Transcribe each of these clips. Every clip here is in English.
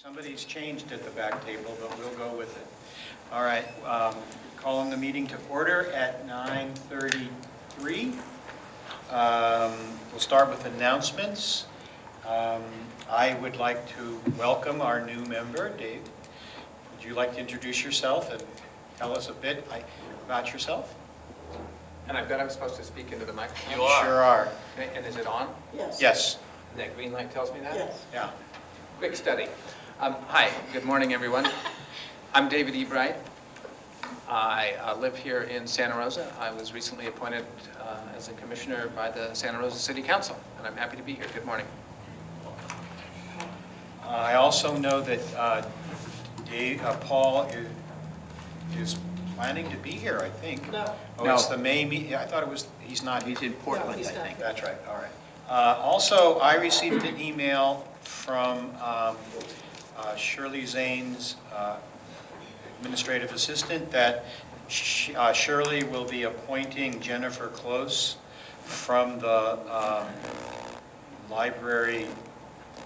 Somebody's changed at the back table, but we'll go with it. All right, calling the meeting to order at 9:33. We'll start with announcements. I would like to welcome our new member, Dave. Would you like to introduce yourself and tell us a bit about yourself? And I bet I'm supposed to speak into the microphone? You sure are. And is it on? Yes. Yes. That green light tells me that? Yes. Yeah. Quick study. Hi, good morning, everyone. I'm David Ebright. I live here in Santa Rosa. I was recently appointed as a commissioner by the Santa Rosa City Council, and I'm happy to be here. Good morning. I also know that Paul is planning to be here, I think. No. Oh, No. it's the May meeting. I thought it was, he's not. He's in Portland, he's I not. think. That's right, all right. Also, I received an email from Shirley Zane's administrative assistant that Shirley will be appointing Jennifer Close from the Library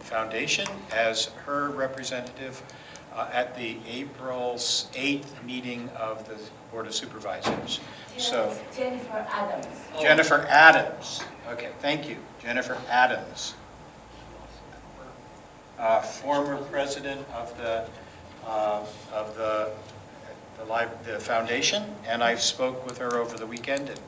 Foundation as her representative at the April 8th meeting of the Board of Supervisors. So Jennifer Adams. Jennifer Adams. Okay, thank you. Jennifer Adams. Former president of the foundation, and I spoke with her over the weekend, and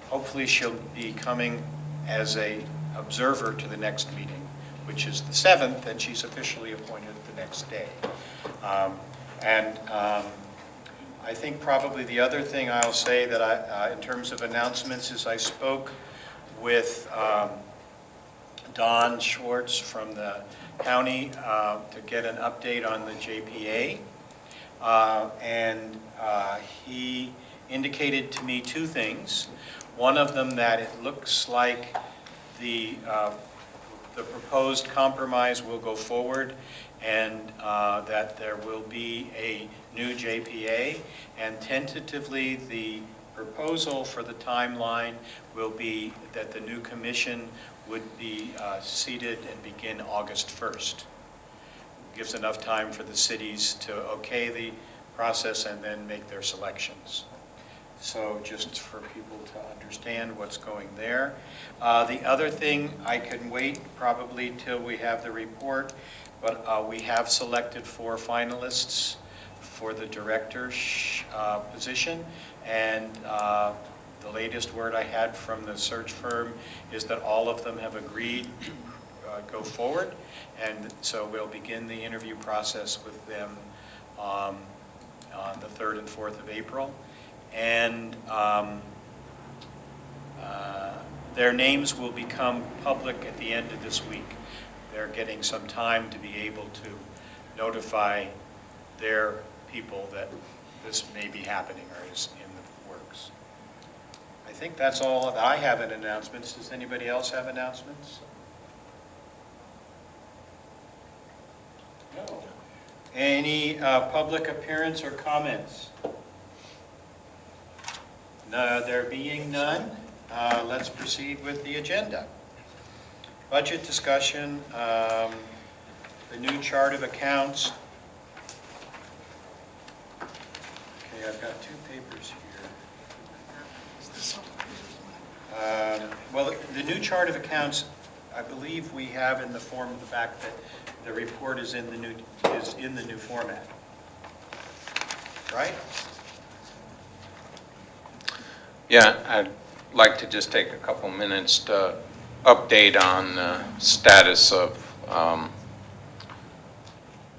hopefully she'll be coming as a observer to the next meeting, which is the 7th, and she's officially appointed the next day. I think probably the other thing I'll say that in terms of announcements is I spoke with Don Schwartz from the county to get an update on the JPA. He indicated to me two things. One of them that it looks like the proposed compromise will go forward, and that there will be a new JPA, and tentatively the proposal for the timeline will be that the new commission would be seated and begin August 1st. Gives enough time for the cities to okay the process and then make their selections. So just for people to understand what's going there. The other thing, I can wait probably till we have the report, but we have selected 4 finalists for the director's position, and the latest word I had from the search firm is that all of them have agreed to go forward, and so we'll begin the interview process with them on the 3rd and 4th of April. And their names will become public at the end of this week. They're getting some time to be able to notify their people that this may be happening or is in the works. I think that's all that I have in announcements. Does anybody else have announcements? No. Any public appearance or comments? No, there being none, let's proceed with the agenda. Budget discussion, the new chart of accounts. Okay, I've got 2 papers here. Well, the new chart of accounts, I believe we have in the form of the fact that the report is in the new format, right? Yeah, I'd like to just take a couple minutes to update on the status of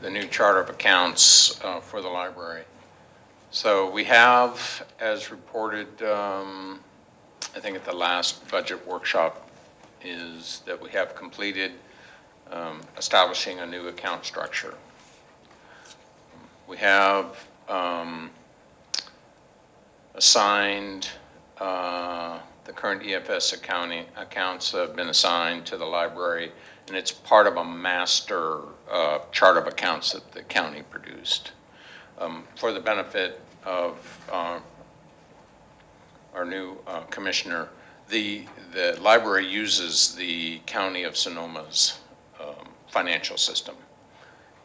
the new chart of accounts for the library. So we have, as reported, I think at the last budget workshop, is that we have completed establishing a new account structure. We have assigned the current EFS accounts have been assigned to the library, and it's part of a master chart of accounts that the county produced. For the benefit of our new commissioner, the library uses the County of Sonoma's financial system.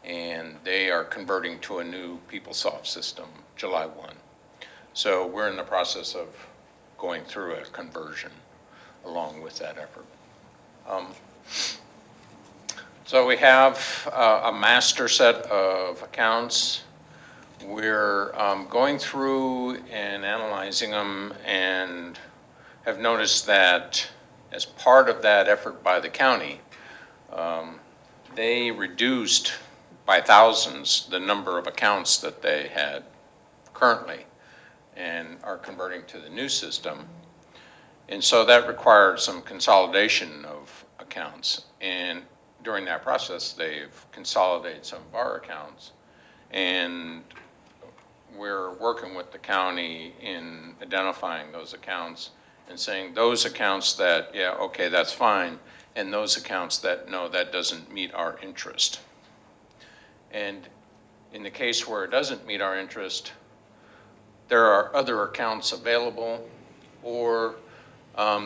and they are converting to a new PeopleSoft system July 1. So we're in the process of going through a conversion along with that effort. So we have a master set of accounts. We're going through and analyzing them, and have noticed that as part of that effort by the county, they reduced by thousands the number of accounts that they had currently and are converting to the new system. And so that required some consolidation of accounts. And during that process, they've consolidated some of our accounts. And we're working with the county in identifying those accounts and saying those accounts that, yeah, okay, that's fine, and those accounts that, no, that doesn't meet our interest. And in the case where it doesn't meet our interest, there are other accounts available, or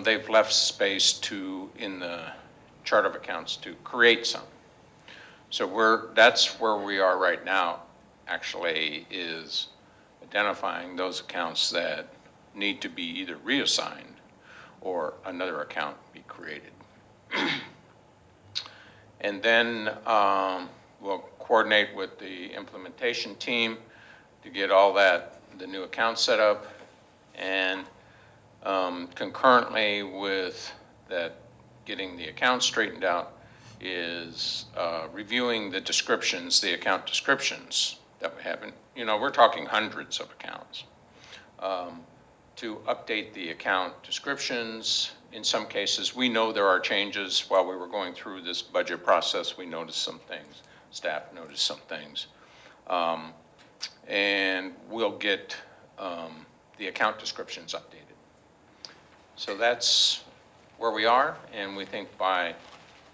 they've left space in the chart of accounts to create some. So that's where we are right now, actually, is identifying those accounts that need to be either reassigned or another account be created. And then we'll coordinate with the implementation team to get all that, the new accounts set up, and concurrently with that, getting the accounts straightened out is reviewing the descriptions, the account descriptions that we have. And, we're talking hundreds of accounts. To update the account descriptions. In some cases, we know there are changes. While we were going through this budget process, we noticed some things. Staff noticed some things. And we'll get the account descriptions updated. So that's where we are, and we think by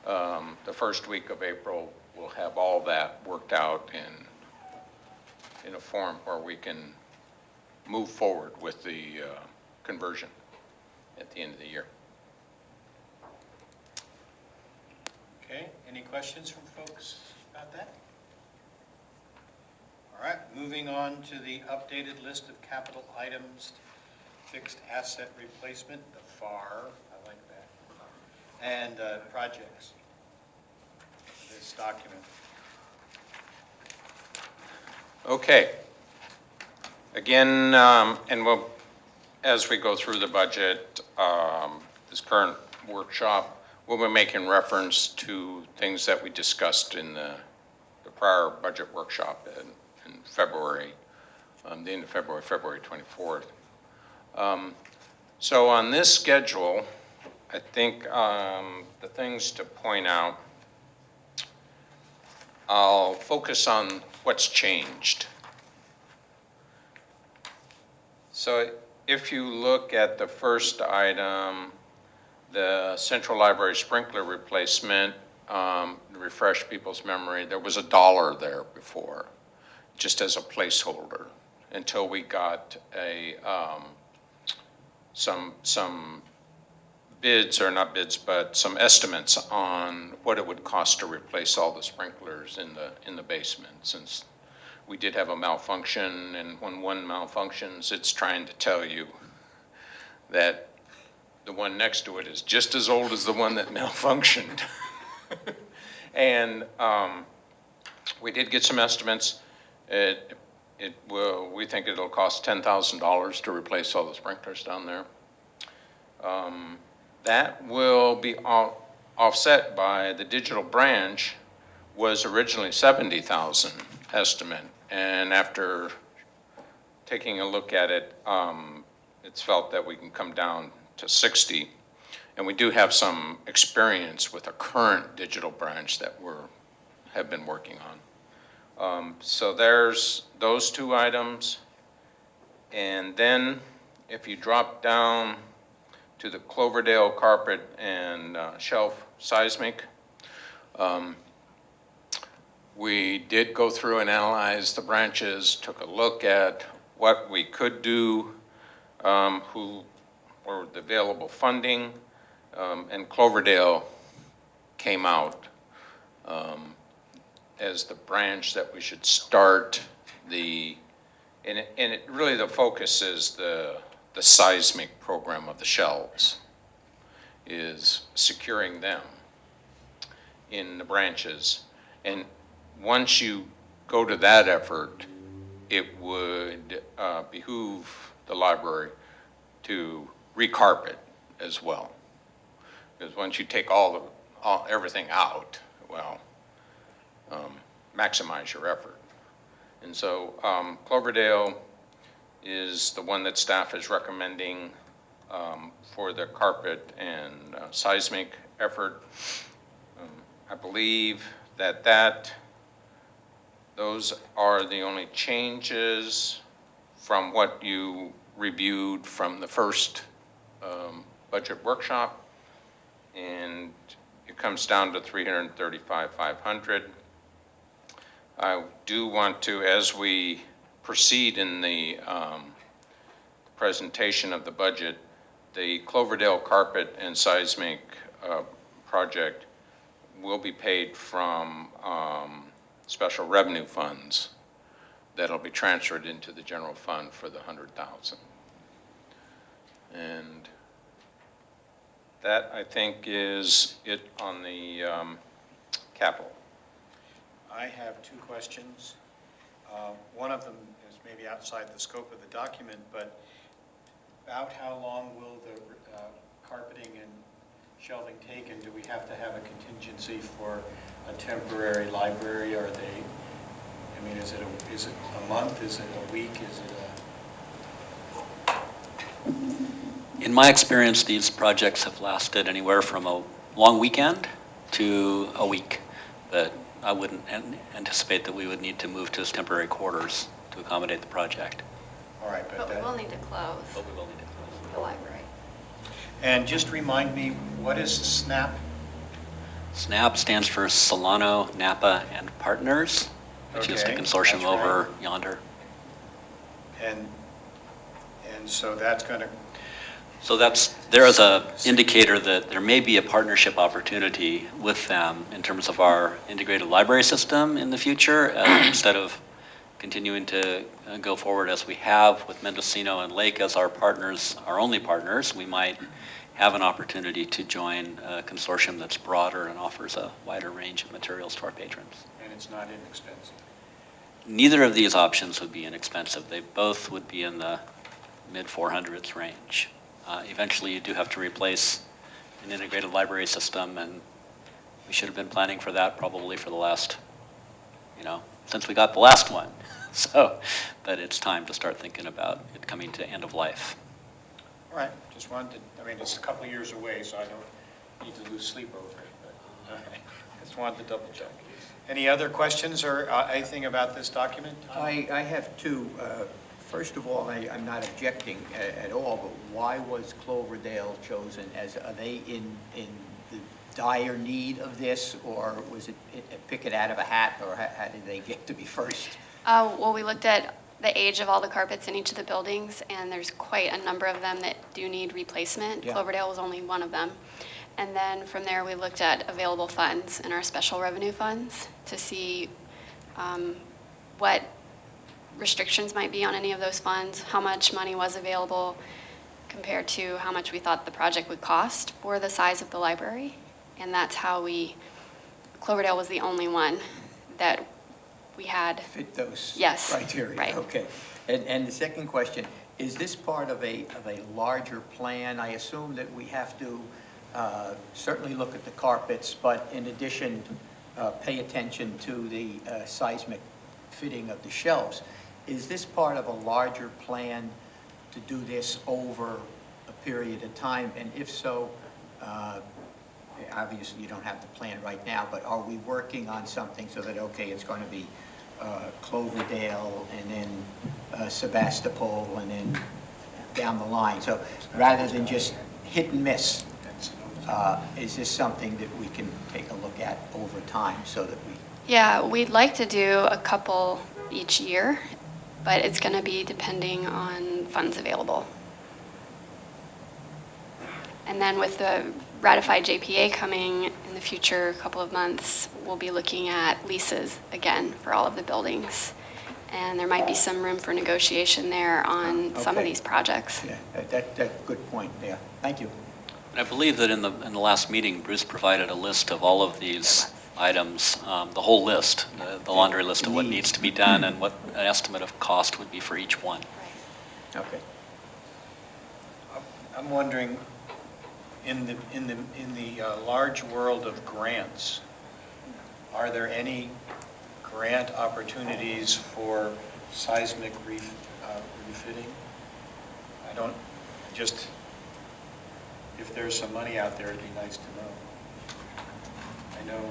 the first week of April, we'll have all that worked out in a form where we can move forward with the conversion at the end of the year. Okay, any questions from folks about that? All right, moving on to the updated list of capital items, fixed asset replacement, the FAR, I like that, and projects, this document. Okay. Again, and as we go through the budget, this current workshop, we'll be making reference to things that we discussed in the prior budget workshop in February, the end of February, February 24th. So on this schedule, I think the things to point out, I'll focus on what's changed. So if you look at the first item, the Central Library sprinkler replacement, to refresh people's memory, there was $1 there before, just as a placeholder, until we got some bids, or not bids, but some estimates on what it would cost to replace all the sprinklers in the basement, since we did have a malfunction, and when one malfunctions, it's trying to tell you that the one next to it is just as old as the one that malfunctioned. And we did get some estimates. We think it'll cost $10,000 to replace all the sprinklers down there. That will be offset by the digital branch was originally $70,000 estimate. And after taking a look at it, it's felt that we can come down to 60. And we do have some experience with a current digital branch that have been working on. So there's those two items. And then if you drop down to the Cloverdale carpet and shelf seismic, we did go through and analyze the branches, took a look at what we could do, who were the available funding, and Cloverdale came out as the branch that we should start really the focus is the seismic program of the shelves, is securing them in the branches. And once you go to that effort, it would behoove the library to recarpet as well. Because once you take everything out, well, maximize your effort. And so Cloverdale is the one that staff is recommending for the carpet and seismic effort. I believe that those are the only changes from what you reviewed from the first budget workshop, and it comes down to $335,500. I do want to, as we proceed in the presentation of the budget, the Cloverdale carpet and seismic project will be paid from special revenue funds that'll be transferred into the general fund for the $100,000. And that, I think, is it on the capital. I have two questions. One of them is maybe outside the scope of the document, but about how long will the carpeting and shelving take, and do we have to have a contingency for a temporary library? Are they, I mean, is it a month? Is it a week? Is it In my experience, these projects have lasted anywhere from a long weekend to a week, but I wouldn't anticipate that we would need to move to temporary quarters to accommodate the project. all right? But we will need to close But we will need to close. the library. And just remind me, what is SNAP? SNAP stands for Solano, Napa, and Partners, which is the Okay, consortium that's over right. yonder. And so that's going to, So there is a indicator that there may be a partnership opportunity with them in terms of our integrated library system in the future, instead of continuing to go forward as we have with Mendocino and Lake as our partners, our only partners. We might have an opportunity to join a consortium that's broader and offers a wider range of materials to our patrons. and it's not inexpensive. Neither of these options would be inexpensive. They both would be in the mid-400s range. Eventually, you do have to replace an integrated library system, and we should have been planning for that probably for the last, since we got the last one. So, but it's time to start thinking about it coming to end of life. All right, just wanted to, I mean, it's a couple of years away, so I don't need to lose sleep over it, but, all right. Just wanted to double check. Any other questions or anything about this document? I have two. First of all, I'm not objecting at all, but why was Cloverdale chosen? Are they in the dire need of this, or was it pick it out of a hat, or how did they get to be first? Well, we looked at the age of all the carpets in each of the buildings, and there's quite a number of them that do need replacement. Yeah. Cloverdale was only one of them. And then from there, we looked at available funds in our special revenue funds to see what restrictions might be on any of those funds, how much money was available compared to how much we thought the project would cost for the size of the library. And that's how Cloverdale was the only one that we had. Fit those Yes, criteria? right. Okay. And the second question, is this part of a larger plan? I assume that we have to certainly look at the carpets, but in addition, pay attention to the seismic fitting of the shelves. Is this part of a larger plan to do this over a period of time? And if so, obviously you don't have the plan right now, but are we working on something so that, okay, it's going to be Cloverdale and then Sebastopol and then down the line? So rather than just hit and miss, is this something that we can take a look at over time so that we... Yeah, we'd like to do a couple each year, but it's going to be depending on funds available. And then with the ratified JPA coming in the future couple of months, we'll be looking at leases again for all of the buildings. And there might be some room for negotiation there on some of Okay. these projects. Yeah, that's good point, yeah. Thank you. I believe that in the last meeting, Bruce provided a list of all of these items, the whole list, the laundry list of what needs to be done and what an estimate of cost would be for each one. Okay. I'm wondering, in the large world of grants, are there any grant opportunities for seismic refitting? I don't, just, if there's some money out there, it'd be nice to know. I know.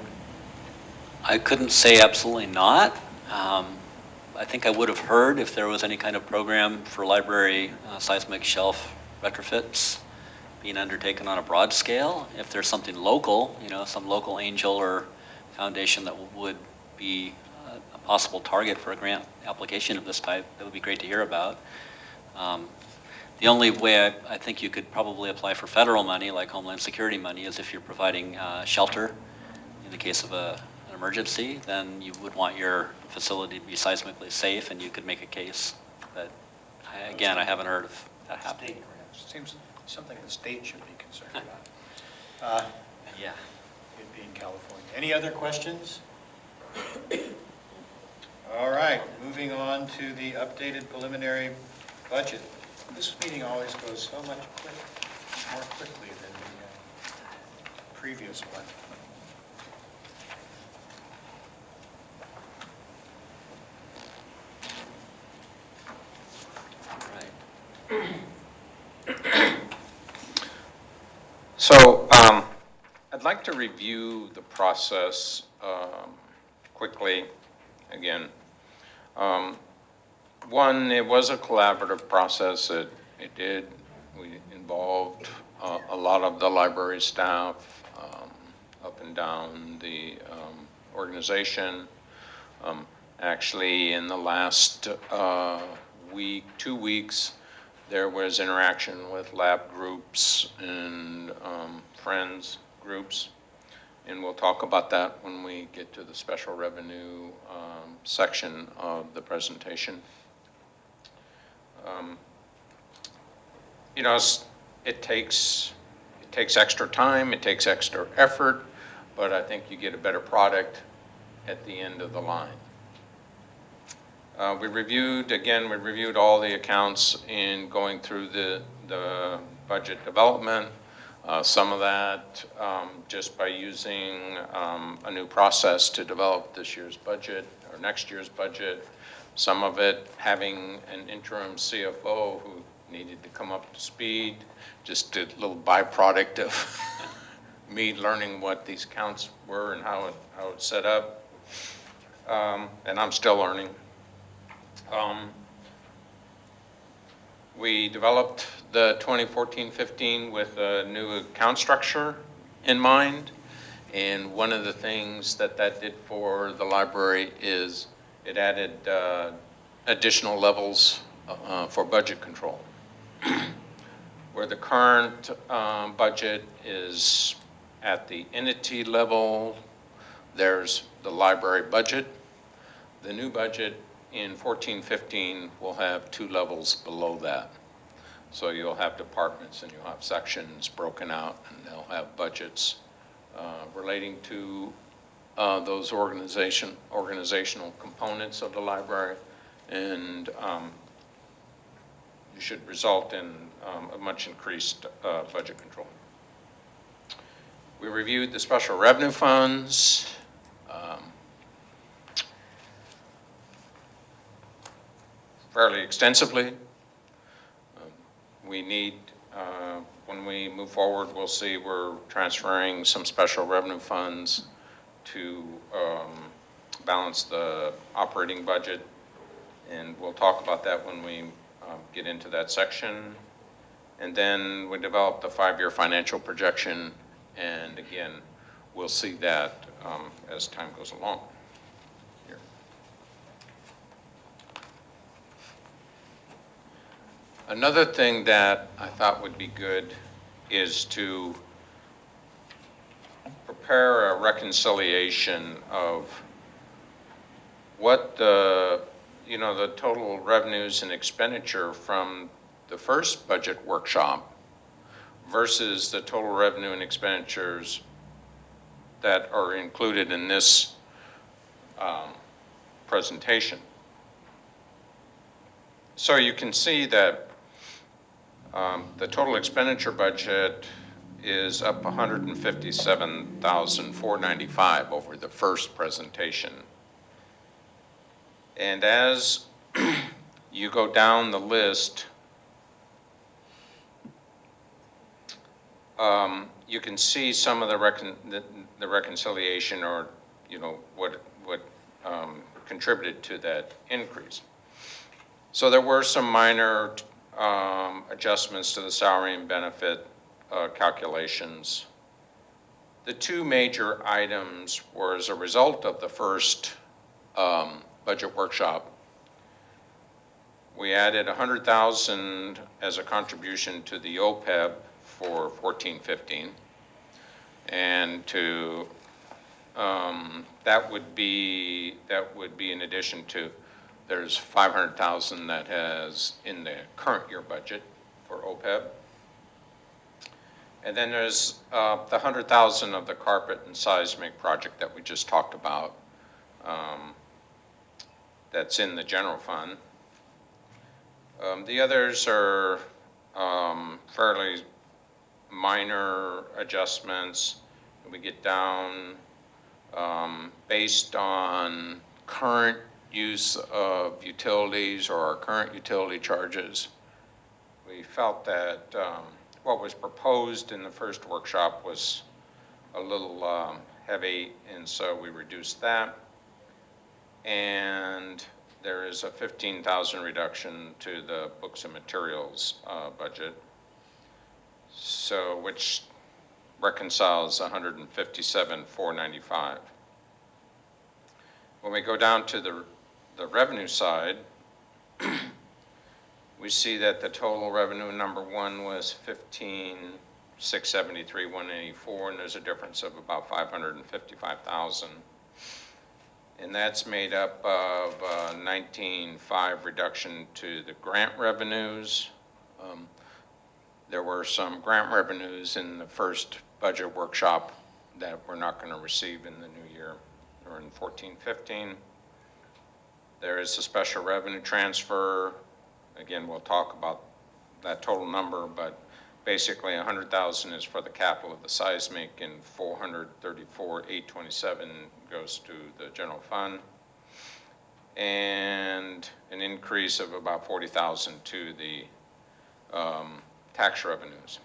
I couldn't say absolutely not. I think I would have heard if there was any kind of program for library seismic shelf retrofits being undertaken on a broad scale. If there's something local, some local angel or foundation that would be a possible target for a grant application of this type, that would be great to hear about. The only way I think you could probably apply for federal money, like Homeland Security money, is if you're providing shelter in the case of an emergency. Then you would want your facility to be seismically safe, and you could make a case. But again, I haven't heard of that happening. State grants. Seems something the state should be concerned about. Yeah. It being California. Any other questions? All right, moving on to the updated preliminary budget. This meeting always goes so much more quickly than the previous one. So I'd like to review the process quickly again. One, it was a collaborative process. We involved a lot of the library staff up and down the organization. Actually, in the last week, 2 weeks, there was interaction with lab groups and friends groups, and we'll talk about that when we get to the special revenue section of the presentation. It takes extra time, it takes extra effort, but I think you get a better product at the end of the line. We reviewed all the accounts in going through the budget development. Some of that just by using a new process to develop this year's budget or next year's budget. Some of it having an interim CFO who needed to come up to speed, just a little byproduct of me learning what these accounts were and how it's set up. And I'm still learning. We developed the 2014-15 with a new account structure in mind. And one of the things that did for the library is it added additional levels for budget control. Where the current budget is at the entity level, there's the library budget. The new budget in 14-15 will have 2 levels below that. So you'll have departments and you'll have sections broken out, and they'll have budgets relating to those organizational components of the library, and you should result in a much increased budget control. We reviewed the special revenue funds. Fairly extensively. We need, when we move forward, we'll see we're transferring some special revenue funds to balance the operating budget, and we'll talk about that when we get into that section. And then we developed the 5-year financial projection, and again, we'll see that as time goes along. Here. Another thing that I thought would be good is to prepare a reconciliation of what the total revenues and expenditure from the first budget workshop versus the total revenue and expenditures that are included in this presentation. So you can see that the total expenditure budget is up 157,495 over the first presentation. And as you go down the list, you can see some of the reconciliation, or what contributed to that increase. So there were some minor adjustments to the salary and benefit calculations. The two major items were as a result of the first budget workshop. We added 100,000 as a contribution to the OPEB for 14-15, and to that would be in addition to, there's 500,000 that has in the current year budget for OPEB. And then there's the 100,000 of the carpet and seismic project that we just talked about, that's in the general fund. The others are fairly minor adjustments. We get down based on current use of utilities or our current utility charges. We felt that what was proposed in the first workshop was a little heavy, and so we reduced that. And there is a 15,000 reduction to the books and materials budget, so which reconciles 157,495. When we go down to the revenue side, we see that the total revenue number one was 15,673,184, and there's a difference of about 555,000. And that's made up of 19.5 reduction to the grant revenues. There were some grant revenues in the first budget workshop that we're not going to receive in the new year, or in 14-15. There is a special revenue transfer. Again, we'll talk about that total number, but basically 100,000 is for the capital of the seismic, and 434,827 goes to the general fund, and an increase of about 40,000 to the tax revenues.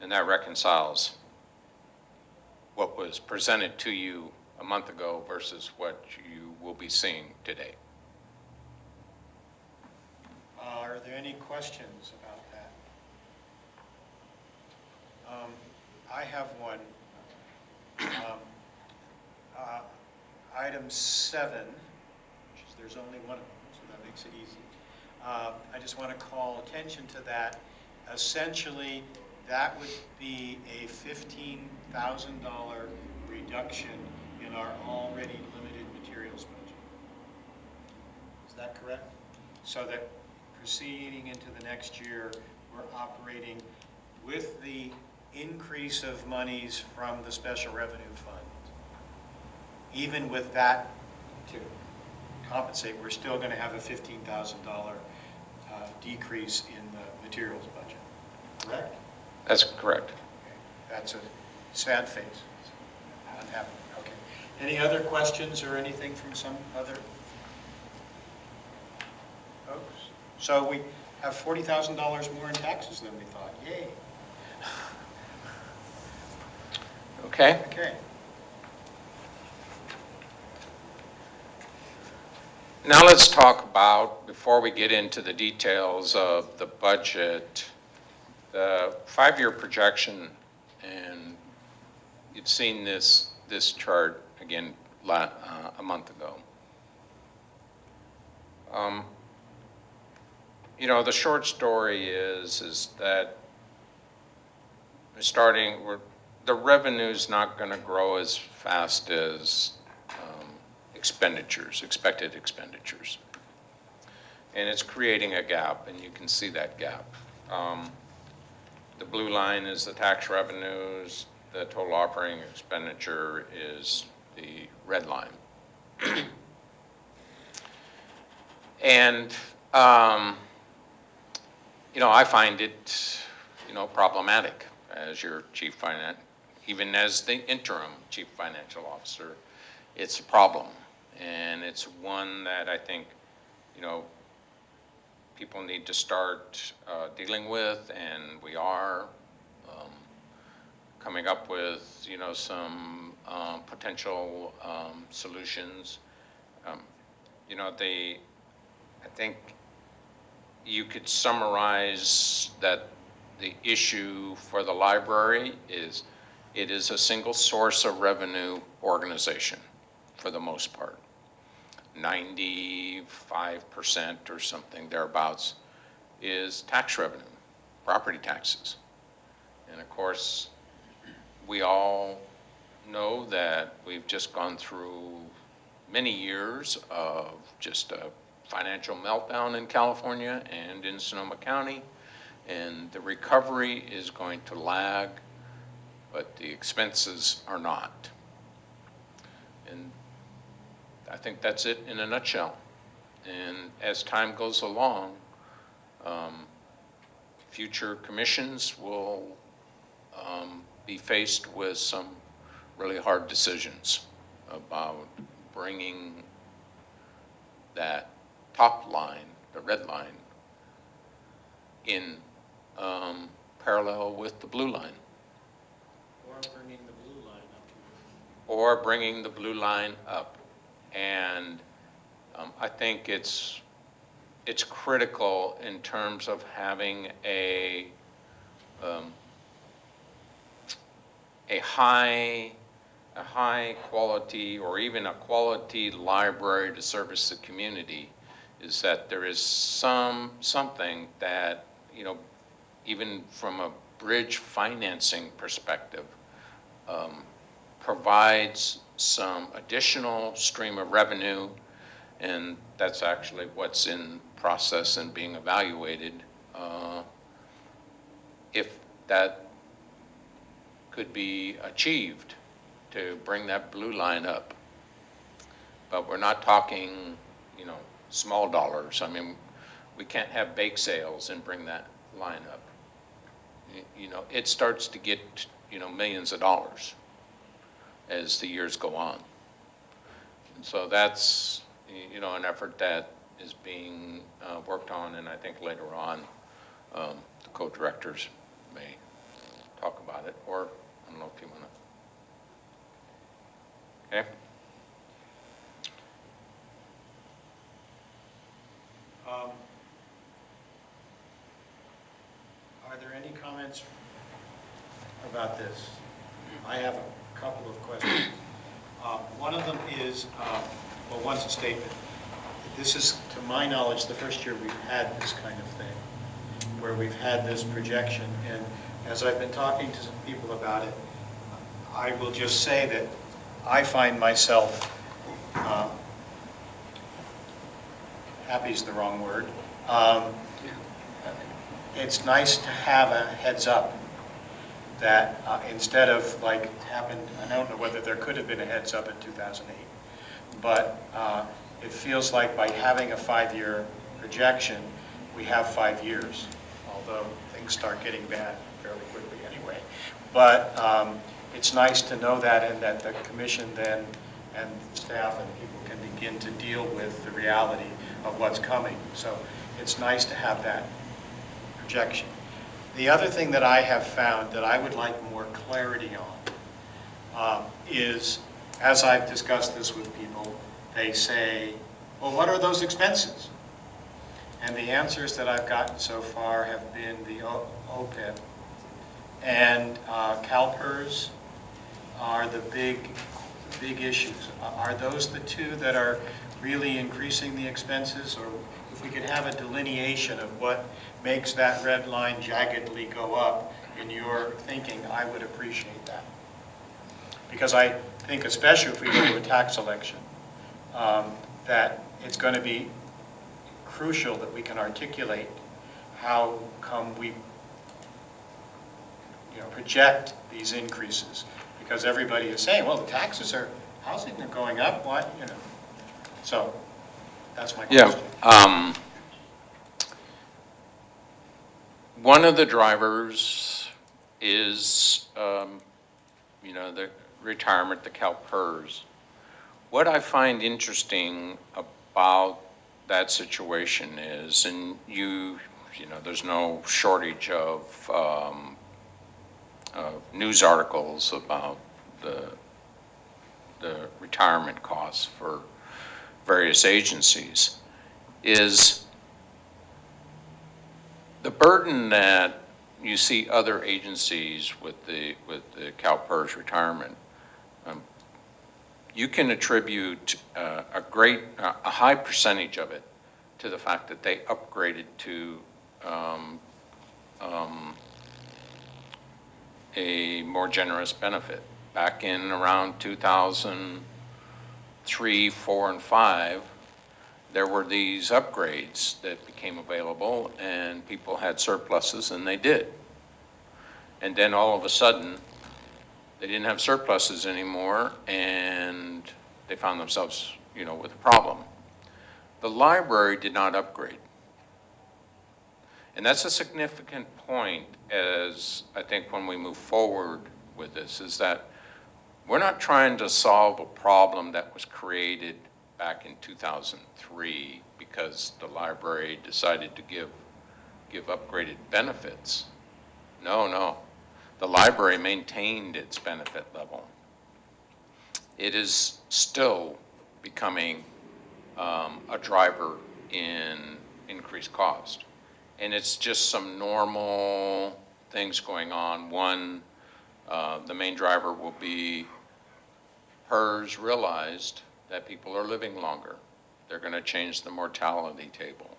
And that reconciles what was presented to you a month ago versus what you will be seeing today. Are there any questions about that? I have one. Item 7, which is, there's only one of them, so that makes it easy. I just want to call attention to that. Essentially, that would be a $15,000 reduction in our already limited materials budget. Is that correct? So that proceeding into the next year, we're operating with the increase of monies from the special revenue fund. Even with that to compensate, we're still going to have a $15,000 decrease in the materials budget, correct? That's correct. Okay. That's a sad face. Unhappy. Okay. Any other questions or anything from some other folks? So we have $40,000 more in taxes than we thought. Yay. Okay. Okay. Now let's talk about, before we get into the details of the budget, the 5-year projection. And you'd seen this chart again a month ago. The short story is that we're the revenue's not going to grow as fast as expenditures, expected expenditures. And it's creating a gap, and you can see that gap. The blue line is the tax revenues, the total operating expenditure is the red line. And, I find it, problematic as your chief finance, even as the interim chief financial officer, it's a problem. And it's one that I think, people need to start dealing with, and we are coming up with, some potential solutions. I think you could summarize that the issue for the library is it is a single source of revenue organization for the most part. 95% or something thereabouts is tax revenue, property taxes. And of course, we all know that we've just gone through many years of just a financial meltdown in California and in Sonoma County, and the recovery is going to lag, but the expenses are not. And I think that's it in a nutshell. And as time goes along, future commissions will be faced with some really hard decisions about bringing that top line, the red line, in parallel with the blue line. Or bringing the blue line up. Or bringing the blue line up. And I think it's critical in terms of having a high quality or even a quality library to service the community, is that there is something that, even from a bridge financing perspective, provides some additional stream of revenue, and that's actually what's in process and being evaluated. If that could be achieved to bring that blue line up. But we're not talking, small dollars. I mean, we can't have bake sales and bring that line up. It starts to get, millions of dollars as the years go on. And so that's, an effort that is being worked on, and I think later on, the co-directors may talk about it, or I don't know if you want to. Okay? Are there any comments about this? I have a couple of questions. One of them is, one's a statement. This is, to my knowledge, the first year we've had this kind of thing, where we've had this projection. And as I've been talking to some people about it, I will just say that I find myself, happy is the wrong word, it's nice to have a heads up that instead of like it happened, I don't know whether there could have been a heads up in 2008, but it feels like by having a 5-year projection, we have 5 years, although things start getting bad fairly quickly anyway. But it's nice to know that, and that the commission then and staff and people can begin to deal with the reality of what's coming. So it's nice to have that projection. The other thing that I have found that I would like more clarity on is, as I've discussed this with people, they say, well, what are those expenses? And the answers that I've gotten so far have been the OPEB and CalPERS are the big issues. Are those the two that are really increasing the expenses? Or if we could have a delineation of what makes that red line jaggedly go up, in your thinking, I would appreciate that. Because I think, especially if we go to a tax election, that it's going to be crucial that we can articulate how come we project these increases. Because everybody is saying, well, the taxes are, housing are going up, what, So, that's my question. Yeah. One of the drivers is, the retirement, the CalPERS. What I find interesting about that situation is, and there's no shortage of news articles about the retirement costs for various agencies, is the burden that you see other agencies with the CalPERS retirement. You can attribute a high percentage of it to the fact that they upgraded to a more generous benefit. Back in around 2003, 4, and 5, there were these upgrades that became available, and people had surpluses, and they did. And then all of a sudden, they didn't have surpluses anymore, and they found themselves, with a problem. The library did not upgrade. And that's a significant point, as I think when we move forward with this, is that we're not trying to solve a problem that was created back in 2003 because the library decided to give upgraded benefits. No. The library maintained its benefit level. It is still becoming a driver in increased cost. And it's just some normal things going on. One, the main driver will be PERS realized that people are living longer. They're going to change the mortality table.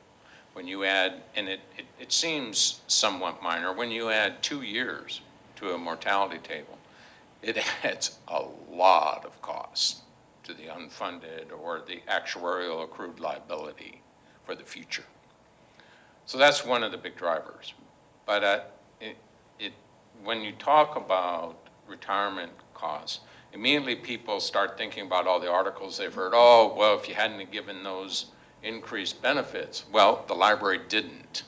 When you add, and it seems somewhat minor, when you add 2 years to a mortality table, it adds a lot of cost to the unfunded or the actuarial accrued liability for the future. So that's one of the big drivers. But when you talk about retirement costs, immediately people start thinking about all the articles they've heard. Oh, well, if you hadn't given those increased benefits. Well, the library didn't.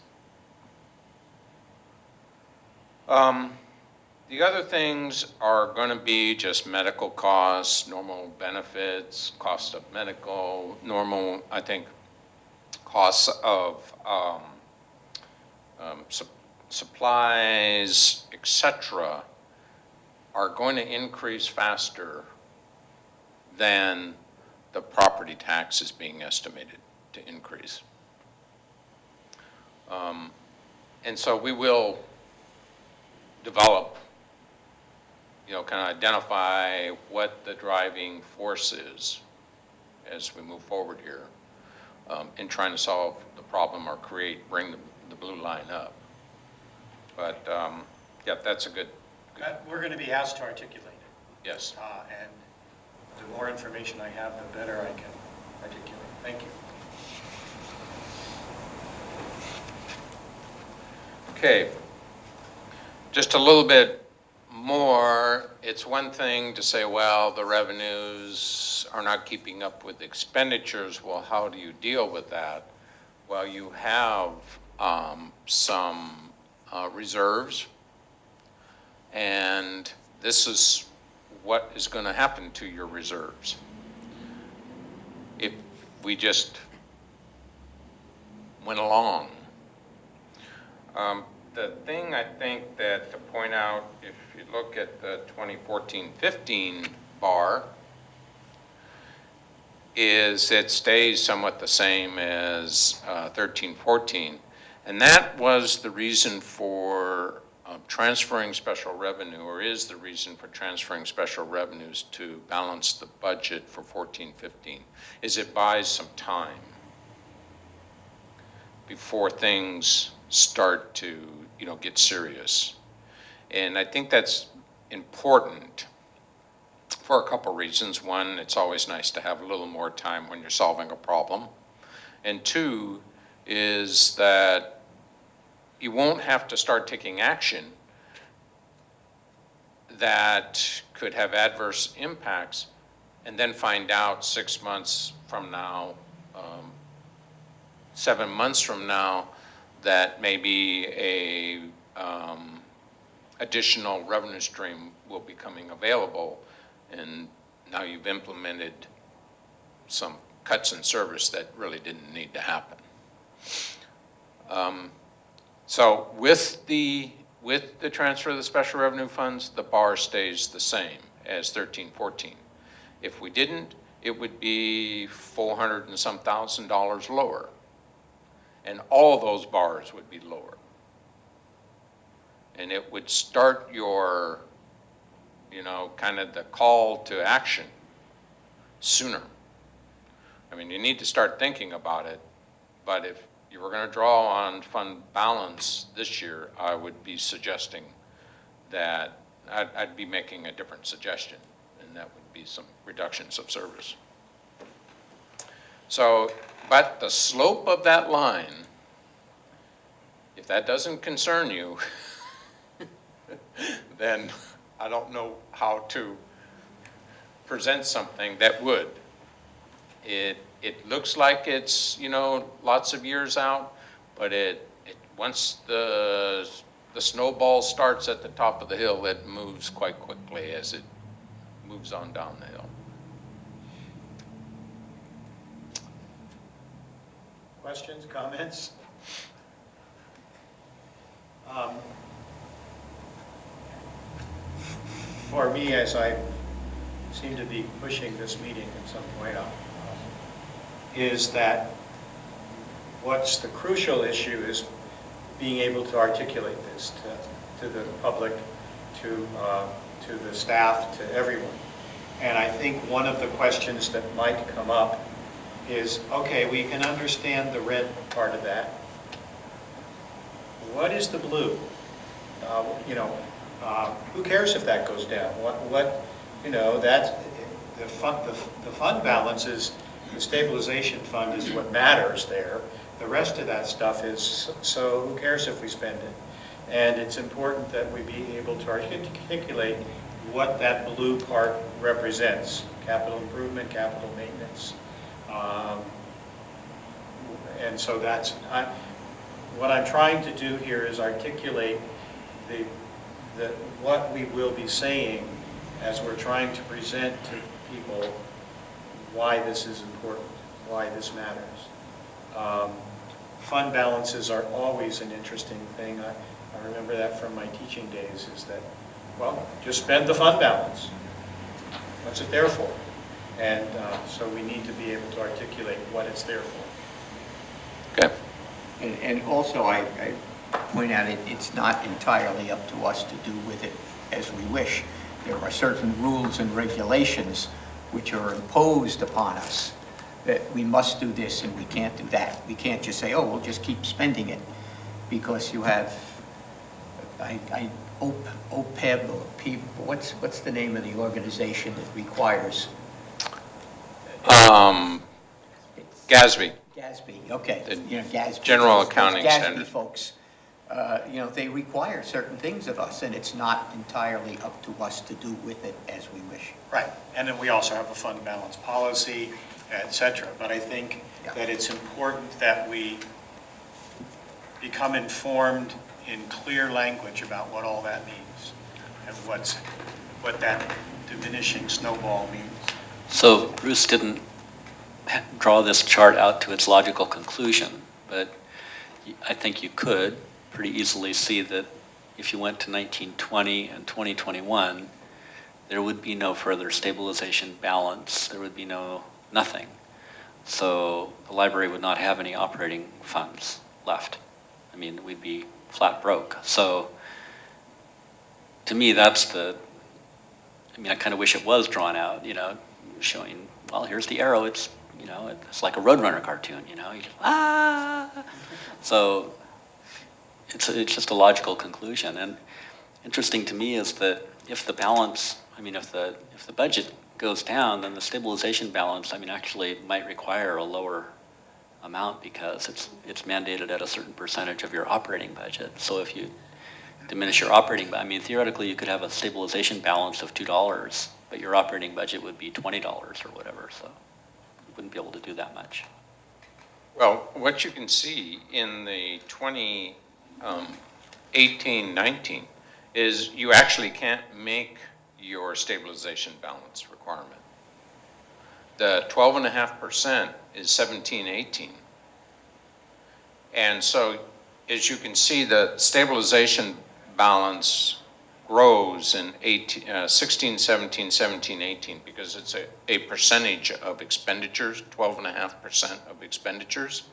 The other things are going to be just medical costs, normal benefits, cost of medical, normal, I think, costs of supplies, etc., are going to increase faster than the property tax is being estimated to increase. And so we will develop, kind of identify what the driving force is as we move forward here in trying to solve the problem or bring the blue line up. But yeah, that's a good. We're going to be asked to articulate it. Yes. And the more information I have, the better I can articulate. Thank you. Okay. Just a little bit more. It's one thing to say, well, the revenues are not keeping up with expenditures. Well, how do you deal with that? Well, you have some reserves, and this is what is going to happen to your reserves. If we just went along. The thing I think that to point out, if you look at the 2014-15 bar, is it stays somewhat the same as 13-14. And that was the reason for transferring special revenue, or is the reason for transferring special revenues to balance the budget for 14-15, is it buys some time before things start to get serious. And I think that's important for a couple reasons. One, it's always nice to have a little more time when you're solving a problem. And two is that you won't have to start taking action that could have adverse impacts and then find out 6 months from now, 7 months from now, that maybe a additional revenue stream will be coming available, and now you've implemented some cuts in service that really didn't need to happen. So with the transfer of the special revenue funds, the bar stays the same as 13-14. If we didn't, it would be $400 and some thousand lower. And all those bars would be lower. And it would start your, kind of the call to action sooner. I mean, you need to start thinking about it, but if you were going to draw on fund balance this year, I would be suggesting that I'd be making a different suggestion, and that would be some reductions of service. So, but the slope of that line, if that doesn't concern you, then I don't know how to present something that would. It looks like it's, lots of years out, but once the snowball starts at the top of the hill, it moves quite quickly as it moves on down the hill. Questions, comments? For me, as I seem to be pushing this meeting at some point, is that what's the crucial issue is being able to articulate this to the public, to the staff, to everyone. And I think one of the questions that might come up is, okay, we can understand the red part of that. What is the blue? Who cares if that goes down? That's the fund balance is, the stabilization fund is what matters there. The rest of that stuff is, so who cares if we spend it? And it's important that we be able to articulate what that blue part represents: capital improvement, capital maintenance. And so that's, what I'm trying to do here is articulate what we will be saying as we're trying to present to people why this is important, why this matters. Fund balances are always an interesting thing. I remember that from my teaching days, is that, well, just spend the fund balance. What's it there for? And so we need to be able to articulate what it's there for. Okay. And also, I point out it's not entirely up to us to do with it as we wish. There are certain rules and regulations which are imposed upon us that we must do this and we can't do that. We can't just say, oh, we'll just keep spending it, because you have, OPEB, or what's the name of the organization that requires? GASB. GASB, okay. GASB. General Those Accounting GASB Standard. folks, they require certain things of us, and it's not entirely up to us to do with it as we wish. Right, and then we also have a fund balance policy, et cetera. But I think that it's important that we become informed in clear language about what all that means and what that diminishing snowball means. So Bruce didn't draw this chart out to its logical conclusion, but I think you could pretty easily see that if you went to 1920 and 2021, there would be no further stabilization balance. There would be nothing. So the library would not have any operating funds left. I mean, we'd be flat broke. So to me, I kind of wish it was drawn out, showing, well, here's the arrow. It's, it's like a Roadrunner cartoon, So it's just a logical conclusion. interesting to me is that if the balance, I mean, if the budget goes down, then the stabilization balance, I mean, actually might require a lower amount because it's mandated at a certain percentage of your operating budget. So if you diminish your operating, I mean, theoretically, you could have a stabilization balance of $2, but your operating budget would be $20 or whatever, so you wouldn't be able to do that much. Well, what you can see in the 2018-19 is you actually can't make your stabilization balance requirement. The 12.5% is 17-18. And so, as you can see, the stabilization balance grows in 16, 17, 17, 18, because it's a percentage of expenditures, 12.5% of expenditures.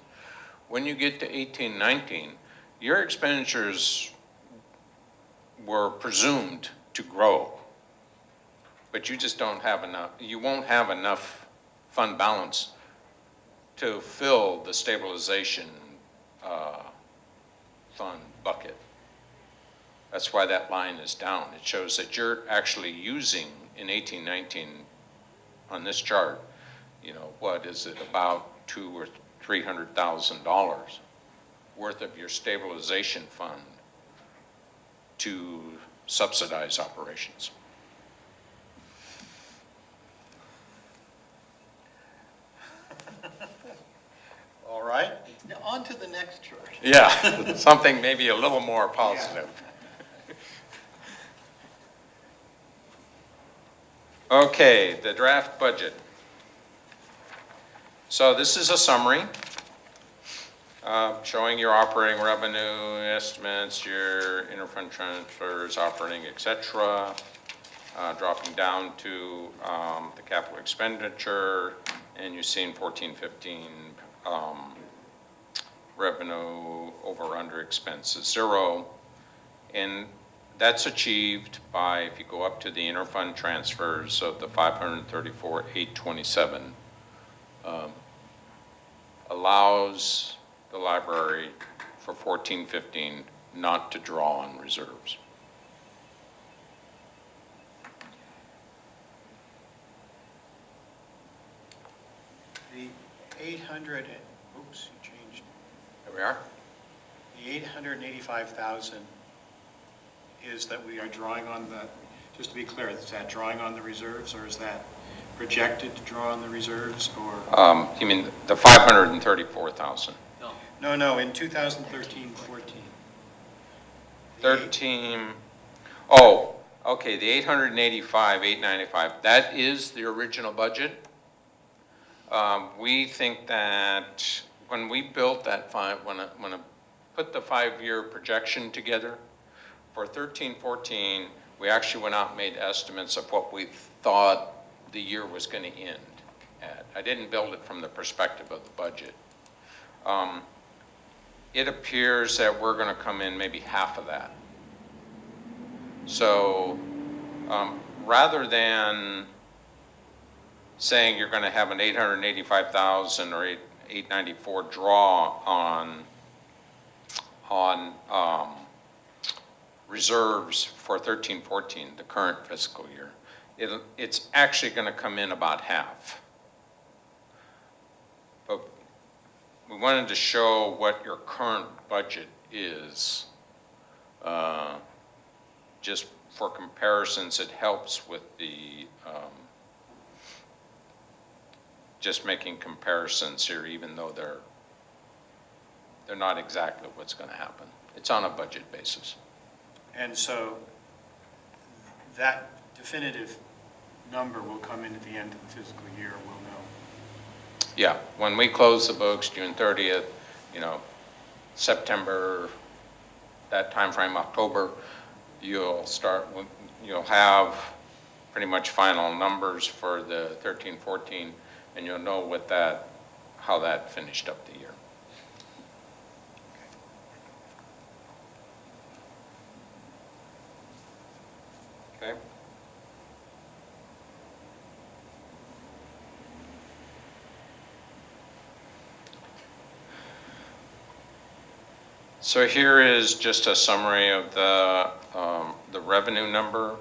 When you get to 18, 19, your expenditures were presumed to grow, but you just don't have enough, you won't have enough fund balance to fill the stabilization fund bucket. That's why that line is down. It shows that you're actually using in 18, 19 on this chart, you know, what is it, about $200,000 or $300,000 worth of your stabilization fund to subsidize operations. All right, now on to the next chart. Yeah, something maybe a little more positive. Okay, the draft budget. So this is a summary showing your operating revenue estimates, your interfund transfers, operating, etc. Dropping down to the capital expenditure, and you're seeing 14, 15 revenue over under expenses 0. And that's achieved by, if you go up to the interfund transfers of the 534,827, allows the library for 14, 15 not to draw on reserves. The 800, oops, you changed. There we are. The 885,000 is that we are drawing on the, just to be clear, is that drawing on the reserves, or is that projected to draw on the reserves, or? You mean the 534,000? No, in 2013-14. 13, oh, okay, the 885, 895, that is the original budget. We think that when we built that when I put the 5-year projection together, for 13-14, we actually went out and made estimates of what we thought the year was going to end at. I didn't build it from the perspective of the budget. It appears that we're going to come in maybe half of that. So rather than saying you're going to have an 885,000 or 894 draw on reserves for 13-14, the current fiscal year, it's actually going to come in about half. But we wanted to show what your current budget is. Just for comparisons, it helps with the just making comparisons here, even though they're not exactly what's going to happen. It's on a budget basis. And so that definitive number will come in at the end of the fiscal year, we'll know. Yeah, when we close the books, June 30th, you know, September, that time frame, October, you'll have pretty much final numbers for the 13-14, and you'll know how that finished up the year. Okay. So here is just a summary of the the revenue number,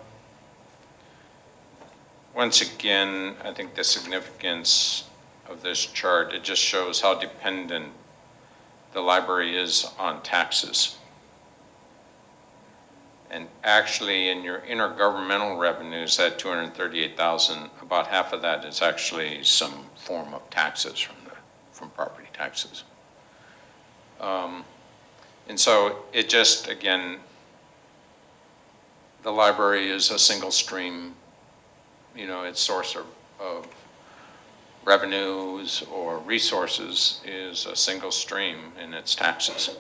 once again, I think the significance of this chart, it just shows how dependent the library is on taxes. And actually, in your intergovernmental revenues, that 238,000, about half of that is actually some form of taxes from property taxes. And so it just, again, the library is a single stream, you know, its source of revenues or resources is a single stream in its taxes.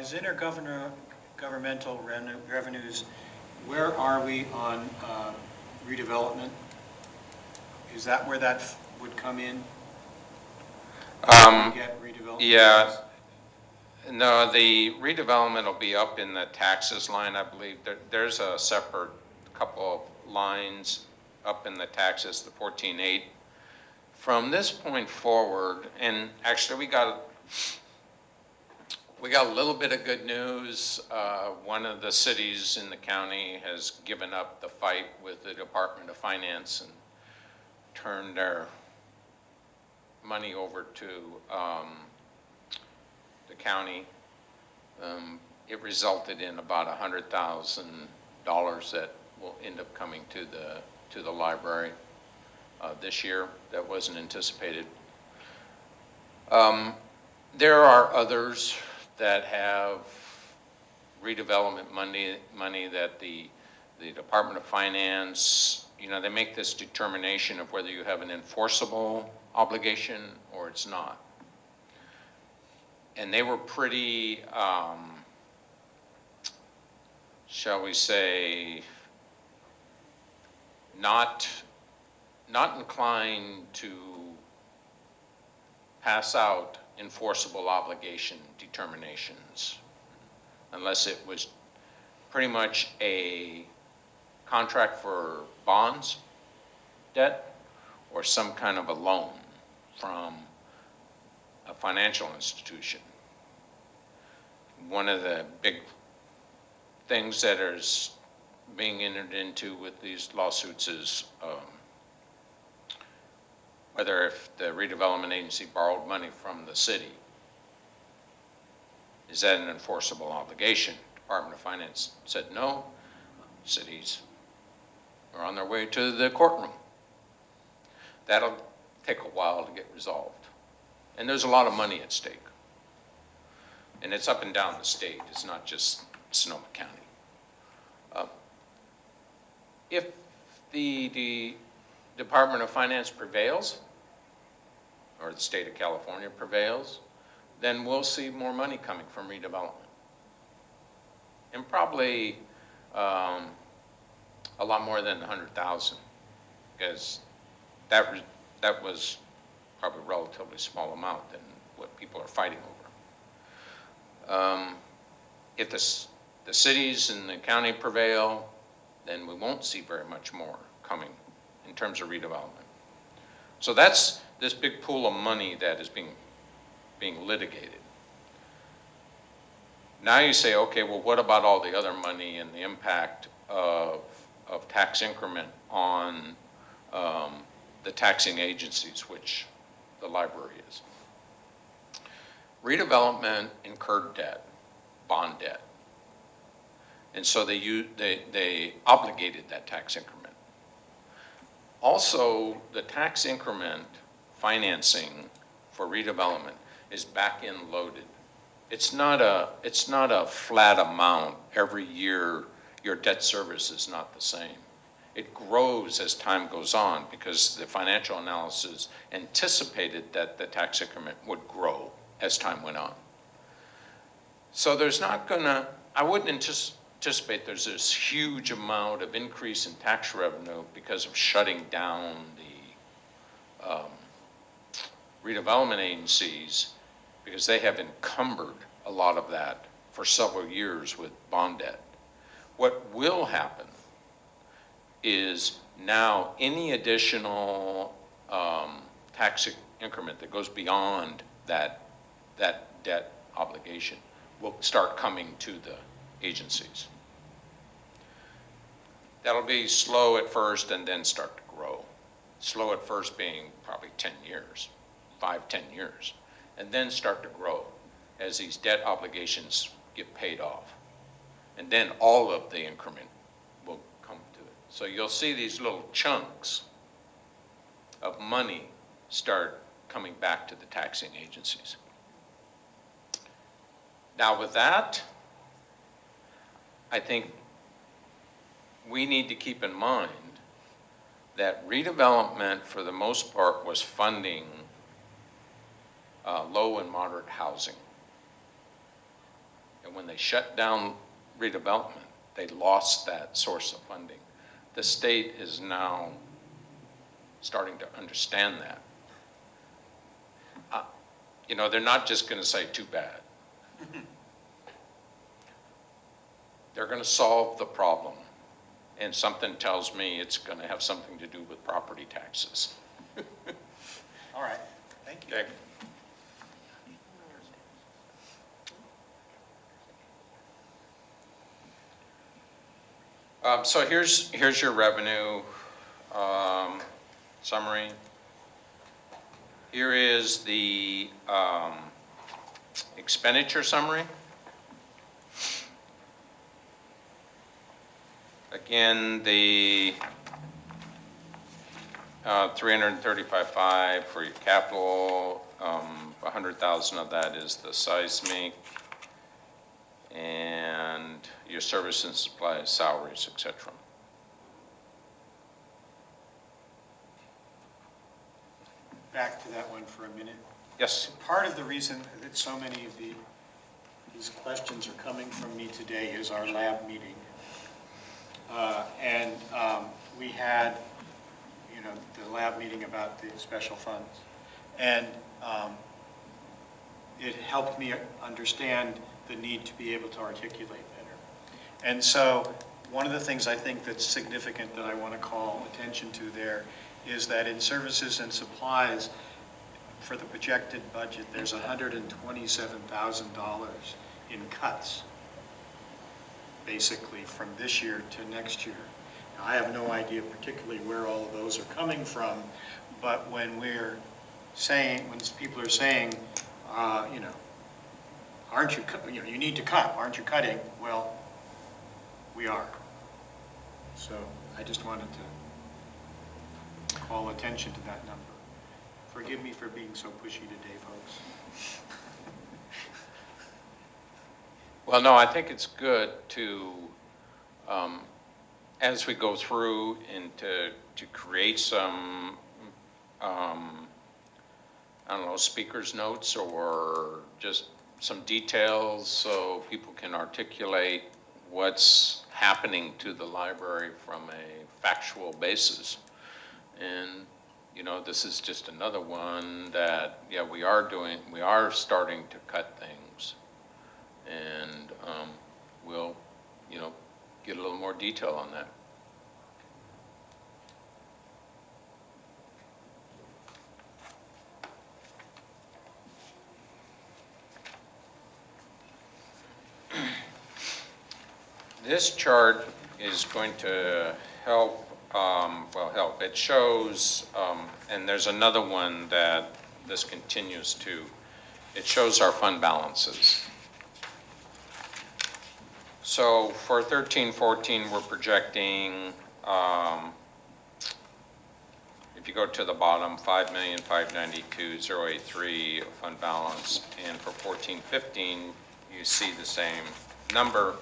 Is governmental revenues, where are we on redevelopment? Is that where that would come in? We get redevelopment? Yeah. No, the redevelopment will be up in the taxes line, I believe. There's a separate couple of lines up in the taxes, the 14.8. From this point forward, and actually we got a little bit of good news. One of the cities in the county has given up the fight with the Department of Finance and turned their money over to the county. It resulted in about $100,000 that will end up coming to the library this year. That wasn't anticipated. There are others that have redevelopment money that the Department of Finance, you know, they make this determination of whether you have an enforceable obligation or it's not. And they were pretty, shall we say, not inclined to pass out enforceable obligation determinations unless it was pretty much a contract for bonds, debt, or some kind of a loan from a financial institution. One of the big things that is being entered into with these lawsuits is whether if the redevelopment agency borrowed money from the city, is that an enforceable obligation? Department of Finance said no. Cities are on their way to the courtroom. That'll take a while to get resolved. And there's a lot of money at stake. And it's up and down the state. It's not just Sonoma County. If the Department of Finance prevails, or the state of California prevails, then we'll see more money coming from redevelopment. And probably a lot more than 100,000, because that was probably a relatively small amount than what people are fighting over. If the cities and the county prevail, then we won't see very much more coming in terms of redevelopment. So that's this big pool of money that is being litigated. Now you say, okay, well, what about all the other money and the impact of tax increment on the taxing agencies, which the library is? Redevelopment incurred debt, bond debt. And so they obligated that tax increment. Also, the tax increment financing for redevelopment is back-end loaded. It's not a flat amount. Every year, your debt service is not the same. It grows as time goes on because the financial analysis anticipated that the tax increment would grow as time went on. So there's not gonna, I wouldn't anticipate there's this huge amount of increase in tax revenue because of shutting down the redevelopment agencies, because they have encumbered a lot of that for several years with bond debt. What will happen is now any additional tax increment that goes beyond that debt obligation will start coming to agencies. That'll be slow at first and then start to grow. Slow at first being probably 10 years, 5-10 years, and then start to grow as these debt obligations get paid off. And then all of the increment will come to it. So you'll see these little chunks of money start coming back to the taxing agencies. Now with that, I think we need to keep in mind that redevelopment, for the most part, was funding low and moderate housing. And when they shut down redevelopment, they lost that source of funding. The state is now starting to understand that. You know, they're not just going to say, too bad. They're going to solve the problem. And something tells me it's going to have something to do with property taxes. All right, thank you. Okay. So here's your revenue summary. Here is the expenditure summary. Again, the 335.5 for your capital, 100,000 of that is the seismic, and your service and supplies, salaries, etc. Back to that one for a minute. Yes. Part of the reason that so many of these questions are coming from me today is our lab meeting. We had, you know, the lab meeting about the special funds. And it helped me understand the need to be able to articulate better. And so one of the things I think that's significant that I want to call attention to there is that in services and supplies, for the projected budget, there's $127,000 in cuts, basically from this year to next year. Now, I have no idea particularly where all of those are coming from, but when we're saying, when people are saying, you know, aren't you, you know, you need to cut, aren't you cutting? Well, we are. So I just wanted to call attention to that number. Forgive me for being so pushy today, folks. Well, no, I think it's good to, as we go through and to create some, I don't know, speaker's notes or just some details so people can articulate what's happening to the library from a factual basis. And, you know, this is just another one that, yeah, we are starting to cut things. And we'll, you know, get a little more detail on that. This chart is going to help, it shows, and there's another one that this continues to, it shows our fund balances. So for 13-14, we're projecting, if you go to the bottom, 5,592,083 fund balance, and for 14-15, you see the same number.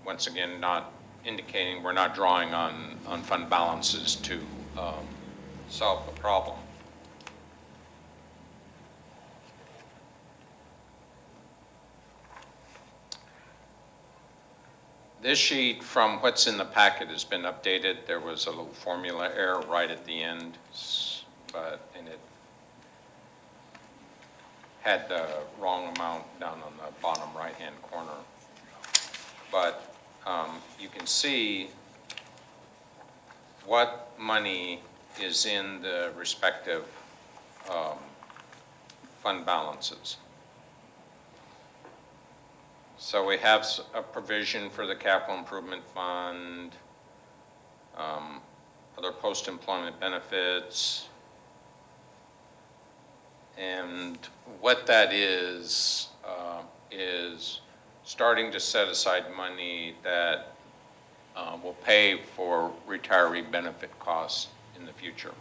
Once again, not indicating we're not drawing on fund balances to solve the problem. This sheet from what's in the packet has been updated. There was a little formula error right at the end, and it had the wrong amount down on the bottom right-hand corner. But you can see what money is in the respective fund balances. So we have a provision for the capital improvement fund, other post-employment benefits. And what that is starting to set aside money that will pay for retiree benefit costs in the future.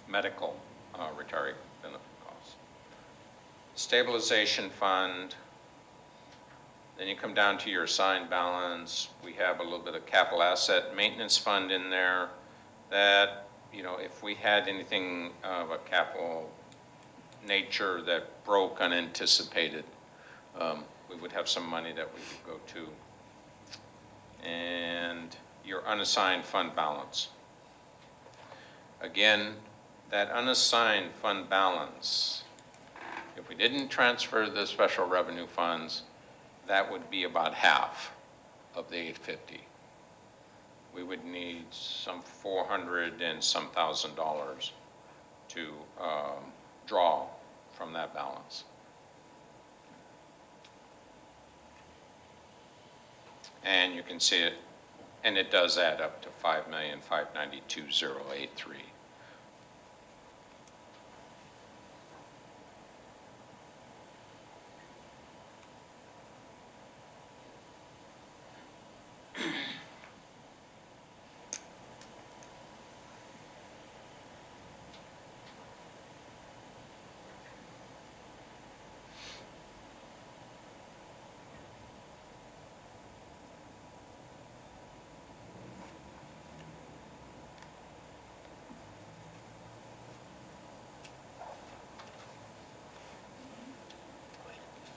Medical retiree benefit costs. Stabilization fund. Then you come down to your assigned balance. We have a little bit of capital asset maintenance fund in there that, you know, if we had anything of a capital nature that broke unanticipated, we would have some money that we could go to. And your unassigned fund balance. Again, that unassigned fund balance, if we didn't transfer the special revenue funds, that would be about half of the 850. We would need some $400 and some thousand to draw from that balance. And you can see it, and it does add up to $5,592,083.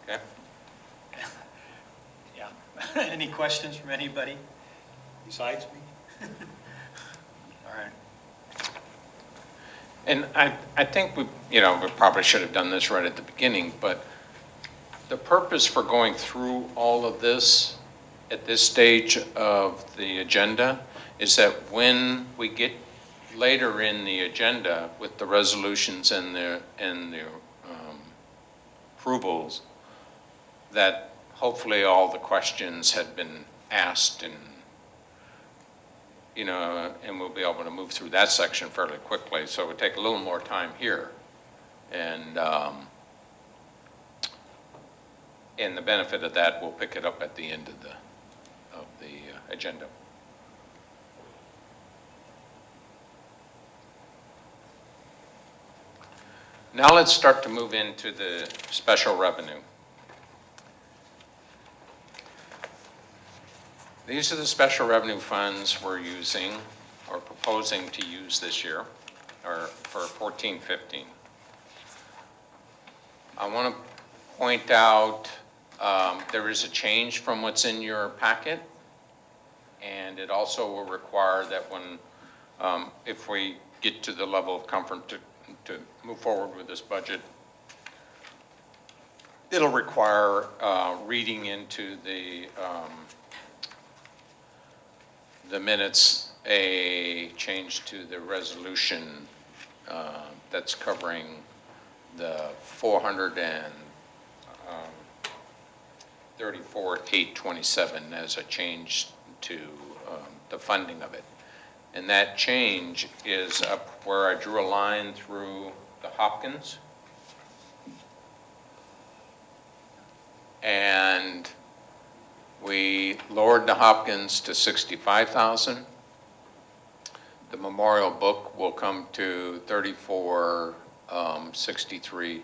Okay. Yeah. Any questions from anybody besides me? All right. And I think we probably should have done this right at the beginning, but the purpose for going through all of this at this stage of the agenda is that when we get later in the agenda with the resolutions and the approvals, that hopefully all the questions had been asked, and and we'll be able to move through that section fairly quickly. So it would take a little more time here, and the benefit of that, we'll pick it up at the end of the agenda. Now let's start to move into the special revenue. These are the special revenue funds we're using or proposing to use this year, or for 14-15. I want to point out there is a change from what's in your packet, and it also will require that when, if we get to the level of comfort to move forward with this budget, it'll require reading into the minutes a change to the resolution that's covering the 434,827 as a change to the funding of it. And that change is up where I drew a line through the Hopkins. And we lowered the Hopkins to 65,000. The memorial book will come to 34,63,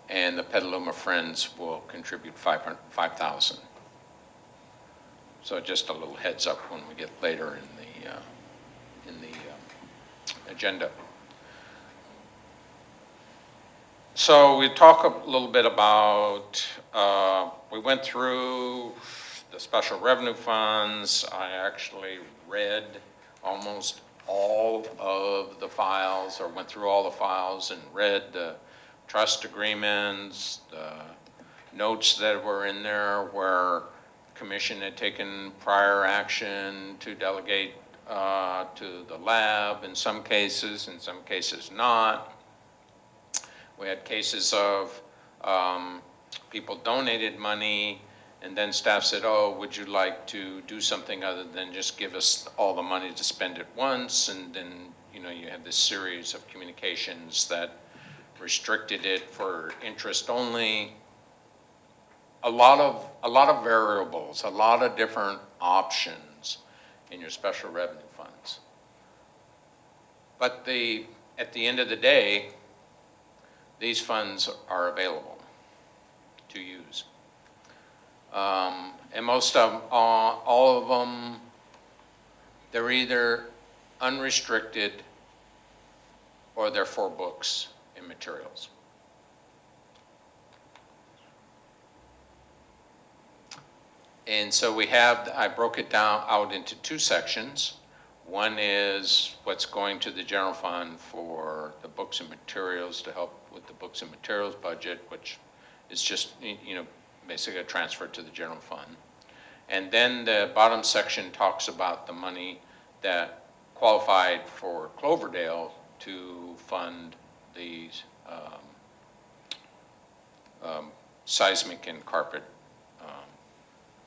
and the Petaluma Friends will contribute 5,000. So just a little heads up when we get later in the agenda. So we talk a little bit about, we went through the special revenue funds. I actually read almost all of the files, or went through all the files and read the trust agreements, the notes that were in there where the commission had taken prior action to delegate to the lab in some cases not. We had cases of people donated money, and then staff said, oh, would you like to do something other than just give us all the money to spend at once? And then, you had this series of communications that restricted it for interest only. A lot of variables, a lot of different options in your special revenue funds. But at the end of the day, these funds are available to use. And most of them, all of them, they're either unrestricted or they're for books and materials. And so I broke it out into two sections. One is what's going to the general fund for the books and materials to help with the books and materials budget, which is just, basically a transfer to the general fund. And then the bottom section talks about the money that qualified for Cloverdale to fund the seismic and carpet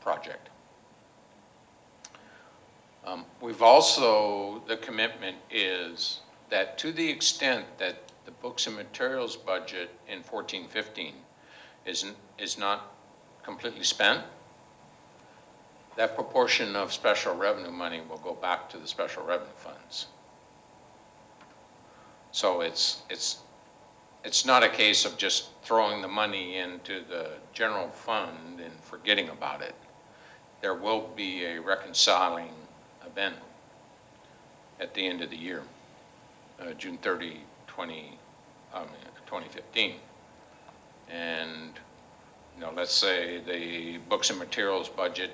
project. We've also, the commitment is that to the extent that the books and materials budget in 14-15 is not completely spent, that proportion of special revenue money will go back to the special revenue funds. So it's not a case of just throwing the money into the general fund and forgetting about it. There will be a reconciling event at the end of the year, June 30, 2015. And, let's say the books and materials budget,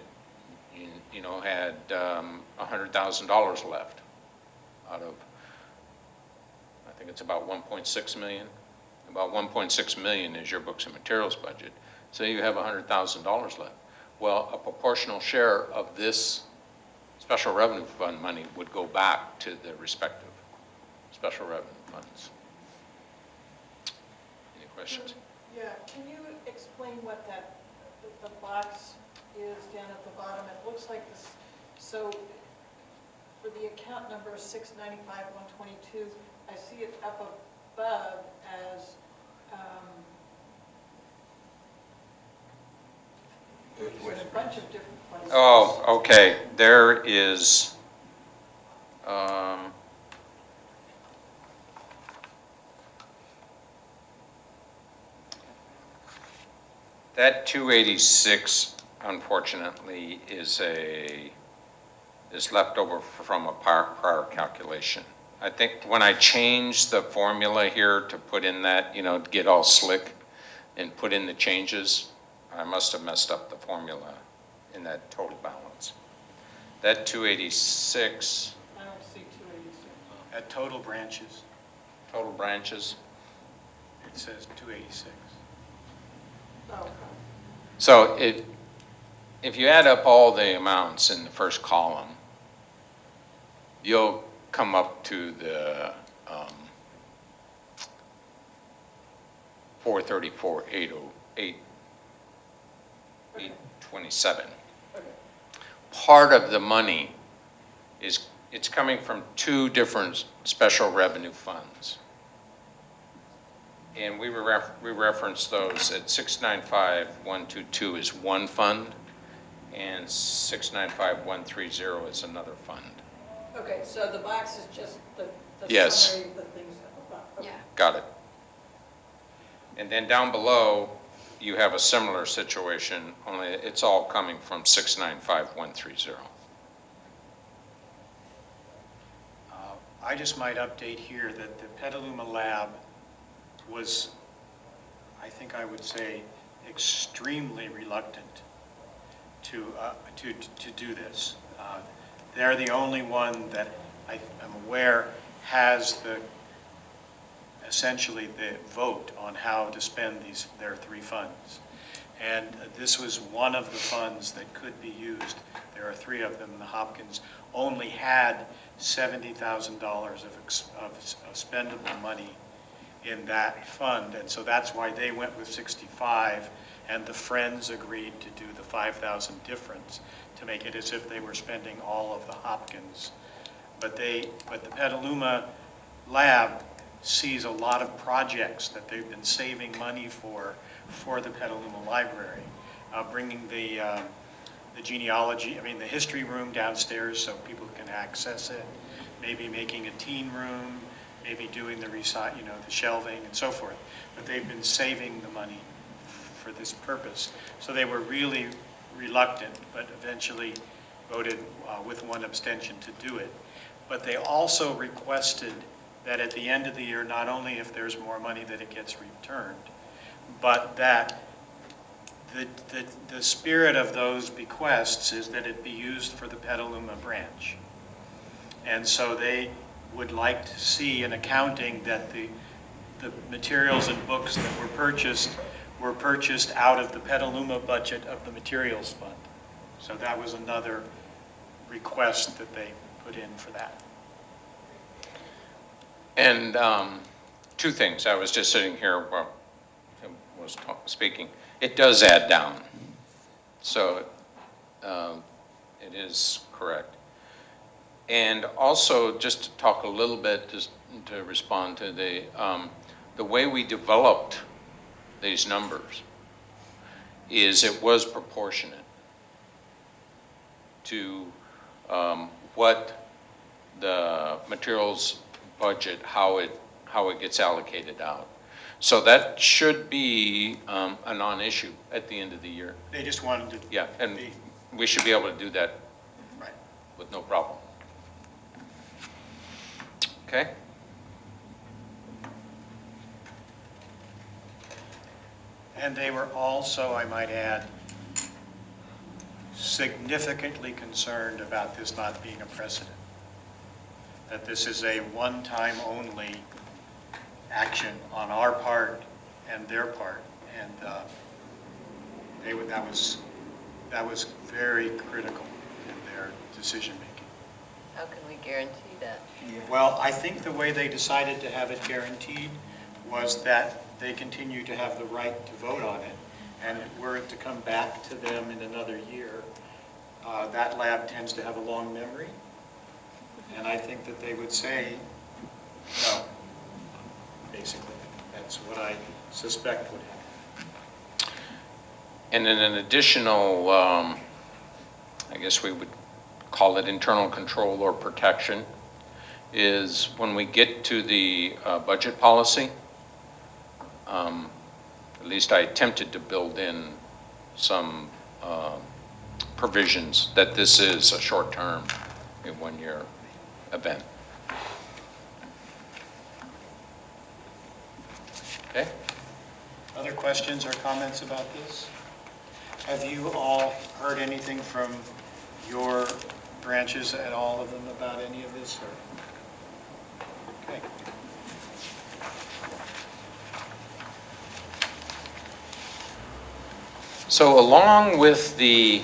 had $100,000 left out of, I think it's about 1.6 million. About 1.6 million is your books and materials budget. So you have $100,000 left. Well, a proportional share of this special revenue fund money would go back to the respective special revenue funds. Any questions? Yeah, can you explain what the box is down at the bottom? It looks like this, so for the account number 695-122, I see it up above as there's a bunch of different places. Oh, okay. There is, that 286, unfortunately, is left over from a prior calculation. I think when I changed the formula here to put in that, to get all slick and put in the changes, I must have messed up the formula in that total balance. That 286. I don't see 286. At total branches, Total branches. it says 286. Oh, So if you add up all the amounts in the first column, you'll come up to the 434,827. okay. Part of the money it's coming from two different special revenue funds. And we reference those at 695-122 is one fund, and 695-130 is another fund. Okay, so the box is just the Yes. summary of the things at the bottom. Okay. Yeah. Got it. And then down below, you have a similar situation, only it's all coming from 695-130. I just might update here that the Petaluma Lab was, I think I would say, extremely reluctant to do this. They're the only one that I'm aware has essentially the vote on how to spend their three funds. And this was one of the funds that could be used. There are three of them. The Hopkins only had $70,000 of spendable money in that fund, and so that's why they went with 65, and the Friends agreed to do the 5,000 difference to make it as if they were spending all of the Hopkins. But the Petaluma Lab sees a lot of projects that they've been saving money for the Petaluma Library, bringing the genealogy, the history room downstairs so people can access it, maybe making a teen room, maybe doing the the shelving and so forth. But they've been saving the money for this purpose. So they were really reluctant, but eventually voted with one abstention to do it. But they also requested that at the end of the year, not only if there's more money that it gets returned, but that the spirit of those bequests is that it be used for the Petaluma branch. And so they would like to see an accounting that the materials and books that were purchased out of the Petaluma budget of the materials fund. So that was another request that they put in for that. And two things. I was just sitting here while Tim was speaking. It does add down. So it is correct. And also, just to talk a little bit, just to respond to the way we developed these numbers is it was proportionate to what the materials budget, how it gets allocated out. So that should be a non-issue at the end of the year. They just wanted to. Yeah, and we should be able to do that Right. with no problem. Okay? And they were also, I might add, significantly concerned about this not being a precedent. That this is a one-time only action on our part and their part, and that was very critical in their decision making. How can we guarantee that? Well, I think the way they decided to have it guaranteed was that they continue to have the right to vote on it, and were it to come back to them in another year, that lab tends to have a long memory, and I think that they would say no, basically. That's what I suspect would happen. And then an additional, I guess we would call it internal control or protection, is when we get to the budget policy, at least I attempted to build in some provisions that this is a short-term, one-year event. Okay? Other questions or comments about this? Have you all heard anything from your branches at all of them about any of this? Or? Okay. So along with the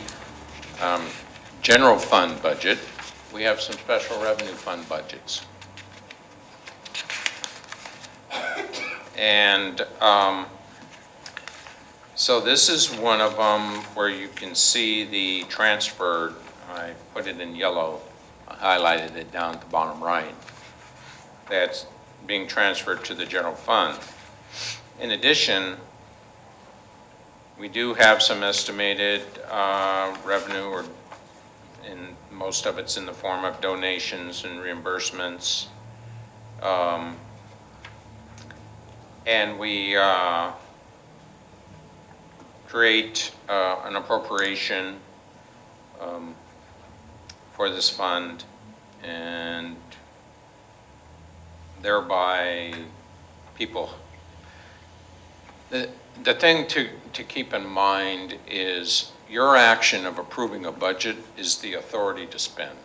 general fund budget, we have some special revenue fund budgets. And so this is one of them where you can see the transfer. I put it in yellow, I highlighted it down at the bottom right. That's being transferred to the general fund. In addition, we do have some estimated revenue, and most of it's in the form of donations and reimbursements. And we create an appropriation for this fund, and thereby people. The thing to keep in mind is your action of approving a budget is the authority to spend.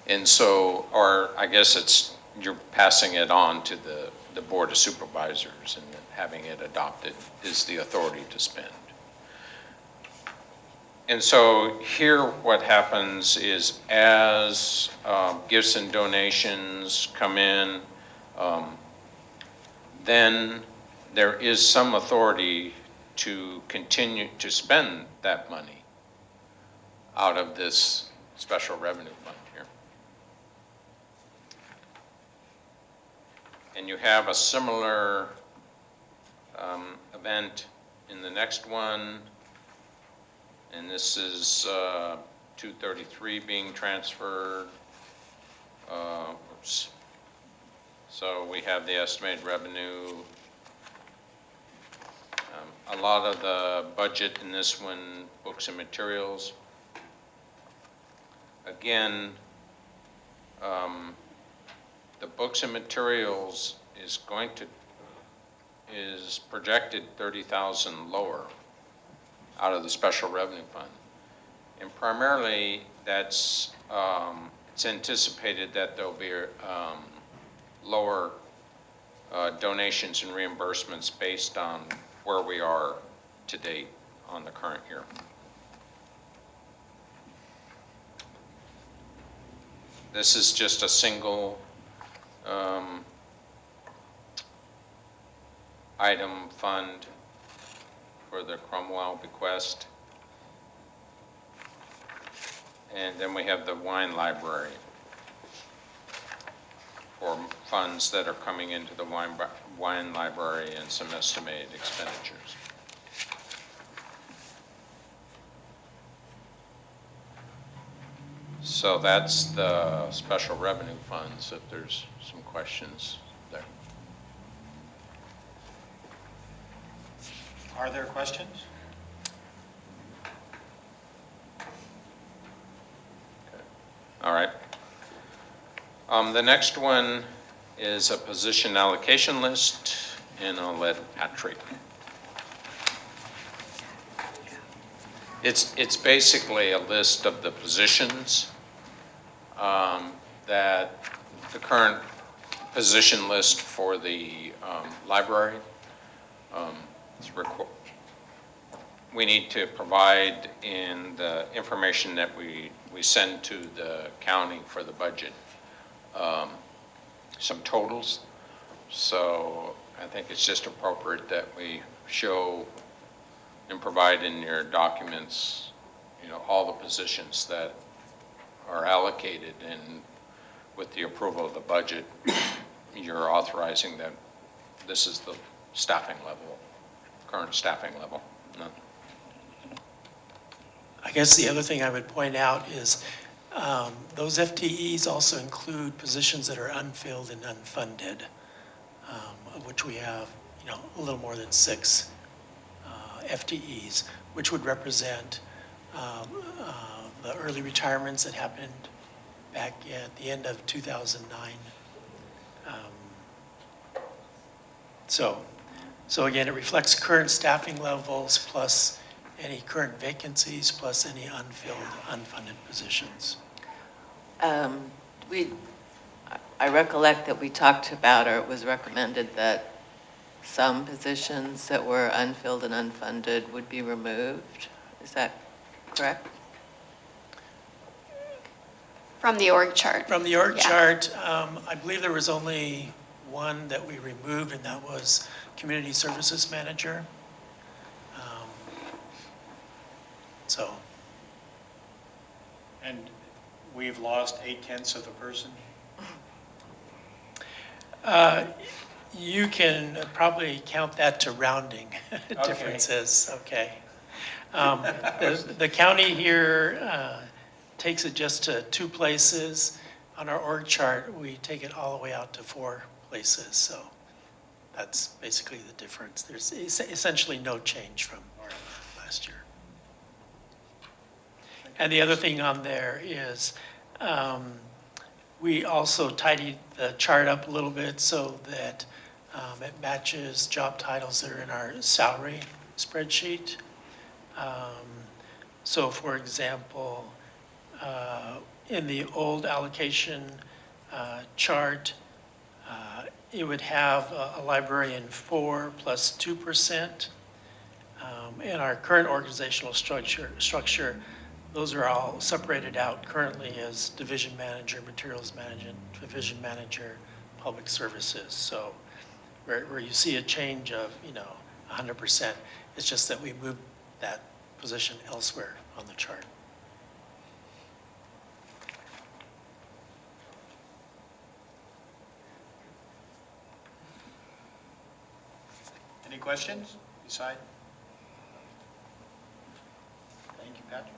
And so, or I guess it's, you're passing it on to the Board of Supervisors, and having it adopted is the authority to spend. And so here what happens is as gifts and donations come in, then there is some authority to continue to spend that money out of this special revenue fund here. And you have a similar event in the next one, and this is 233 being transferred. Oops. So we have the estimated revenue. A lot of the budget in this one, books and materials. Again, the books and materials is projected 30,000 lower out of the special revenue fund. And primarily that's, it's anticipated that there'll be lower donations and reimbursements based on where we are to date on the current year. This is just a single item fund for the Cromwell bequest. And then we have the wine library for funds that are coming into the wine library and some estimated expenditures. So that's the special revenue funds, if there's some questions there. Are there questions? Okay. All right. The next one is a position allocation list, and I'll let Patrick. It's basically a list of the positions that the current position list for the library. We need to provide in the information that we send to the county for the budget some totals. So I think it's just appropriate that we show and provide in your documents, all the positions that are allocated, and with the approval of the budget, you're authorizing that this is the staffing level, current staffing level. No. I guess the other thing I would point out is those FTEs also include positions that are unfilled and unfunded, of which we have, a little more than 6 FTEs, which would represent the early retirements that happened back at the end of 2009. So again, it reflects current staffing levels plus any current vacancies plus any unfilled, unfunded positions. I recollect that we talked about, or it was recommended that some positions that were unfilled and unfunded would be removed. Is that correct? From the org chart. From the org Yeah. chart, I believe there was only one that we removed, and that was Community Services Manager. So. And we've lost 8/10 of a person? You can probably count that to rounding differences, okay. The county here takes it just to 2 places. On our org chart, we take it all the way out to 4 places, so that's basically the difference. There's essentially no change from last year. And the other thing on there is we also tidied the chart up a little bit so that it matches job titles that are in our salary spreadsheet. So for example, in the old allocation chart, it would have a librarian 4 plus 2%. In our current organizational structure, those are all separated out currently as division manager, materials management, division manager, public services. So where you see a change of, 100%, it's just that we moved that position elsewhere on the chart. Any questions beside? Thank you, Patrick.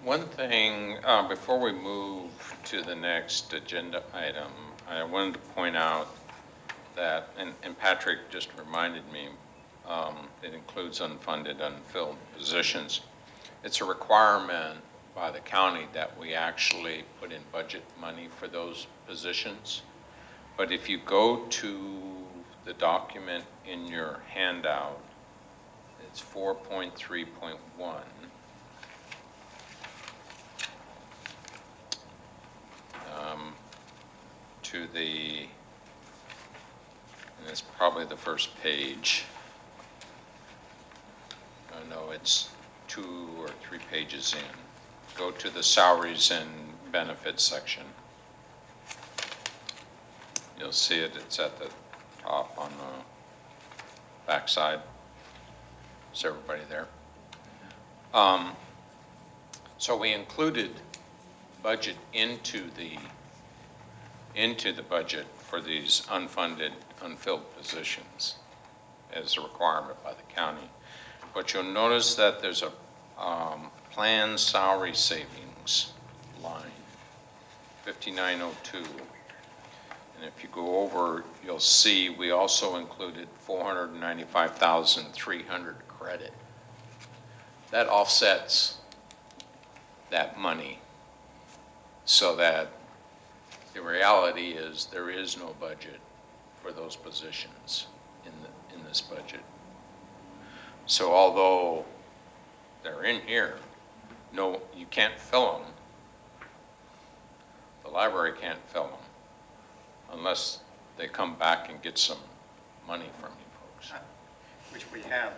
One thing, before we move to the next agenda item, I wanted to point out that, and Patrick just reminded me, it includes unfunded, unfilled positions. It's a requirement by the county that we actually put in budget money for those positions. But if you go to the document in your handout, it's 4.3.1. To the, and it's probably the first page. No, it's 2 or 3 pages in. Go to the salaries and benefits section. You'll see it, it's at the top on the back side. Is everybody there? So we included budget into the budget for these unfunded, unfilled positions as a requirement by the county. But you'll notice that there's a planned salary savings line, 5902. And if you go over, you'll see we also included 495,300 credit. That offsets that money so that the reality is there is no budget for those positions in this budget. So although they're in here, no, you can't fill them. The library can't fill them unless they come back and get some money from you folks. Which we have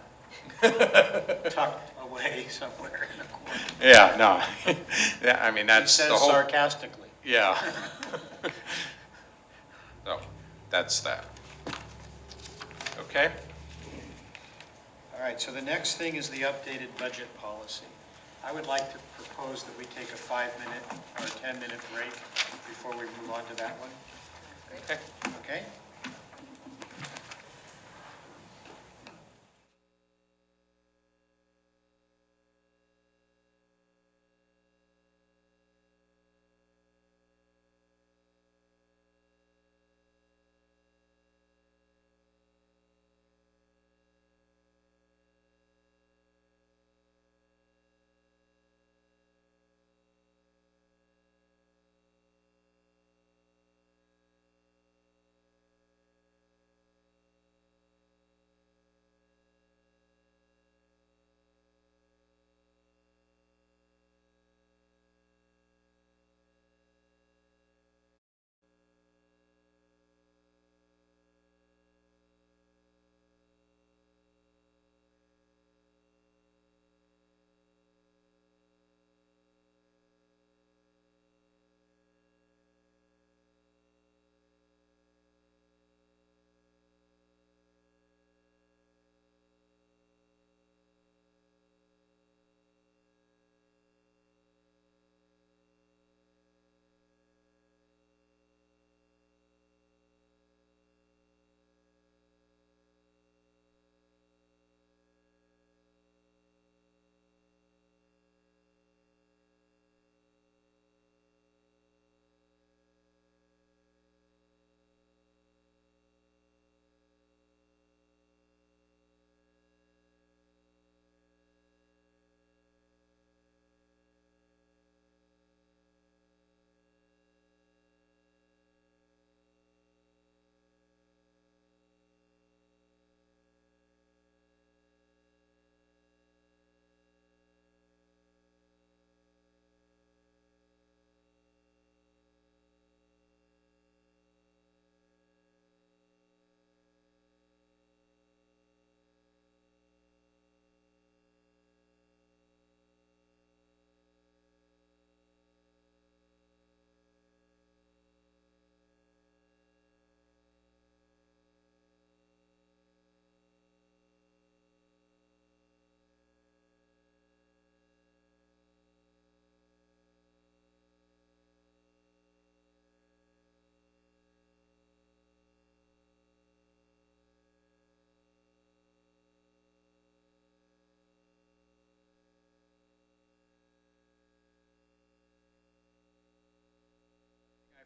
tucked away somewhere in the corner. Yeah, no. Yeah, I mean, He that's says the whole. sarcastically. Yeah. So, that's that. Okay? All right, so the next thing is the updated budget policy. I would like to propose that we take a 5-minute or 10-minute break before we move on to that one. Okay. Okay?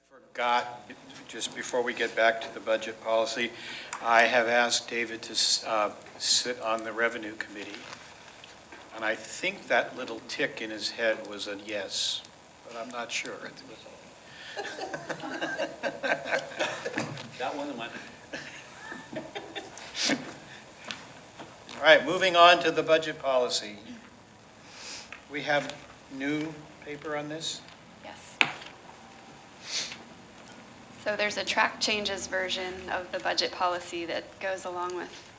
Forgot, just before we get back to the budget policy, I have asked David to sit on the revenue committee. And I think that little tick in his head was a yes, but I'm not sure. That one went. All right, moving on to the budget policy. We have new paper on this? Yes. So there's a track changes version of the budget policy that goes along with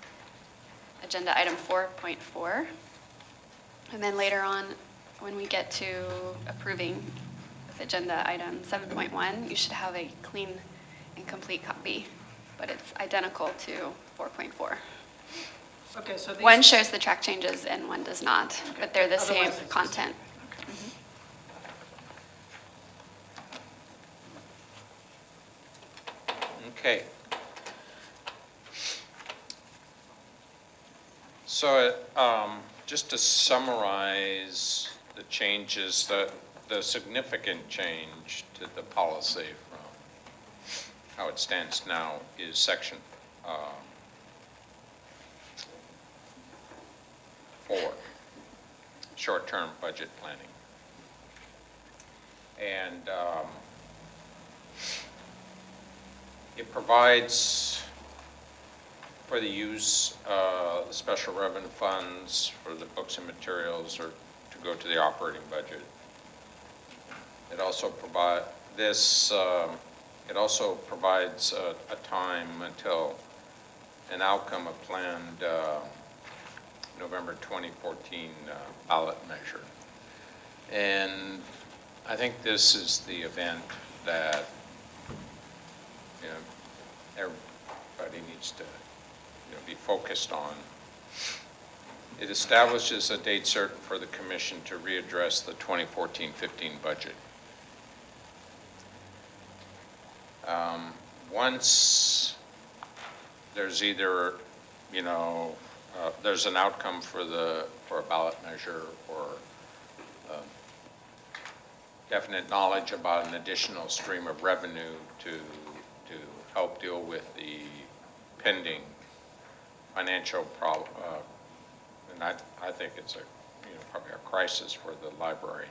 agenda item 4.4. And then later on, when we get to approving with agenda item 7.1, you should have a clean and complete copy, but it's identical to 4.4. Okay, so these. One shows the track changes and one does not, but they're the same Otherwise, it's content. Okay. So, just to summarize the changes, the significant change to the policy from how it stands now is section 4, short-term budget planning. And it provides for the use of the special revenue funds for the books and materials or to go to the operating budget. It also provides a time until an outcome of planned November 2014 ballot measure. And I think this is the event that, you know, everybody needs to, be focused on. It establishes a date certain for the commission to readdress the 2014-15 budget. Once there's either, there's an outcome for a ballot measure or definite knowledge about an additional stream of revenue to help deal with the pending financial problem, and I think it's probably a crisis for the library.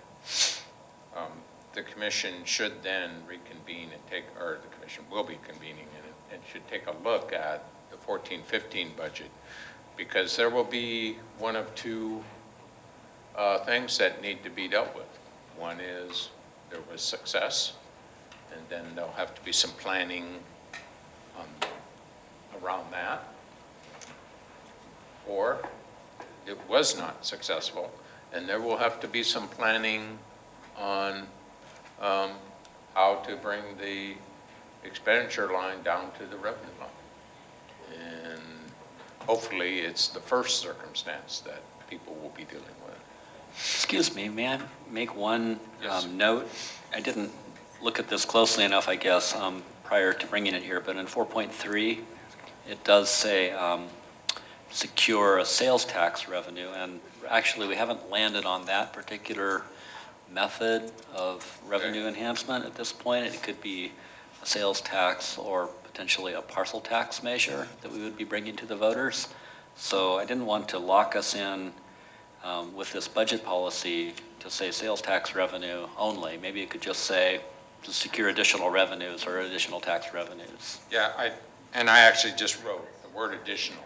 The commission should then reconvene and the commission will be convening and should take a look at the 14-15 budget, because there will be one of two things that need to be dealt with. One is there was success, and then there'll have to be some planning around that. Or it was not successful, and there will have to be some planning on how to bring the expenditure line down to the revenue line. And hopefully it's the first circumstance that people will be dealing with. Excuse me, may I make one Yes. note? I didn't look at this closely enough, I guess, prior to bringing it here, but in 4.3, it does say secure a sales tax revenue, and actually we haven't landed on that particular method of revenue enhancement at this point. It could be a sales tax or potentially a parcel tax measure that we would be bringing to the voters. So I didn't want to lock us in with this budget policy to say sales tax revenue only. Maybe it could just say to secure additional revenues or additional tax revenues. Yeah, I actually just wrote the word additional.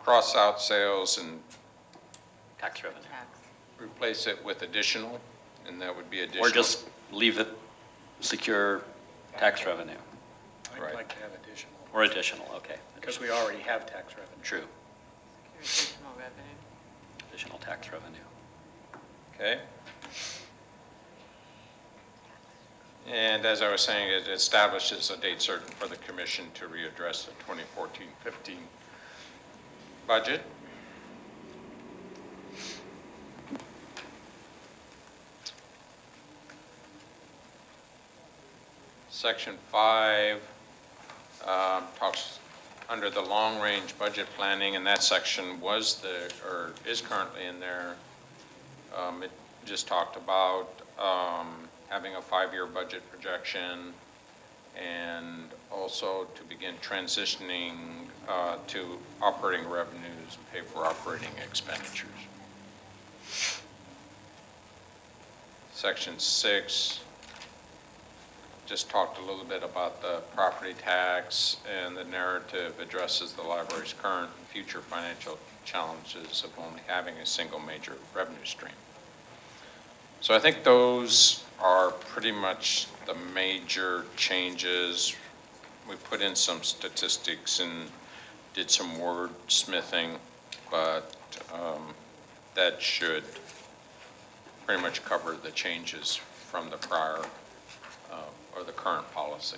Cross out sales and Tax revenue. replace it with additional, and that would be additional. Or just leave it secure tax revenue. I'd Right. like to have additional, Or additional, okay. because we already have tax revenue. True, Additional revenue. additional tax revenue. Okay. And as I was saying, it establishes a date certain for the commission to readdress the 2014-15 budget. Section 5 talks under the long-range budget planning, and that section is currently in there. It just talked about having a 5-year budget projection, and also to begin transitioning to operating revenues and pay for operating expenditures. Section 6 just talked a little bit about the property tax, and the narrative addresses the library's current and future financial challenges of only having a single major revenue stream. So I think those are pretty much the major changes. We put in some statistics and did some wordsmithing, but that should pretty much cover the changes from the prior or the current policy.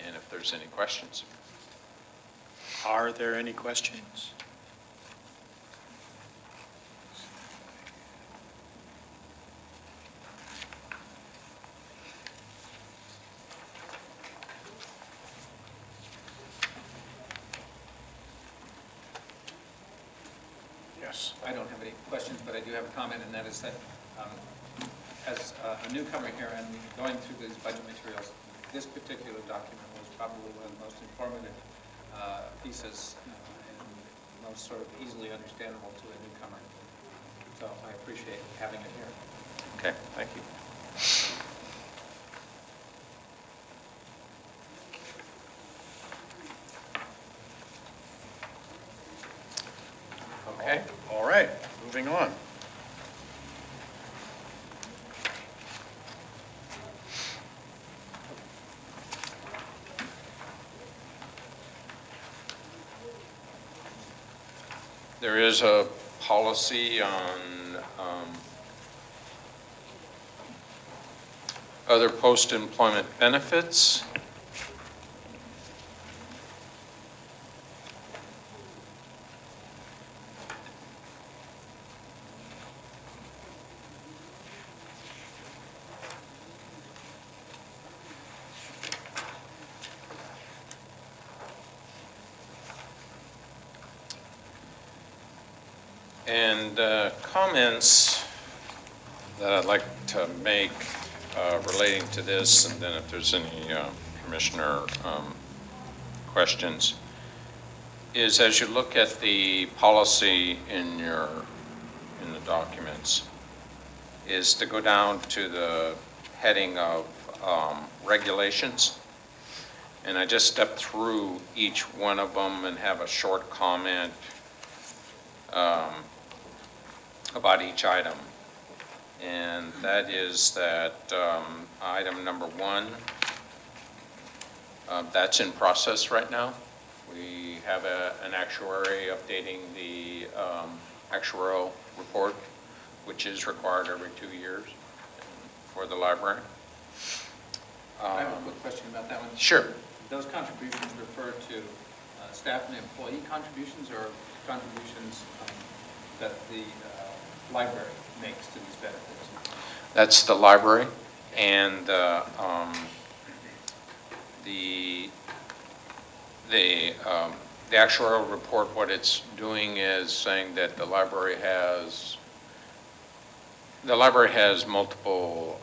And if there's any questions. Are there any questions? Yes. I don't have any questions, but I do have a comment, and that is that as a newcomer here and going through these budget materials, this particular document was probably one of the most informative pieces and most sort of easily understandable to a newcomer. So I appreciate having it here. Okay, thank you. Okay, all right, moving on. There is a policy on other post-employment benefits. And comments that I'd like to make relating to this, and then if there's any commissioner questions, is as you look at the policy in the documents, is to go down to the heading of regulations. And I just stepped through each one of them and have a short comment about each item. And that is that item number 1, that's in process right now. We have an actuary updating the actuarial report, which is required every 2 years for the library. I have a quick question about that one. Sure. Those contributions refer to staff and employee contributions, or contributions that the library makes to these benefits? That's the library, and the actuarial report, what it's doing is saying that the library has multiple,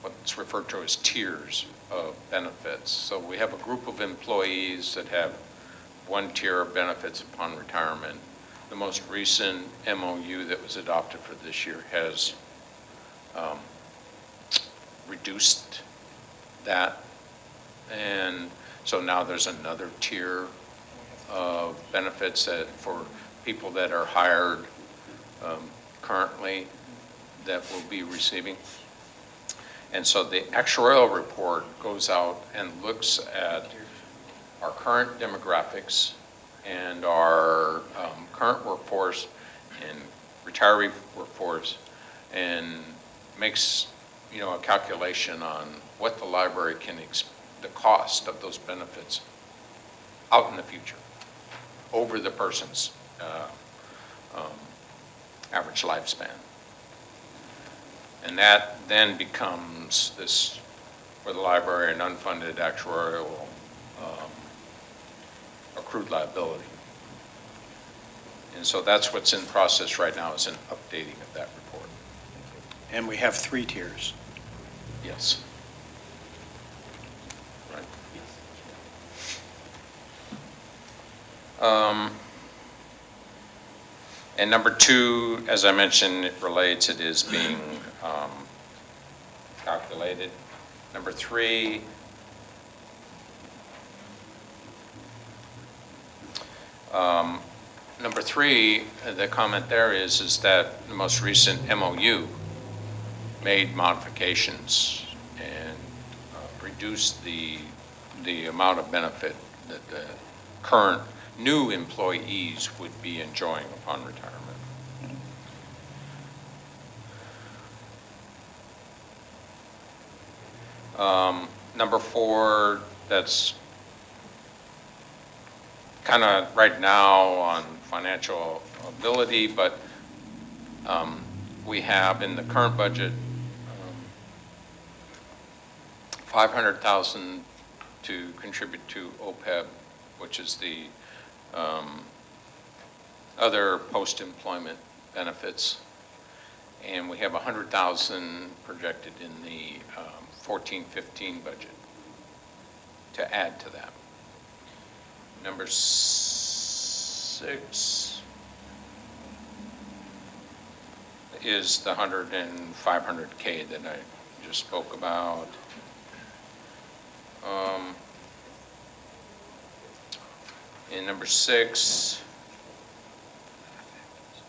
what's referred to as tiers of benefits. So we have a group of employees that have one tier of benefits upon retirement. The most recent MOU that was adopted for this year has reduced that. And so now there's another tier of benefits that for people that are hired currently that will be receiving. And so the actuarial report goes out and looks at our current demographics and our current workforce and retiree workforce, and makes, a calculation on what the library can the cost of those benefits out in the future over the person's average lifespan. And that then becomes this, for the library, an unfunded actuarial accrued liability. And so that's what's in process right now, is an updating of that report. And we have 3 tiers. Yes. Right. And number 2, as I mentioned, it relates, it is being calculated. Number 3, the comment there is that the most recent MOU made modifications and reduced the amount of benefit that the current new employees would be enjoying upon retirement. Number 4, that's kind of right now on financial ability, but we have in the current budget $500,000 to contribute to OPEB, which is the other post-employment benefits. And we have $100,000 projected in the 14-15 budget to add to that. Number 6 is the 100 and 500K that I just spoke about. In number 6,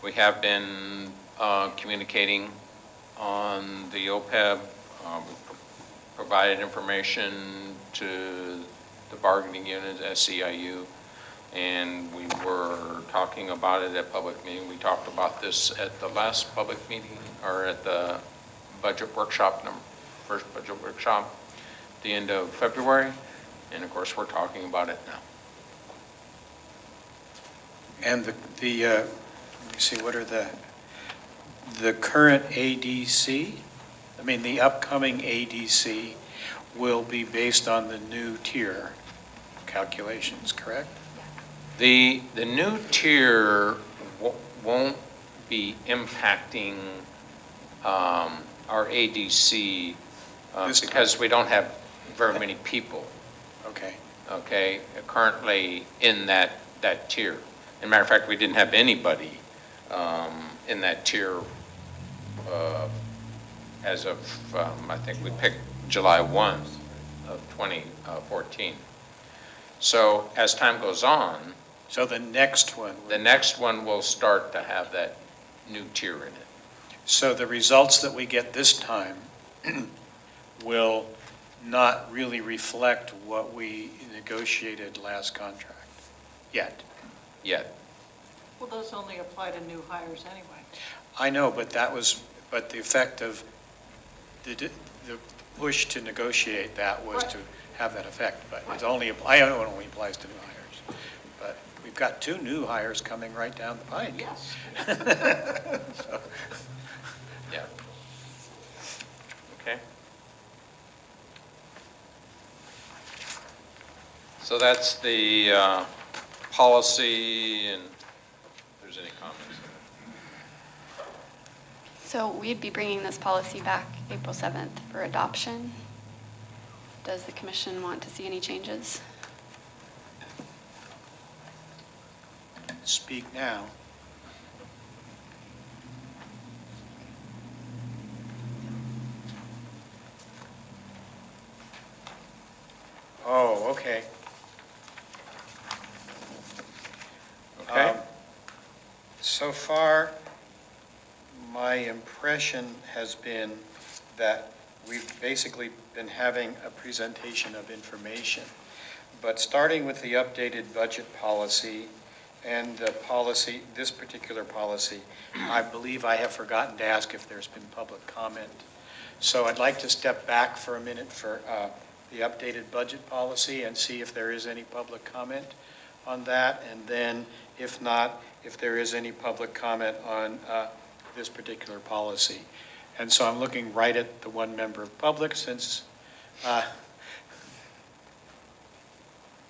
we have been communicating on the OPEB. We provided information to the bargaining unit, SEIU, and we were talking about it at public meeting. We talked about this at the last public meeting, or at the budget workshop, first budget workshop, at the end of February, and of course we're talking about it now. And let me see, what are the current ADC? I mean, the upcoming ADC will be based on the new tier calculations, correct? The new tier won't be impacting our ADC because we don't have very many people, Okay. currently in that tier. As a matter of fact, we didn't have anybody in that tier as of, I think we picked July 1 of 2014. So as time goes on, So the next one, the next one will start to have that new tier in it. so the results that we get this time will not really reflect what we negotiated last contract yet. Well, those only apply to new hires anyway. I know, but the effect of the push to negotiate that was to have that effect, but I know it only applies to new hires. But we've got 2 new hires coming right down the pike. Yes. So, Yeah. Okay. So that's the policy, and if there's any comments. So we'd be bringing this policy back April 7th for adoption. Does the commission want to see any changes? speak now. Oh, okay. Okay. So far, my impression has been that we've basically been having a presentation of information. But starting with the updated budget policy and the policy, this particular policy, I believe I have forgotten to ask if there's been public comment. So I'd like to step back for a minute for the updated budget policy and see if there is any public comment on that. And then, if not, if there is any public comment on this particular policy. And so I'm looking right at the one member of public since,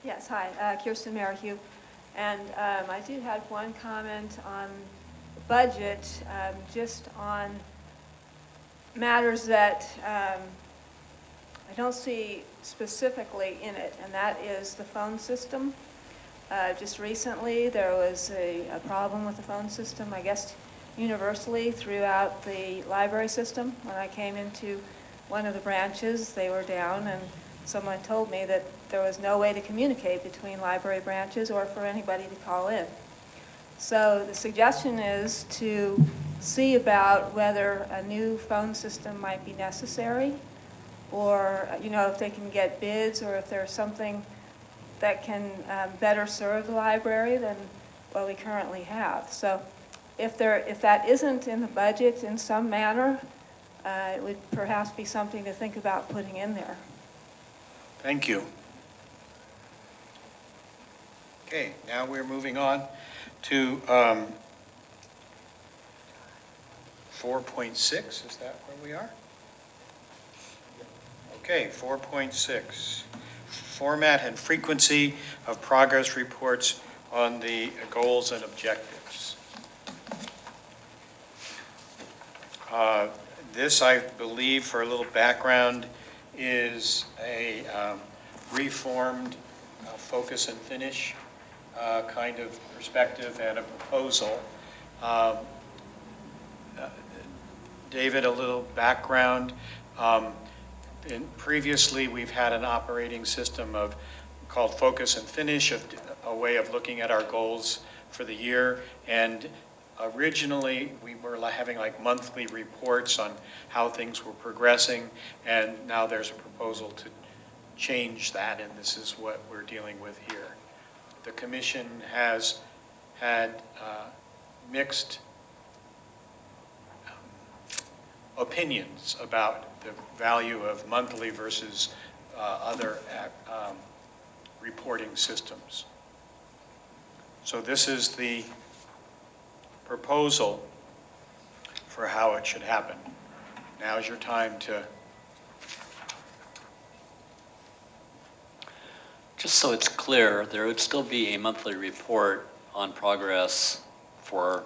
Yes, hi, Kirsten Merrihew. And I did have one comment on the budget, just on matters that I don't see specifically in it, and that is the phone system. Just recently, there was a problem with the phone system, I guess universally throughout the library system. When I came into one of the branches, they were down, and someone told me that there was no way to communicate between library branches or for anybody to call in. So the suggestion is to see about whether a new phone system might be necessary, or if they can get bids, or if there's something that can better serve the library than what we currently have. So if that isn't in the budget in some manner, it would perhaps be something to think about putting in there. Thank you. Okay, now we're moving on to 4.6, is that where we are? Okay, 4.6, format and frequency of progress reports on the goals and objectives. This, I believe, for a little background, is a reformed focus and finish kind of perspective and a proposal. David, a little background. Previously, we've had an operating system called Focus and Finish, a way of looking at our goals for the year. And originally, we were having like monthly reports on how things were progressing. And now there's a proposal to change that, and this is what we're dealing with here. The commission has had mixed opinions about the value of monthly versus other reporting systems. So this is the proposal for how it should happen. Now's your time to. Just so it's clear, there would still be a monthly report on progress for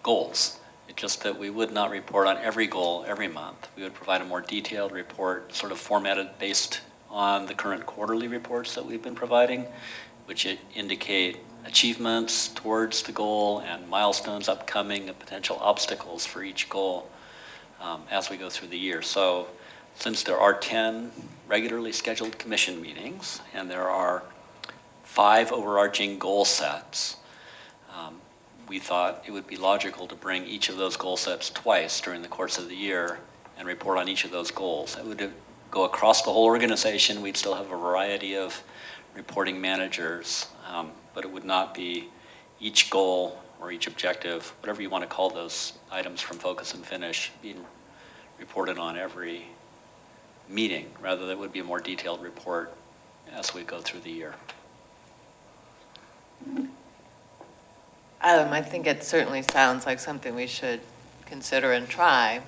goals. It's just that we would not report on every goal every month. We would provide a more detailed report, sort of formatted based on the current quarterly reports that we've been providing, which indicate achievements towards the goal and milestones upcoming and potential obstacles for each goal as we go through the year. So since there are 10 regularly scheduled commission meetings and there are 5 overarching goal sets, we thought it would be logical to bring each of those goal sets twice during the course of the year and report on each of those goals. It would go across the whole organization. We'd still have a variety of reporting managers, but it would not be each goal or each objective, whatever you want to call those items from Focus and Finish, being reported on every meeting. Rather, that would be a more detailed report as we go through the year. I think it certainly sounds like something we should consider and try.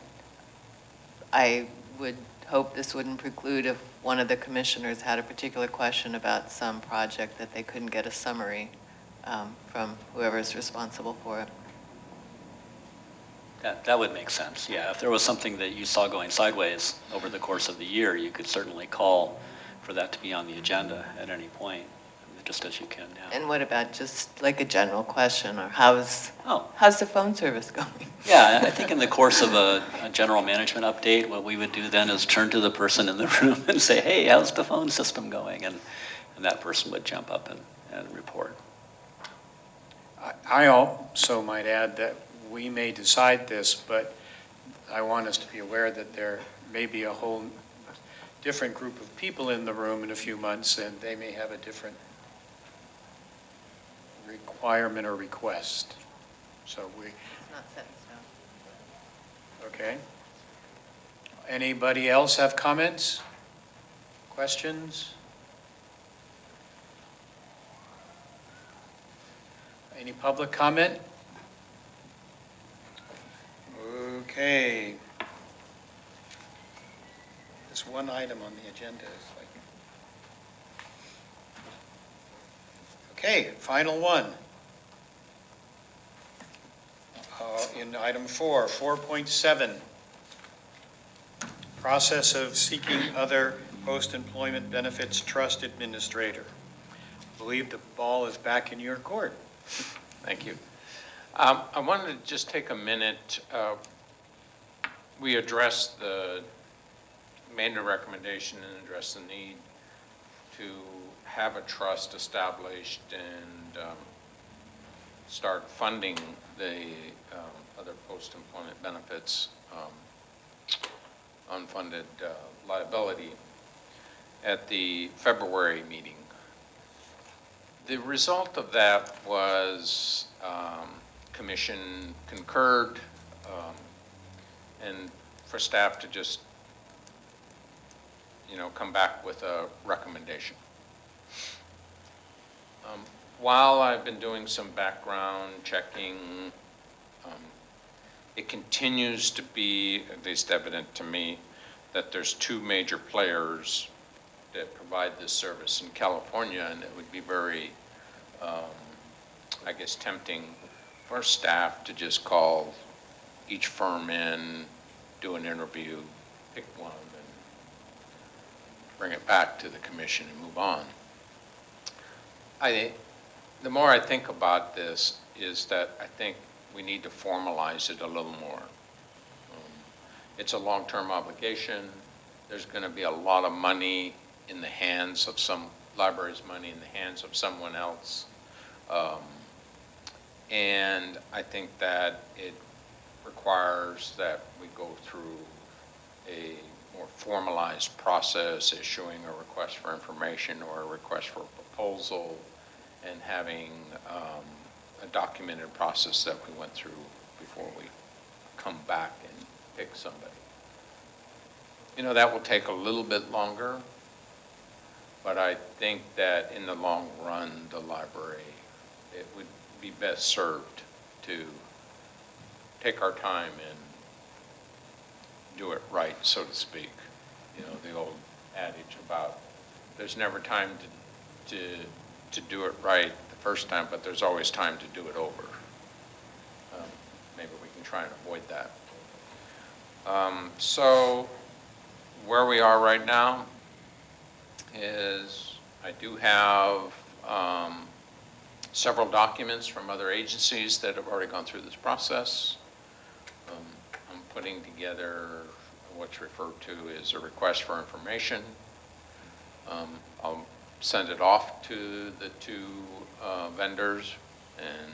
I would hope this wouldn't preclude if one of the commissioners had a particular question about some project that they couldn't get a summary from whoever's responsible for it. That would make sense, yeah. If there was something that you saw going sideways over the course of the year, you could certainly call for that to be on the agenda at any point, just as you can now. And what about just like a general question, or how's the phone service going? Yeah, I think in the course of a general management update, what we would do then is turn to the person in the room and say, hey, how's the phone system going? And that person would jump up and report. I also might add that we may decide this, but I want us to be aware that there may be a whole different group of people in the room in a few months, and they may have a different requirement or request. So It's not set in stone. okay. Anybody else have comments? Questions? Any public comment? Okay. This one item on the agenda is like. Okay, final one. In item 4, 4.7. Process of seeking other post-employment benefits trust administrator. I believe the ball is back in your court. Thank you. I wanted to just take a minute. We addressed made a recommendation and addressed the need to have a trust established and start funding the other post-employment benefits unfunded liability at the February meeting. The result of that was commission concurred and for staff to just, come back with a recommendation. While I've been doing some background checking, it continues to be at least evident to me that there's two major players that provide this service in California, and it would be very, I guess, tempting for staff to just call each firm in, do an interview, pick one, and bring it back to the commission and move on. The more I think about this is that I think we need to formalize it a little more. It's a long-term obligation. There's going to be a lot of money in the hands of library's money in the hands of someone else. And I think that it requires that we go through a more formalized process, issuing a request for information or a request for a proposal, and having a documented process that we went through before we come back and pick somebody. That will take a little bit longer, but I think that in the long run, the library, it would be best served to take our time and do it right, so to speak. The old adage about there's never time to do it right the first time, but there's always time to do it over. Maybe we can try and avoid that. So where we are right now is I do have several documents from other agencies that have already gone through this process. I'm putting together what's referred to as a request for information. I'll send it off to the two vendors, and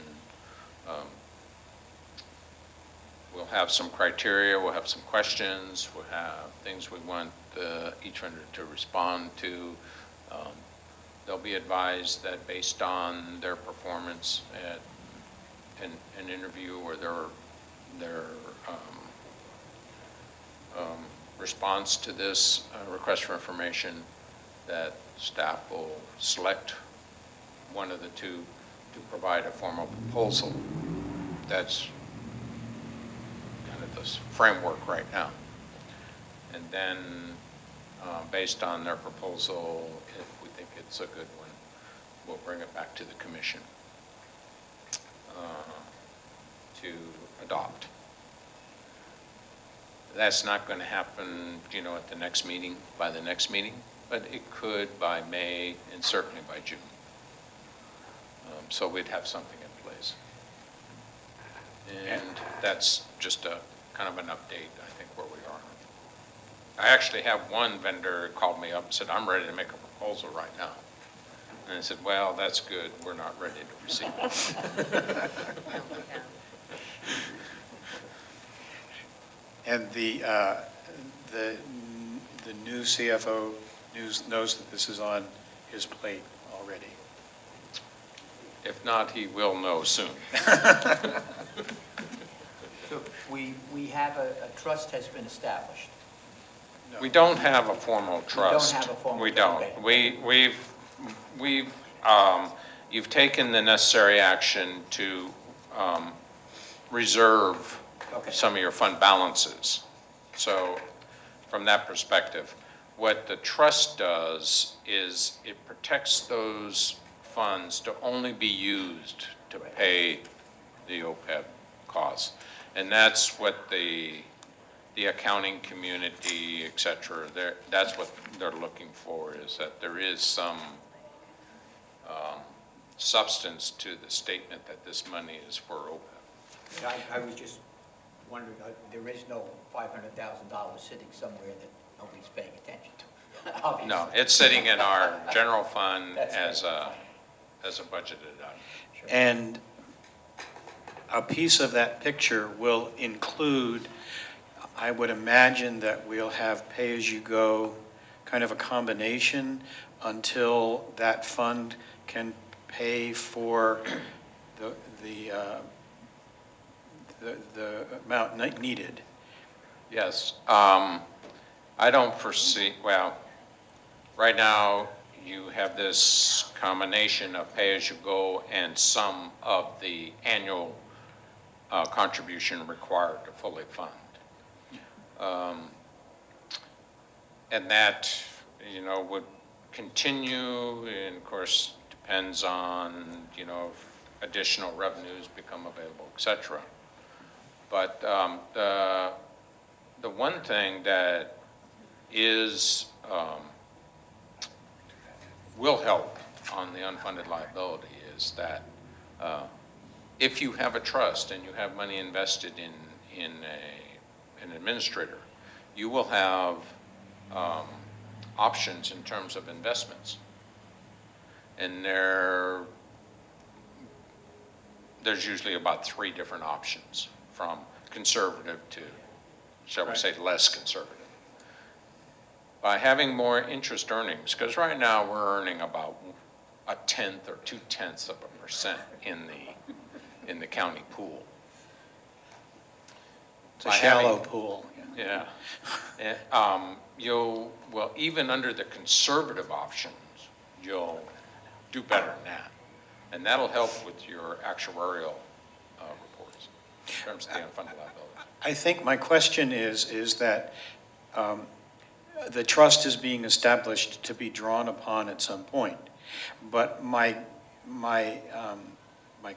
we'll have some criteria, we'll have some questions, we'll have things we want each vendor to respond to. They'll be advised that based on their performance at an interview or their response to this request for information, that staff will select one of the two to provide a formal proposal. That's kind of this framework right now. And then based on their proposal, if we think it's a good one, we'll bring it back to the commission to adopt. That's not going to happen, at the next meeting, by the next meeting, but it could by May and certainly by June. So we'd have something in place. And that's just a kind of an update, I think, where we are. I actually have one vendor called me up and said, I'm ready to make a proposal right now. And I said, well, that's good. We're not ready to proceed. And the new CFO knows that this is on his plate already. If not, he will know soon. So we have a trust has been established. No. We don't have a formal trust. have a formal We trust, don't. okay. You've taken the necessary action to reserve Okay. some of your fund balances. So from that perspective, what the trust does is it protects those funds to only be used to pay the OPEB costs. And that's what the the accounting community, et cetera, that's what they're looking for, is that there is some substance to the statement that this money is for OPEB. I was just wondering, there is no $500,000 sitting somewhere that nobody's paying attention to, obviously. No, it's sitting in our general fund That's as right. a budgeted item. Sure. And a piece of that picture will include, I would imagine that we'll have pay-as-you-go, kind of a combination until that fund can pay for the amount needed. Yes, I don't foresee, well, right now, you have this combination of pay-as-you-go and some of the annual contribution required to fully fund. And that, would continue, and of course, depends on, if additional revenues become available, et cetera. But the one thing that is, will help on the unfunded liability is that if you have a trust and you have money invested in an administrator, you will have options in terms of investments. And there's usually about 3 different options, from conservative to, shall we say, less conservative. By having more interest earnings, because right now we're earning about 1/10 or 0.2% in the county pool. It's a By shallow having- pool. Yeah. Well, even under the conservative options, you'll do better than that. And that'll help with your actuarial reports in terms of the unfunded liability. I think my question is that the trust is being established to be drawn upon at some point. But my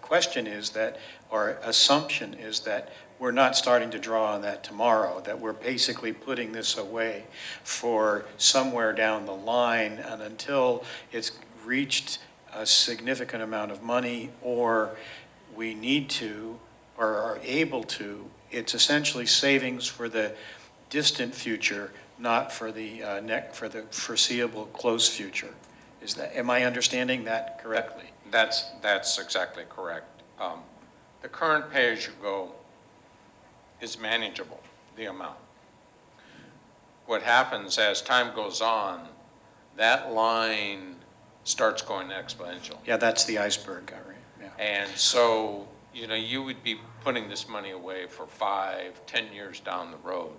question is that, or assumption is that we're not starting to draw on that tomorrow, that we're basically putting this away for somewhere down the line, and until it's reached a significant amount of money, or we need to, or are able to, it's essentially savings for the distant future, not for the for the foreseeable close future. Am I understanding that correctly? That's exactly correct. The current pay-as-you-go is manageable, the amount. What happens as time goes on, that line starts going exponential. Yeah, that's the iceberg, right? Yeah. And so, you would be putting this money away for 5, 10 years down the road,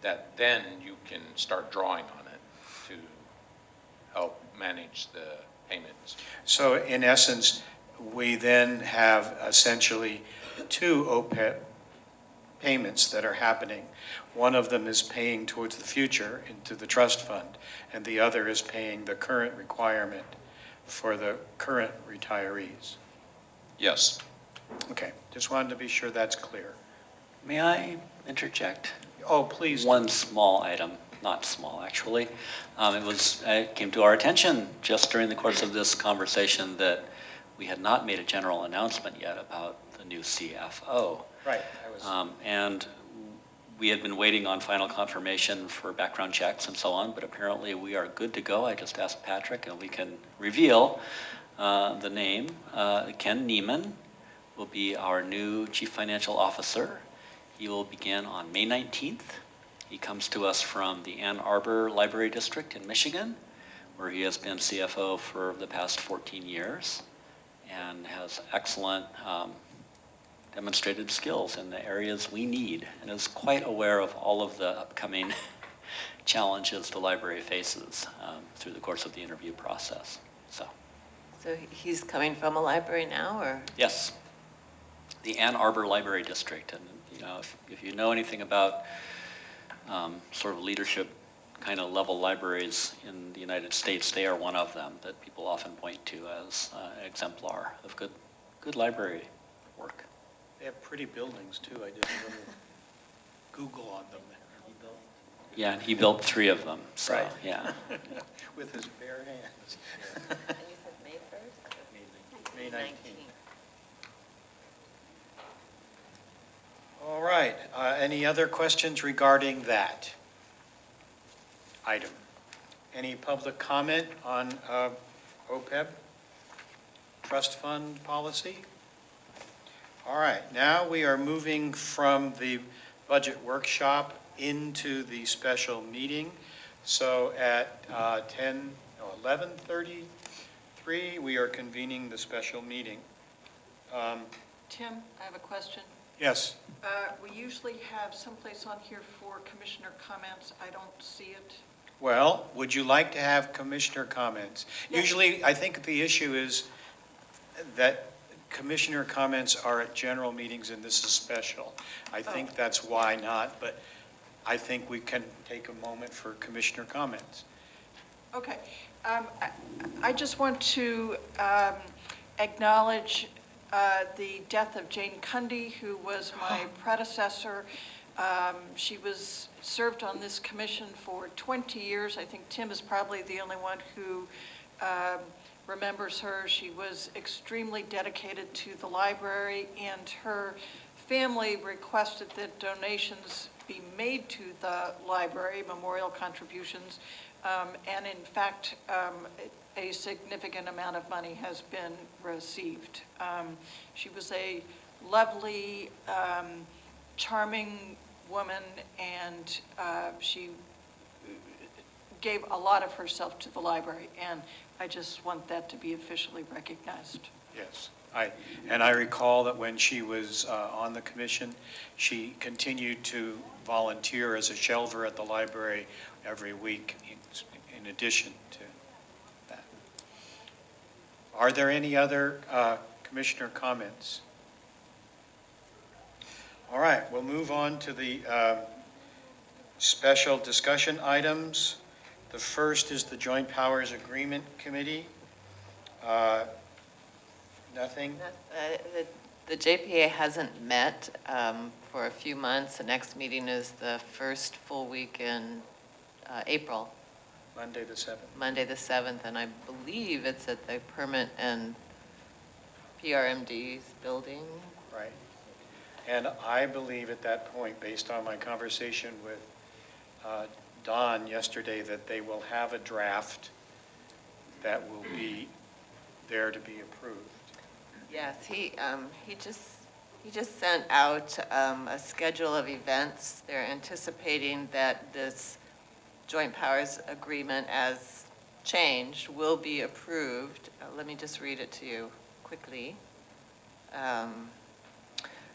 that then you can start drawing on it to help manage the payments. So in essence, we then have essentially 2 OPEB payments that are happening. One of them is paying towards the future into the trust fund, and the other is paying the current requirement for the current retirees. Yes. Okay, just wanted to be sure that's clear. May I interject? Oh, please. One small item, not small actually. It came to our attention just during the course of this conversation that we had not made a general announcement yet about the new CFO. Right. And we had been waiting on final confirmation for background checks and so on, but apparently we are good to go. I just asked Patrick and we can reveal the name. Ken Neiman will be our new Chief Financial Officer. He will begin on May 19th. He comes to us from the Ann Arbor Library District in Michigan, where he has been CFO for the past 14 years and has excellent demonstrated skills in the areas we need, and is quite aware of all of the upcoming challenges the library faces through the course of the interview process. So he's coming from a library now, or? yes, the Ann Arbor Library District, and if you know anything about sort of leadership kind of level libraries in the United States, they are one of them that people often point to as an exemplar of good library work. They have pretty buildings too. I did a little Google on them. Yeah, and he built 3 of them, so, Right. yeah. With his bare hands. And you said May 1st? May 19th. All right, any other questions regarding that item? Any public comment on OPEB, trust fund policy? All right, now we are moving from the budget workshop into the special meeting. So at 11:33, we are convening the special meeting. Tim, I have a question. Yes. We usually have someplace on here for commissioner comments. I don't see it. Well, would you like to have commissioner comments? Yes. Usually, I think the issue is that commissioner comments are at general meetings and this is special. I think that's why not, but I think we can take a moment for commissioner comments. Okay. I just want to acknowledge the death of Jane Cundy, who was my predecessor. She was served on this commission for 20 years. I think Tim is probably the only one who remembers her. She was extremely dedicated to the library, and her family requested that donations be made to the library, memorial contributions, and in fact, a significant amount of money has been received. She was a lovely, charming woman, and she gave a lot of herself to the library, and I just want that to be officially recognized. Yes. And I recall that when she was on the commission, she continued to volunteer as a shelver at the library every week in addition to that. Are there any other commissioner comments? All right, we'll move on to the special discussion items. The first is the Joint Powers Agreement Committee. Nothing? The JPA hasn't met for a few months. The next meeting is the first full week in April, Monday the 7th. Monday the 7th, and I believe it's at the Permit and PRMD's building. Right. And I believe at that point, based on my conversation with Don yesterday, that they will have a draft that will be there to be approved. Yes, he just sent out a schedule of events. They're anticipating that this joint powers agreement as changed will be approved. Let me just read it to you quickly.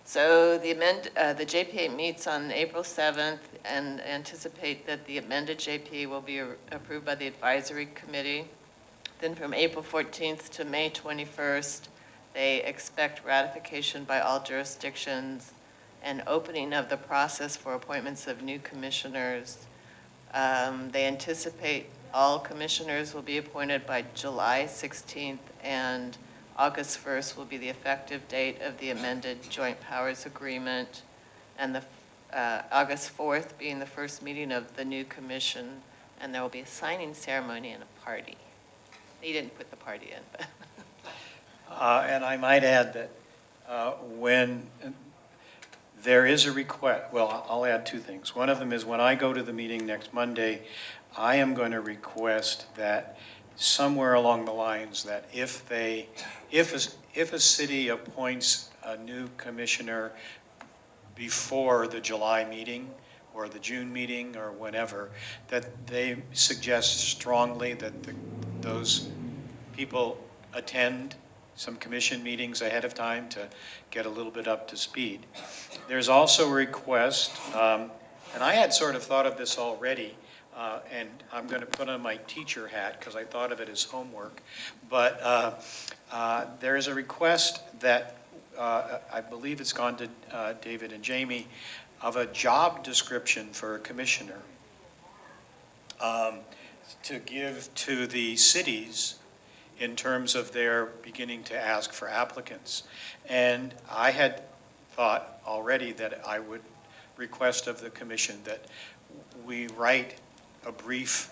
So the JPA meets on April 7th and anticipate that the amended JPA will be approved by the advisory committee. Then from April 14th to May 21st, they expect ratification by all jurisdictions and opening of the process for appointments of new commissioners. They anticipate all commissioners will be appointed by July 16th, and August 1st will be the effective date of the amended joint powers agreement, and the August 4th being the first meeting of the new commission, and there will be a signing ceremony and a party. He didn't put the party in, but. And I might add that when there is a request, well, I'll add 2 things. One of them is when I go to the meeting next Monday, I am going to request that somewhere along the lines that if a city appoints a new commissioner before the July meeting or the June meeting or whenever, that they suggest strongly that those people attend some commission meetings ahead of time to get a little bit up to speed. There's also a request, and I had sort of thought of this already, and I'm going to put on my teacher hat because I thought of it as homework, but there is a request that I believe it's gone to David and Jamie, of a job description for a commissioner to give to the cities in terms of their beginning to ask for applicants. And I had thought already that I would request of the commission that we write a brief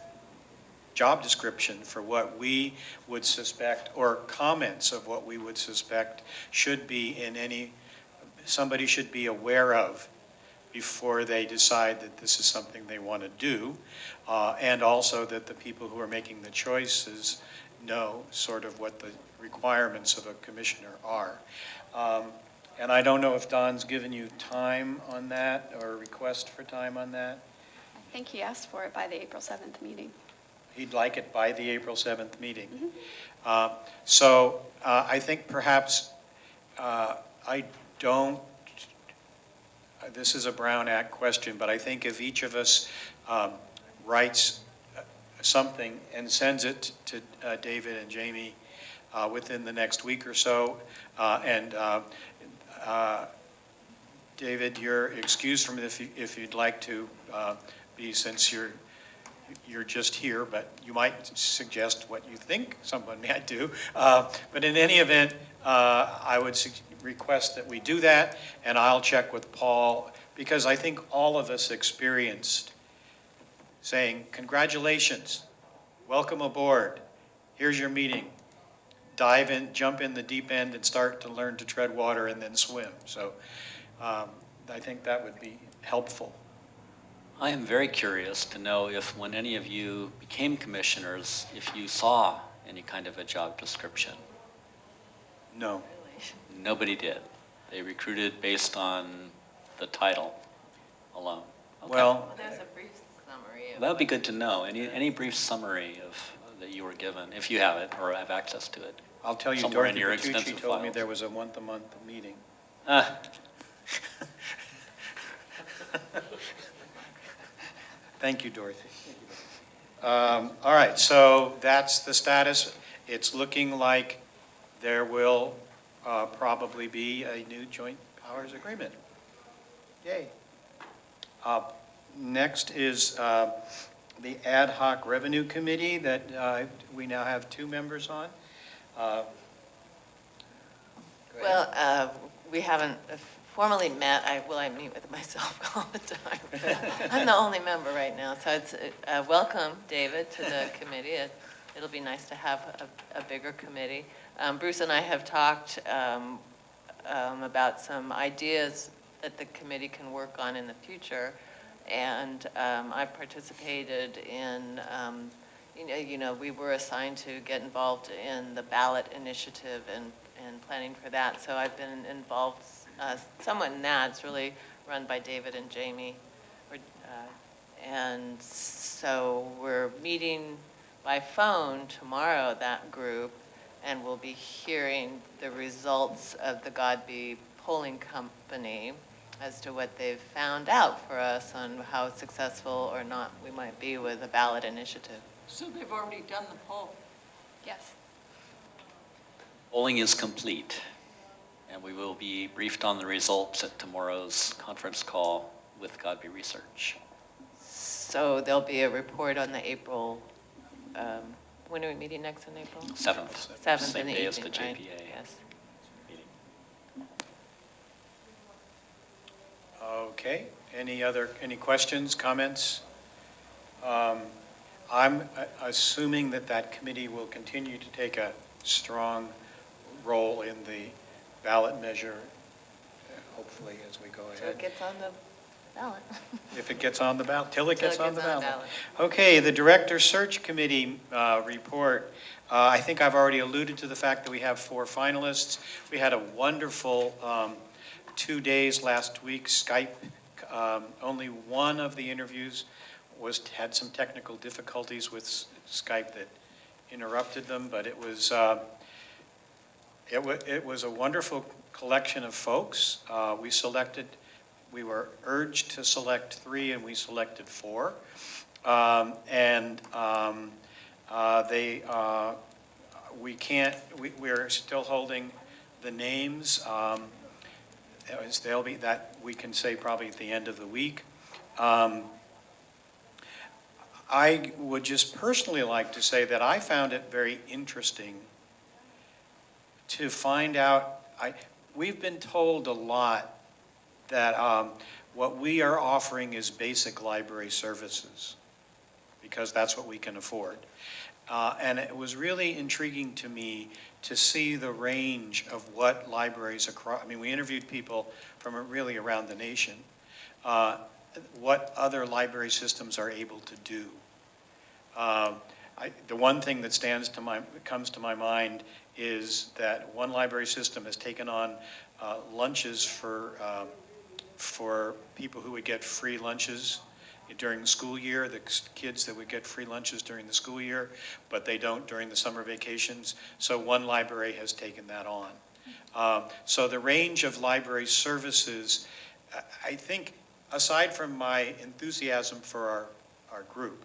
job description for what we would suspect, or comments of what we would suspect should be somebody should be aware of before they decide that this is something they want to do, and also that the people who are making the choices know sort of what the requirements of a commissioner are. And I don't know if Don's given you time on that, or a request for time on that. I think he asked for it by the April 7th meeting. He'd like it by the April 7th meeting. Mhm. So I think perhaps I don't, this is a Brown Act question, but I think if each of us writes something and sends it to David and Jamie within the next week or so, and David, you're excused from it if you'd like to be, since you're just here, but you might suggest what you think someone might do. But in any event, I would request that we do that, and I'll check with Paul, because I think all of us experienced saying, congratulations, welcome aboard, here's your meeting. Dive in, jump in the deep end and start to learn to tread water and then swim. So I think that would be helpful. I am very curious to know if, when any of you became commissioners, if you saw any kind of a job description. No. Nobody did. They recruited based on the title alone. Okay. Well, There's a brief summary of. That would be good to know. Any brief summary of that you were given, if you have it or have access to it. I'll tell you, Somewhere in Dorothy your Bertucci extensive told me files. there was a month-to-month meeting. Thank you, Dorothy. All right, so that's the status. It's looking like there will probably be a new joint powers agreement. Yay. Next is the Ad Hoc Revenue Committee that we now have 2 members on. Go ahead. Well, we haven't formally met. I meet with myself all the time. I'm the only member right now, so it's welcome, David, to the committee. It'll be nice to have a bigger committee. Bruce and I have talked about some ideas that the committee can work on in the future, and I participated in. We were assigned to get involved in the ballot initiative and planning for that. So I've been involved somewhat in that. It's really run by David and Jamie. And so we're meeting by phone tomorrow, that group, and we'll be hearing the results of the Godby polling company as to what they've found out for us on how successful or not we might be with a ballot initiative. So they've already done the poll? Yes. Polling is complete, and we will be briefed on the results at tomorrow's conference call with Godby Research. So there'll be a report on the April, when are we meeting next in April? 7th. 7th Same in the day as evening, the right? JPA. Yes. Okay, any questions, comments? I'm assuming that committee will continue to take a strong role in the ballot measure, hopefully, as we go So ahead. it gets on the ballot. If it gets on the ballot, till it gets on the ballot. ballot. Okay, the Director Search Committee report. I think I've already alluded to the fact that we have 4 finalists. We had a wonderful 2 days last week, Skype. Only one of the interviews had some technical difficulties with Skype that interrupted them, but it was a wonderful collection of folks. We were urged to select 3, and we selected 4. We're still holding the names. They'll be, that we can say probably at the end of the week. I would just personally like to say that I found it very interesting to find out, we've been told a lot that what we are offering is basic library services, because that's what we can afford. And it was really intriguing to me to see the range of what libraries across, I mean, we interviewed people from really around the nation, what other library systems are able to do. The one thing that comes to my mind is that one library system has taken on lunches for people who would get free lunches during the school year, the kids that would get free lunches during the school year, but they don't during the summer vacations. So one library has taken that on. So the range of library services, I think, aside from my enthusiasm for our group,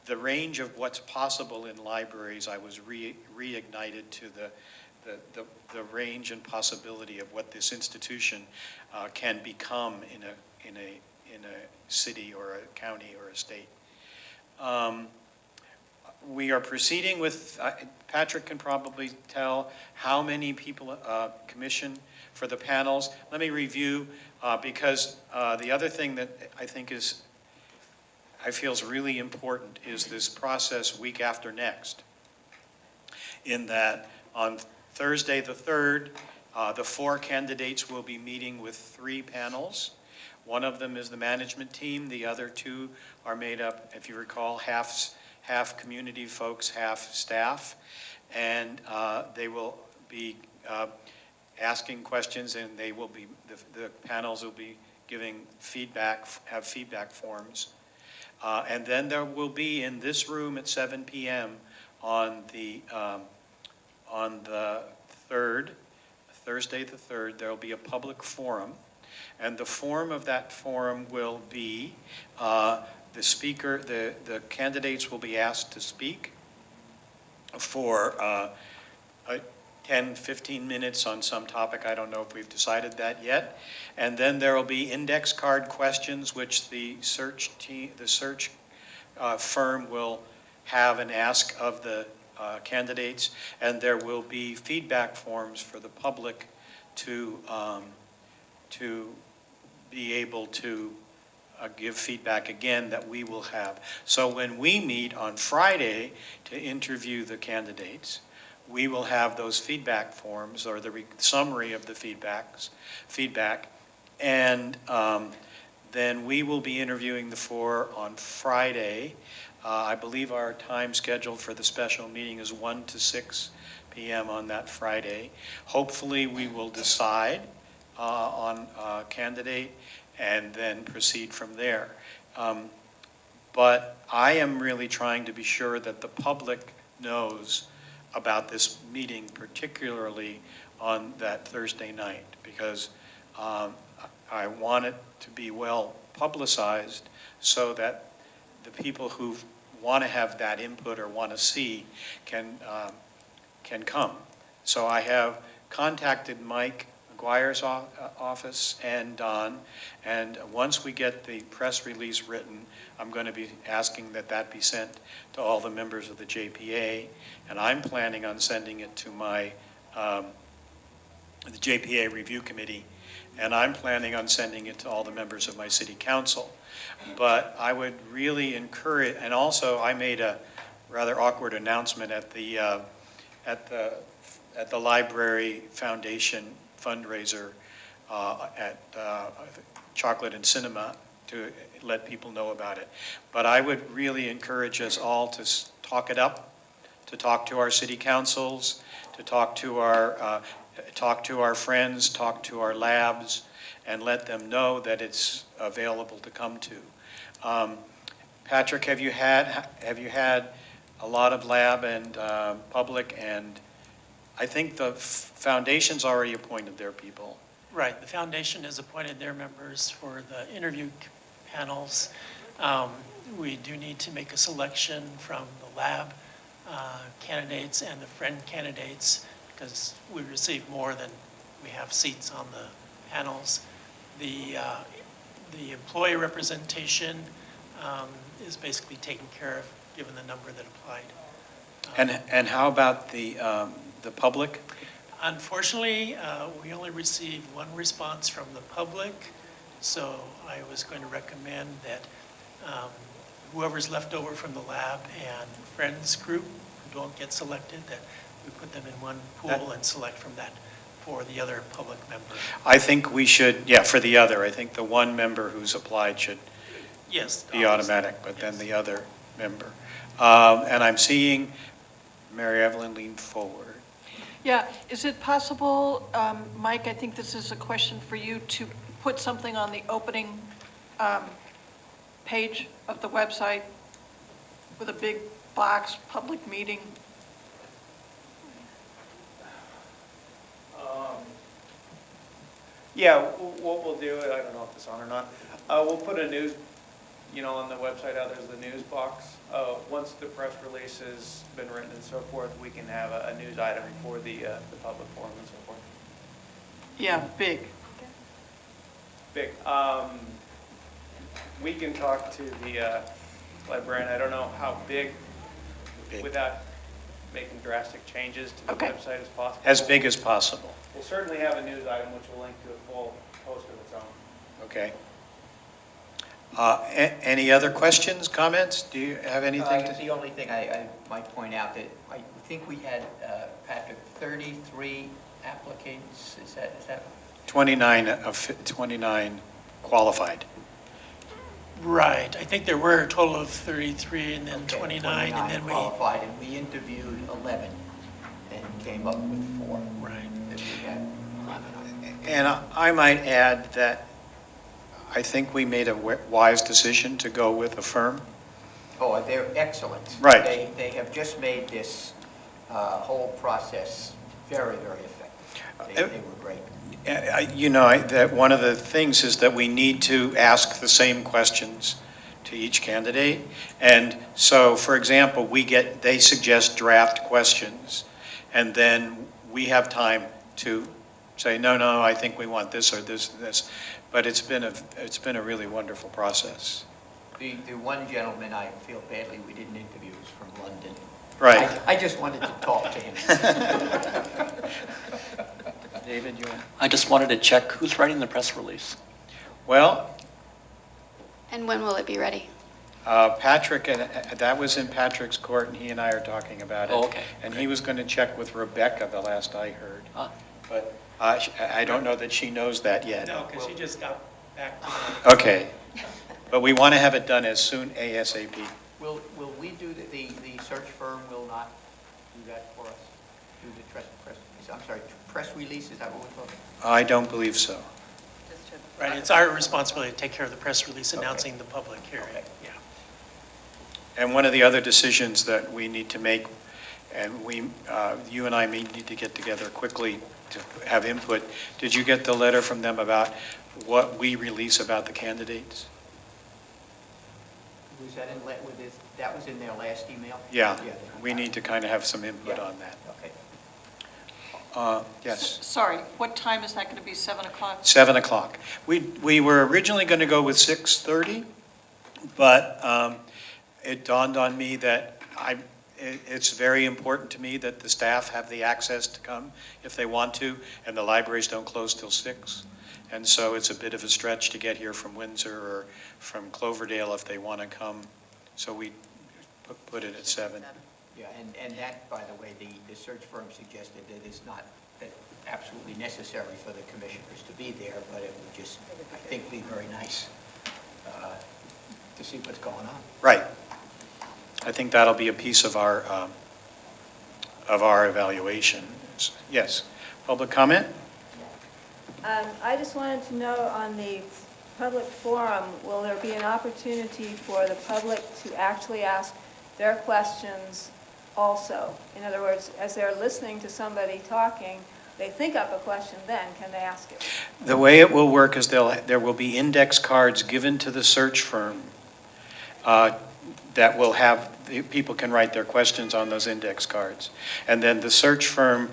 the range of what's possible in libraries, I was reignited to the range and possibility of what this institution can become in a city or a county or a state. We are proceeding with, Patrick can probably tell how many people commission for the panels. Let me review, because the other thing that I think I feel is really important is this process week after next. In that on Thursday the 3rd, the 4 candidates will be meeting with 3 panels. One of them is the management team. The other 2 are made up, if you recall, half community folks, half staff. And they will be asking questions, and they will be, the panels will be giving feedback, have feedback forms. And then there will be in this room at 7 p.m. on the 3rd, Thursday the 3rd, there will be a public forum. And the form of that forum will be the speaker, the candidates will be asked to speak for 10, 15 minutes on some topic. I don't know if we've decided that yet. And then there will be index card questions, which the search firm will have and ask of the candidates. And there will be feedback forms for the public to be able to give feedback again that we will have. So when we meet on Friday to interview the candidates, we will have those feedback forms or the summary of the feedback, and then we will be interviewing the 4 on Friday. I believe our time scheduled for the special meeting is 1 to 6 p.m. on that Friday. Hopefully we will decide on a candidate and then proceed from there. But I am really trying to be sure that the public knows about this meeting, particularly on that Thursday night, because I want it to be well publicized so that the people who want to have that input or want to see can come. So I have contacted Mike McGuire's office and Don, and once we get the press release written, I'm going to be asking that be sent to all the members of the JPA, and I'm planning on sending it to my the JPA review committee, and I'm planning on sending it to all the members of my city council. But I would really encourage, and also I made a rather awkward announcement at the Library Foundation fundraiser at Chocolate and Cinema to let people know about it. But I would really encourage us all to talk it up, to talk to our city councils, to talk to our friends, talk to our labs, and let them know that it's available to come to. Patrick, have you had a lot of lab and public, and I think the foundation's already appointed their people. Right, the foundation has appointed their members for the interview panels. We do need to make a selection from the lab candidates and the friend candidates, because we receive more than we have seats on the panels. The employee representation is basically taken care of, given the number that applied. And how about the public? Unfortunately, we only received one response from the public. So I was going to recommend that whoever's left over from the lab and friends group who don't get selected, that we put them in one pool and select from that for the other public member. I think we should, yeah, for the other, I think the one member who's applied should Yes. be obviously, automatic, but then yes. the other member. And I'm seeing Mary Evelyn lean forward. Yeah, is it possible, Mike, I think this is a question for you, to put something on the opening page of the website with a big box, public meeting? Yeah, what we'll do, I don't know if it's on or not, we'll put a news, on the website, how there's the news box. Once the press release has been written and so forth, we can have a news item for the public forum and so forth. Yeah, big. Big. We can talk to the librarian, I don't know how big, without making drastic changes to the Okay. website as possible. As big as possible, We'll certainly have a news item which will link to a full post of its own. okay? Any other questions, comments? Do you have anything to? The only thing I might point out that I think we had, Patrick, 33 applicants, is that? 29 of 29 qualified. Right, I think there were a total of 33 and then Okay, 29, and then we, qualified, and we interviewed 11 and came up with 4. right. That we had 11 on. And I might add that I think we made a wise decision to go with a firm. Oh, they're excellent. Right. They have just made this whole process very, very effective. They were great. That one of the things is that we need to ask the same questions to each candidate. And so, for example, they suggest draft questions, and then we have time to say, no, I think we want this or this and this. But it's been a really wonderful process. The one gentleman I feel badly we didn't interview is from London. Right. I just wanted to talk to him. David, you want? I just wanted to check who's writing the press release. Well, And when will it be ready? Patrick, and that was in Patrick's court, and he and I are talking about it. Oh, okay. And he was going to check with Rebecca, the last I heard. Ah. But I don't know that she knows that yet. No, because she just got back to me. Okay. But we want to have it done as soon ASAP. Will we do the search firm will not do that for us? Do the press release, is that what we're talking? I don't believe so. Right, it's our responsibility to take care of the press release announcing the public hearing, yeah. And one of the other decisions that we need to make, and you and I need to get together quickly to have input. Did you get the letter from them about what we release about the candidates? Was that that was in their last email? Yeah, we need to kind of have some input Yeah. on that. Okay. Yes. Sorry, what time is that going to be, 7 o'clock? 7 o'clock. We were originally going to go with 6:30, but it dawned on me that it's very important to me that the staff have the access to come if they want to, and the libraries don't close till 6. And so it's a bit of a stretch to get here from Windsor or from Cloverdale if they want to come. So we put it at 7. Yeah, and that, by the way, the search firm suggested that it's not absolutely necessary for the commissioners to be there, but it would just, I think, be very nice to see what's going on. Right. I think that'll be a piece of our evaluation. Yes. Public comment? I just wanted to know, on the public forum, will there be an opportunity for the public to actually ask their questions also? In other words, as they're listening to somebody talking, they think up a question, then can they ask it? The way it will work is there will be index cards given to the search firm that will have, people can write their questions on those index cards. And then the search firm,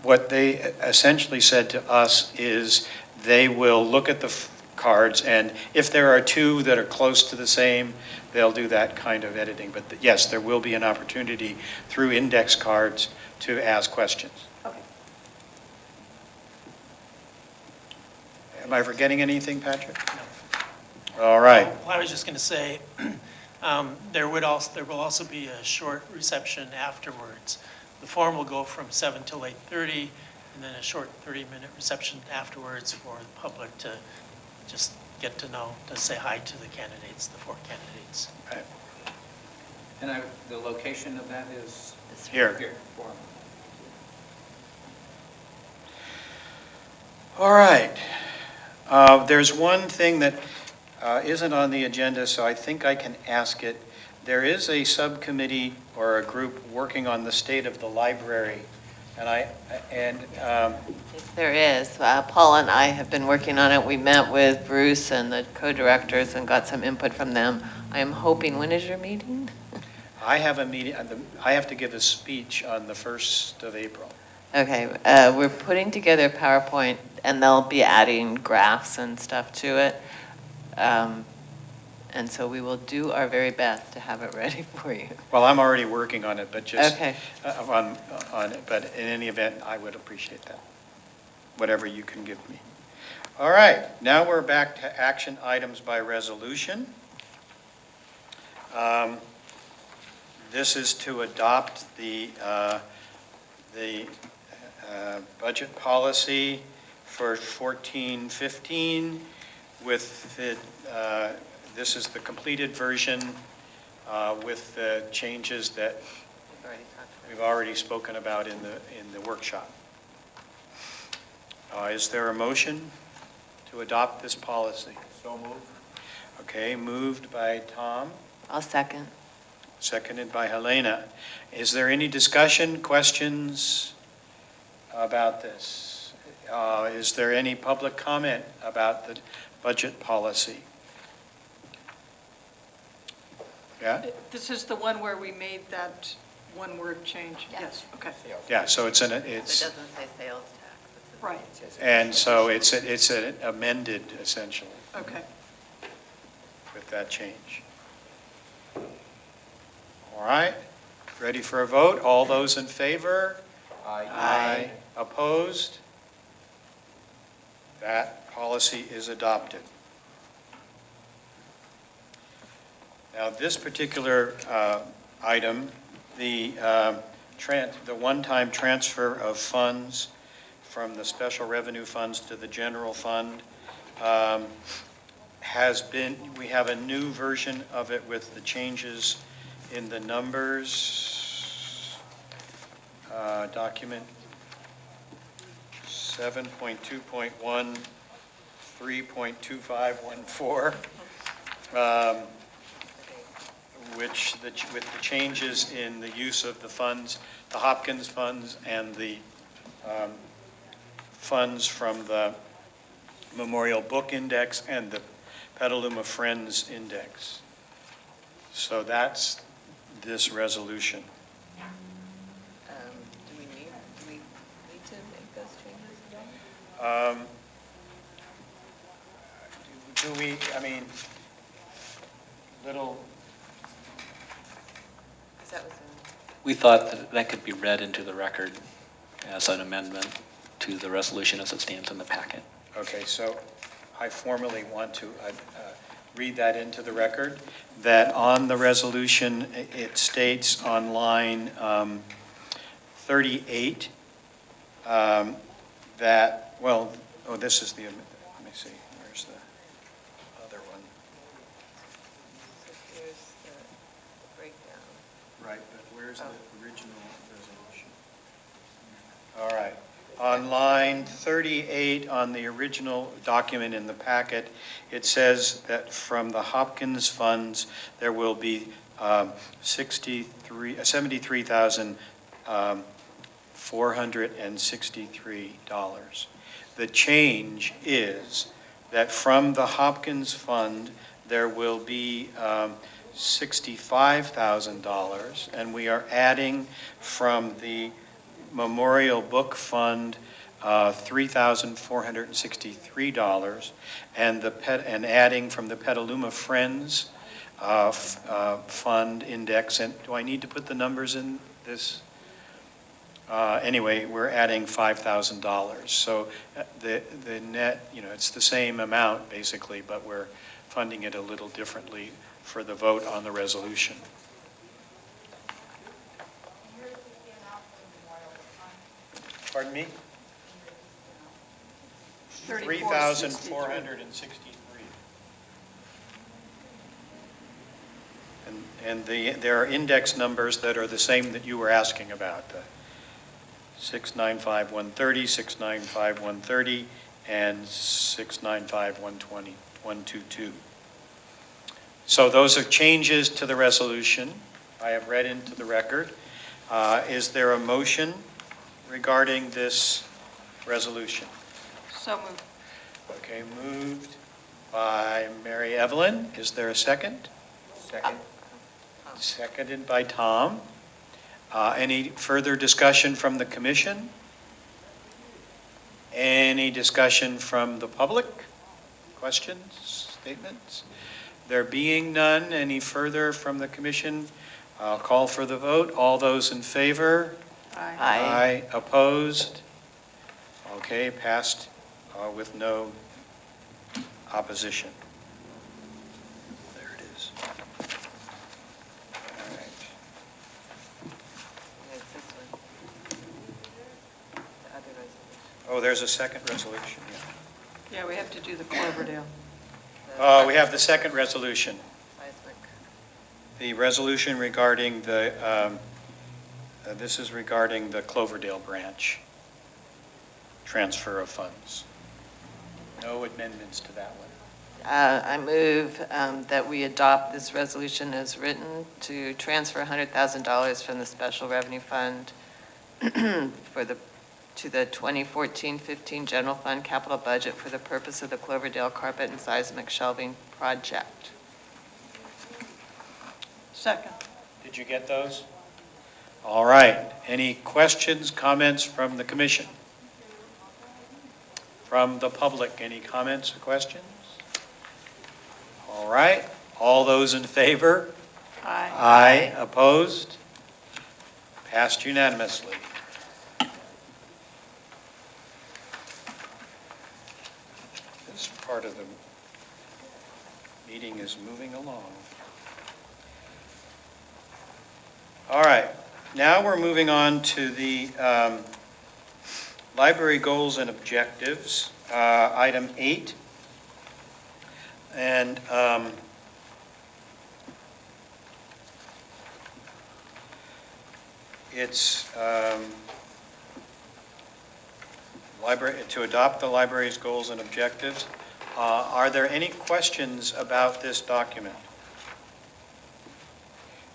what they essentially said to us is they will look at the cards, and if there are two that are close to the same, they'll do that kind of editing. But yes, there will be an opportunity through index cards to ask questions. Okay. Am I forgetting anything, Patrick? All right. Well, I was just going to say, there will also be a short reception afterwards. The forum will go from 7 till 8:30, and then a short 30-minute reception afterwards for the public to just get to know, to say hi to the candidates, the 4 candidates. Right. And the location of that is? Here. Forum. All right. There's one thing that isn't on the agenda, so I think I can ask it. There is a subcommittee or a group working on the state of the library, and Yes, there is. Paul and I have been working on it. We met with Bruce and the co-directors and got some input from them. I am hoping, when is your meeting? I have a meeting, I have to give a speech on the 1st of April. Okay, we're putting together a PowerPoint, and they'll be adding graphs and stuff to it. And so we will do our very best to have it ready for you. Well, I'm already working on it, but just Okay. on it. But in any event, I would appreciate that, whatever you can give me. All right, now we're back to action items by resolution. This is to adopt the budget policy for 14-15 with the, this is the completed version with the changes that we've already spoken about in the workshop. Is there a motion to adopt this policy? So moved. Okay, moved by Tom, I'll second. seconded by Helena. Is there any discussion, questions about this? Is there any public comment about the budget policy? Yeah? This is the one where we made that one-word change? Yeah. Yes, okay. Yeah, so it's, It doesn't say sales tax. Right, and so it's an amended essentially okay. with that change. All right, ready for a vote? All those in favor? Aye. Opposed? That policy is adopted. Now, this particular item, the one-time transfer of funds from the special revenue funds to the general fund we have a new version of it with the changes in the numbers. Document 7.2.1, 3.2514, with the changes in the use of the funds, the Hopkins funds and the funds from the Memorial Book Index and the Petaluma Friends Index. So that's this resolution. Do we need to make those changes at all? Do we, I mean, little, Because that was We thought that that could be read into the record as an amendment to the resolution as it stands in the packet. okay, so I formally want to read that into the record, that on the resolution, it states on line 38 that, well, oh, this is the, let me see, where's the other one? so here's the breakdown. Right, but where's the original resolution? All right. On line 38, on the original document in the packet, it says that from the Hopkins funds, there will be $73,463. The change is that from the Hopkins fund, there will be $65,000, and we are adding from the Memorial Book Fund $3,463, and adding from the Petaluma Friends Fund Index. And do I need to put the numbers in this? Anyway, we're adding $5,000. So the net, it's the same amount basically, but we're funding it a little differently for the vote on the resolution. Pardon me? 3,463. And there are index numbers that are the same that you were asking about. 695-130, 695-130, and 695-122. So those are changes to the resolution. I have read into the record. Is there a motion regarding this resolution? So moved. Okay, moved by Mary Evelyn. Is there a second? Second. Seconded by Tom. Any further discussion from the commission? Any discussion from the public? Questions, statements? There being none, any further from the commission? I'll call for the vote. All those in favor? Aye. Opposed? Okay, passed with no opposition. There it is. All right. It's this one. The other resolution. Oh, there's a second resolution, yeah. Yeah, we have to do the Cloverdale. We have the second resolution. Seismic. The resolution regarding the, this is regarding the Cloverdale branch transfer of funds. No amendments to that one. I move that we adopt this resolution as written to transfer $100,000 from the Special Revenue Fund to the 2014-15 General Fund capital budget for the purpose of the Cloverdale carpet and seismic shelving project. Second. Did you get those? All right. Any questions, comments from the commission? From the public, any comments or questions? All right. All those in favor? Aye. Aye. Opposed? Passed unanimously. This part of the meeting is moving along. All right. Now we're moving on to the library goals and objectives, item 8. And it's to adopt the library's goals and objectives. Are there any questions about this document?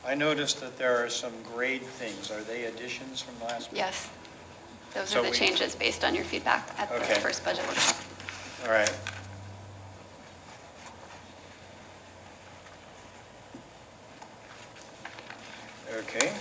I noticed that there are some grade things. Are they additions from last week? Yes. Those So are the we- changes based on your feedback at the Okay. first budget workshop. All right. Okay.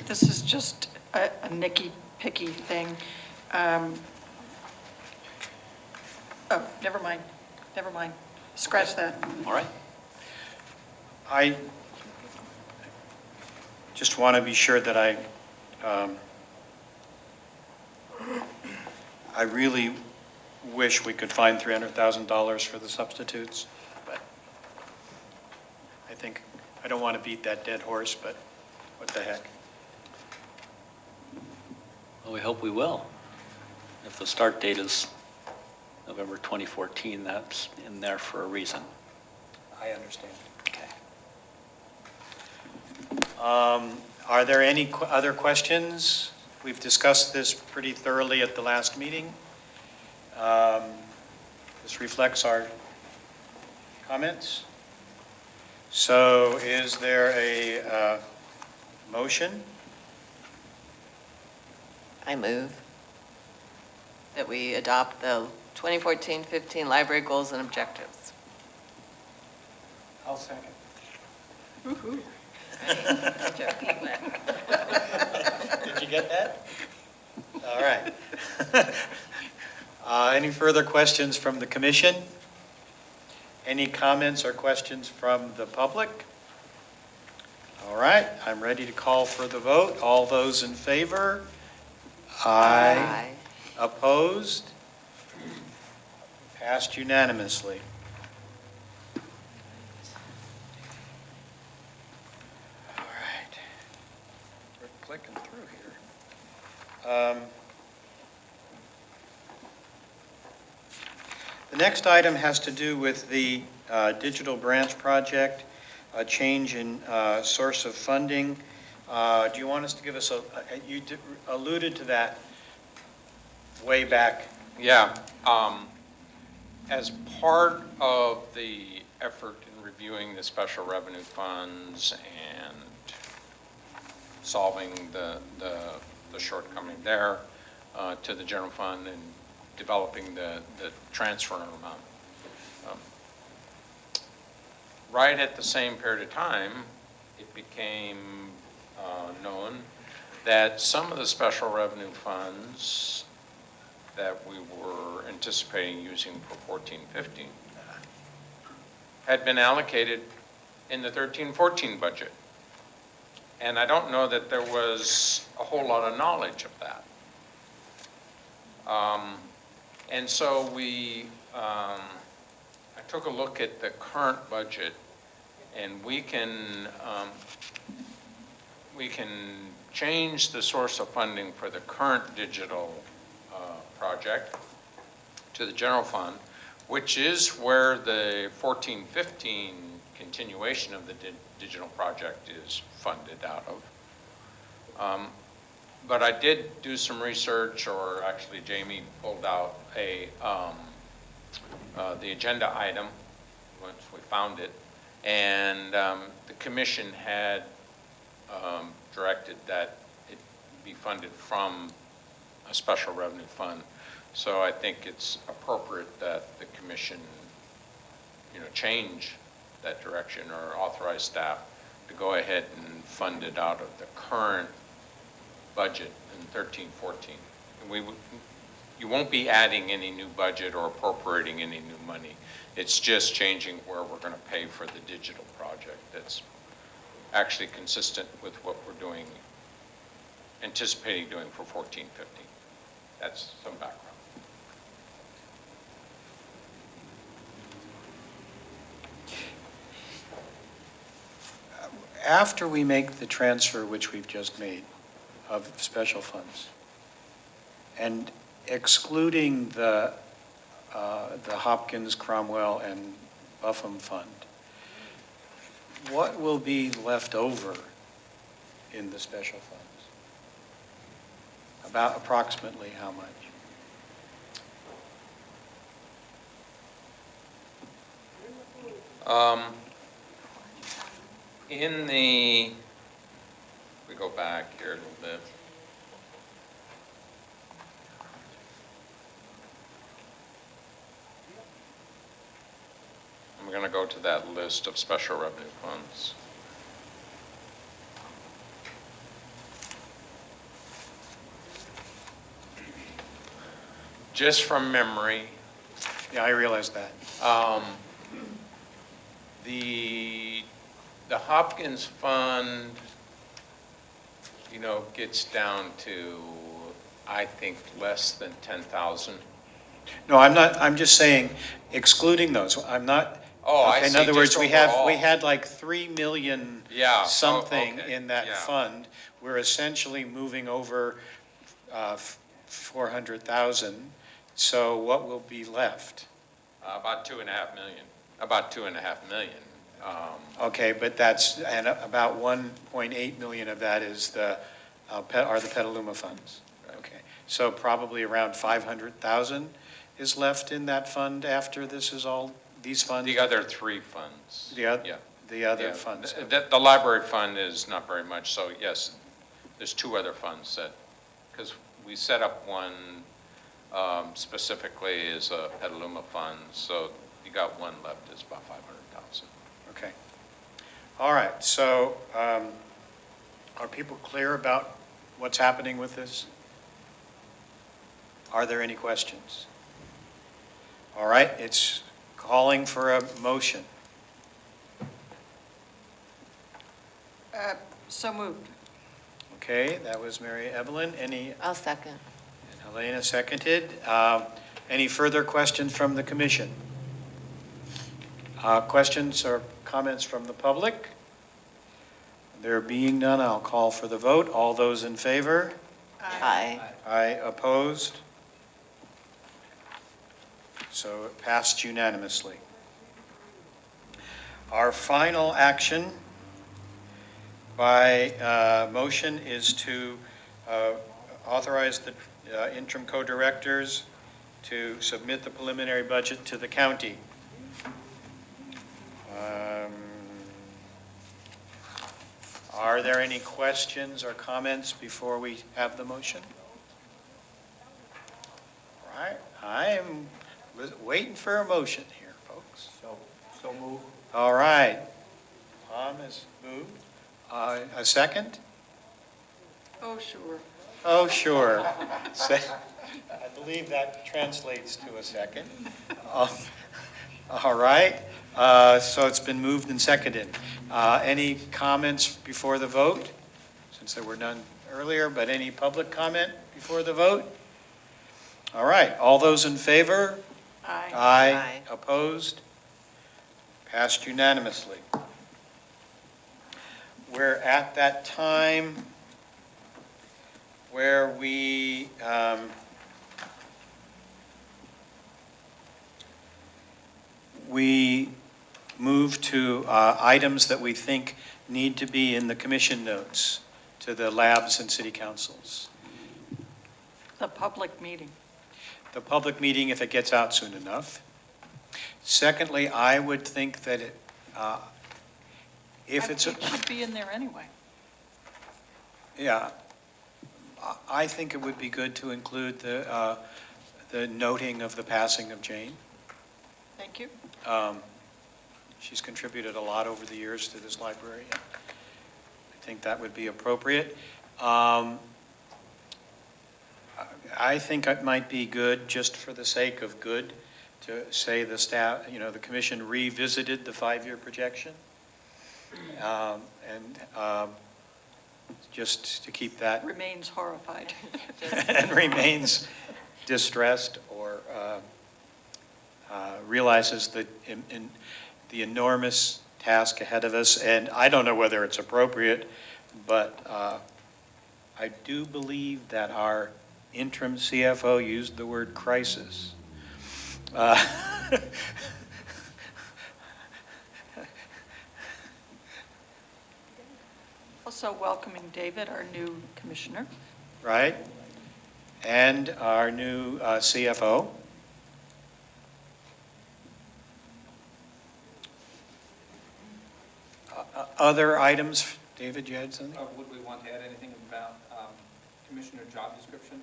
This is just a nicky-picky thing. Oh, never mind. Scratch that. All right. I just want to be sure that I really wish we could find $300,000 for the substitutes, but I don't want to beat that dead horse, but what the heck. Well, we hope we will. If the start date is November 2014, that's in there for a reason. I understand. Okay. Are there any other questions? We've discussed this pretty thoroughly at the last meeting. This reflects our comments. So is there a motion? I move that we adopt the 2014-15 library goals and objectives. I'll second. Woo-hoo. Did you get that? All right. Any further questions from the commission? Any comments or questions from the public? All right, I'm ready to call for the vote. All those in favor? Aye. Opposed? Passed unanimously. All right. We're clicking through here. The next item has to do with the digital branch project, a change in source of funding. Do you want us to give us you alluded to that way back. Yeah. As part of the effort in reviewing the special revenue funds and solving the shortcoming there to the general fund and developing the transfer amount. Right at the same period of time, it became known that some of the special revenue funds that we were anticipating using for 14-15 had been allocated in the 13-14 budget. And I don't know that there was a whole lot of knowledge of that. And so I took a look at the current budget, and we can change the source of funding for the current digital project to the general fund, which is where the 14-15 continuation of the digital project is funded out of. But I did do some research, or actually Jamie pulled out the agenda item once we found it, and the commission had directed that it be funded from a special revenue fund. So I think it's appropriate that the commission, change that direction or authorize staff to go ahead and fund it out of the current budget in 13-14. And you won't be adding any new budget or appropriating any new money. It's just changing where we're going to pay for the digital project. That's actually consistent with what we're anticipating doing for 14-15. That's some background. After we make the transfer, which we've just made, of special funds, and excluding the Hopkins, Cromwell, and Buffum fund, what will be left over in the special funds? About approximately how much? We go back here a little bit. I'm going to go to that list of special revenue funds. Just from memory. Yeah, I realize that. The Hopkins fund, gets down to, I think, less than 10,000. No, I'm just saying, excluding those, I'm not. Oh, I okay, see. In other words, Just we overall. had like 3 million something okay. in that Yeah. fund. We're essentially moving over 400,000. So what will be left? About 2.5 million. About 2.5 million. Okay, but and about 1.8 million of that is are the Petaluma funds. Right. Okay, so probably around 500,000 is left in that fund after this is all, these funds? The other three funds. The other Yeah. funds. The library fund is not very much, so yes, there's two other funds because we set up one specifically as a Petaluma fund, so you got one left, it's about 500,000. Okay. All right, so are people clear about what's happening with this? Are there any questions? All right, it's calling for a motion. So moved. Okay, that was Mary Evelyn. I'll second. And Helena seconded. Any further questions from the commission? Questions or comments from the public? There being none, I'll call for the vote. All those in favor? Aye. Aye, opposed? So it passed unanimously. Our final action by motion is to authorize the interim co-directors to submit the preliminary budget to the county. Are there any questions or comments before we have the motion? All right, I am waiting for a motion here, folks. So moved. All right. Tom has moved. A second? Oh, sure. Oh, sure. I believe that translates to a second. All right. So it's been moved and seconded. Any comments before the vote? Since there were none earlier, but any public comment before the vote? All right. All those in favor? Aye. Aye. Opposed? Passed unanimously. We're at that time where we move to items that we think need to be in the commission notes to the labs and city councils. The public meeting. The public meeting, if it gets out soon enough. Secondly, I would think that if it's It should be in there anyway. yeah, I think it would be good to include the noting of the passing of Jane. Thank you. She's contributed a lot over the years to this library. I think that would be appropriate. I think it might be good, just for the sake of good, to say the staff, the commission revisited the 5-year projection. Just to keep that. Remains horrified. And remains distressed or realizes the enormous task ahead of us. And I don't know whether it's appropriate, but I do believe that our interim CFO used the word crisis. Also welcoming David, our new commissioner. Right? And our new CFO. Other items, David, you had something? Would we want to add anything about commissioner job description?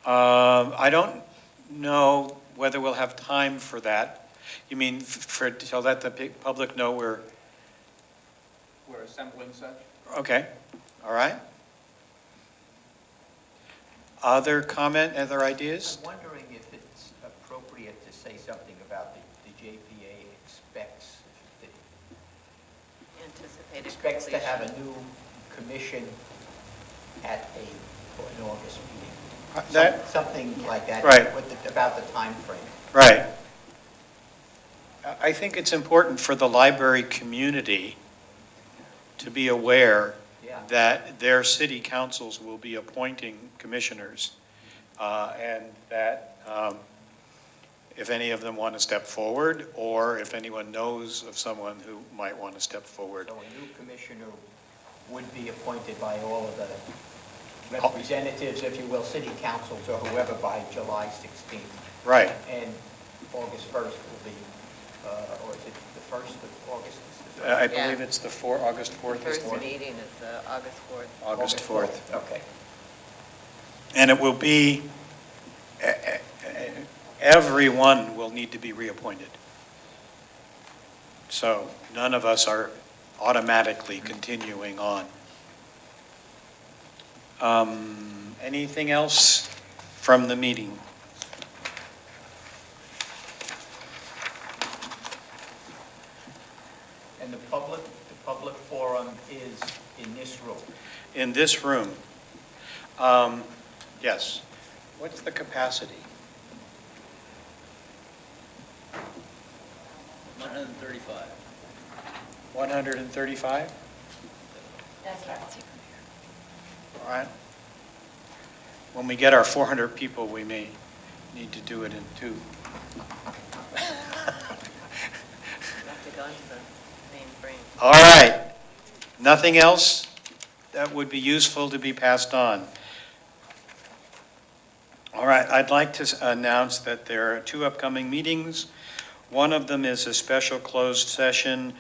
I don't know whether we'll have time for that. You mean to let the public know we're assembling such? okay, all right. Other comment, other ideas? I'm wondering if it's appropriate to say something about the JPA expects to have a new commission at an August meeting. Something like that. Right. About the time frame. Right. I think it's important for the library community to be aware that their city councils will be appointing commissioners, and that if any of them want to step forward, or if anyone knows of someone who might want to step forward. So a new commissioner would be appointed by all of the representatives, if you will, city councils or whoever by July 16th. Right. And August 1st will be, or is it the 1st of August? I believe it's the August 4th. The first meeting is August 4th. August 4th. Okay. And it will be, everyone will need to be reappointed. So none of us are automatically continuing on. Anything else from the meeting. And the public forum is in this room. In this room. Yes. What's the capacity? 135. 135? All right. When we get our 400 people, we may need to do it in two. All right. Nothing else that would be useful to be passed on? All right. I'd like to announce that there are two upcoming meetings. One of them is a special closed session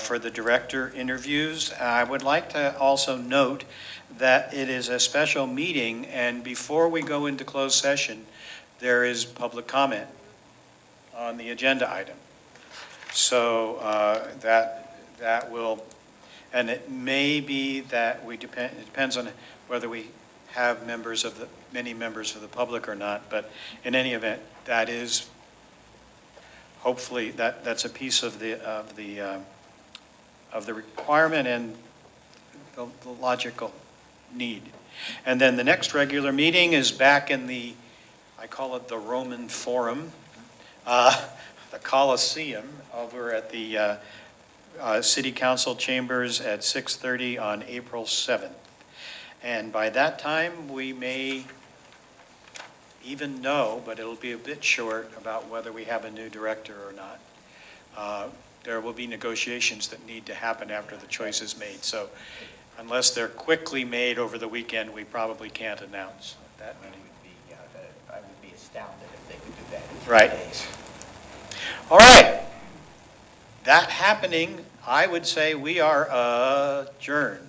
for the director interviews. I would like to also note that it is a special meeting, and before we go into closed session, there is public comment on the agenda item. So that will, and it may be that it depends on whether we have many members of the public or not, but in any event, that is hopefully that's a piece of the requirement and the logical need. And then the next regular meeting is back in I call it the Roman Forum, the Colosseum, over at the City Council chambers at 6:30 on April 7th. And by that time, we may even know, but it'll be a bit short, about whether we have a new director or not. There will be negotiations that need to happen after the choice is made. So unless they're quickly made over the weekend, we probably can't announce that many. I would be astounded if they could do that in 3 Right. days. All right. That happening, I would say we are adjourned.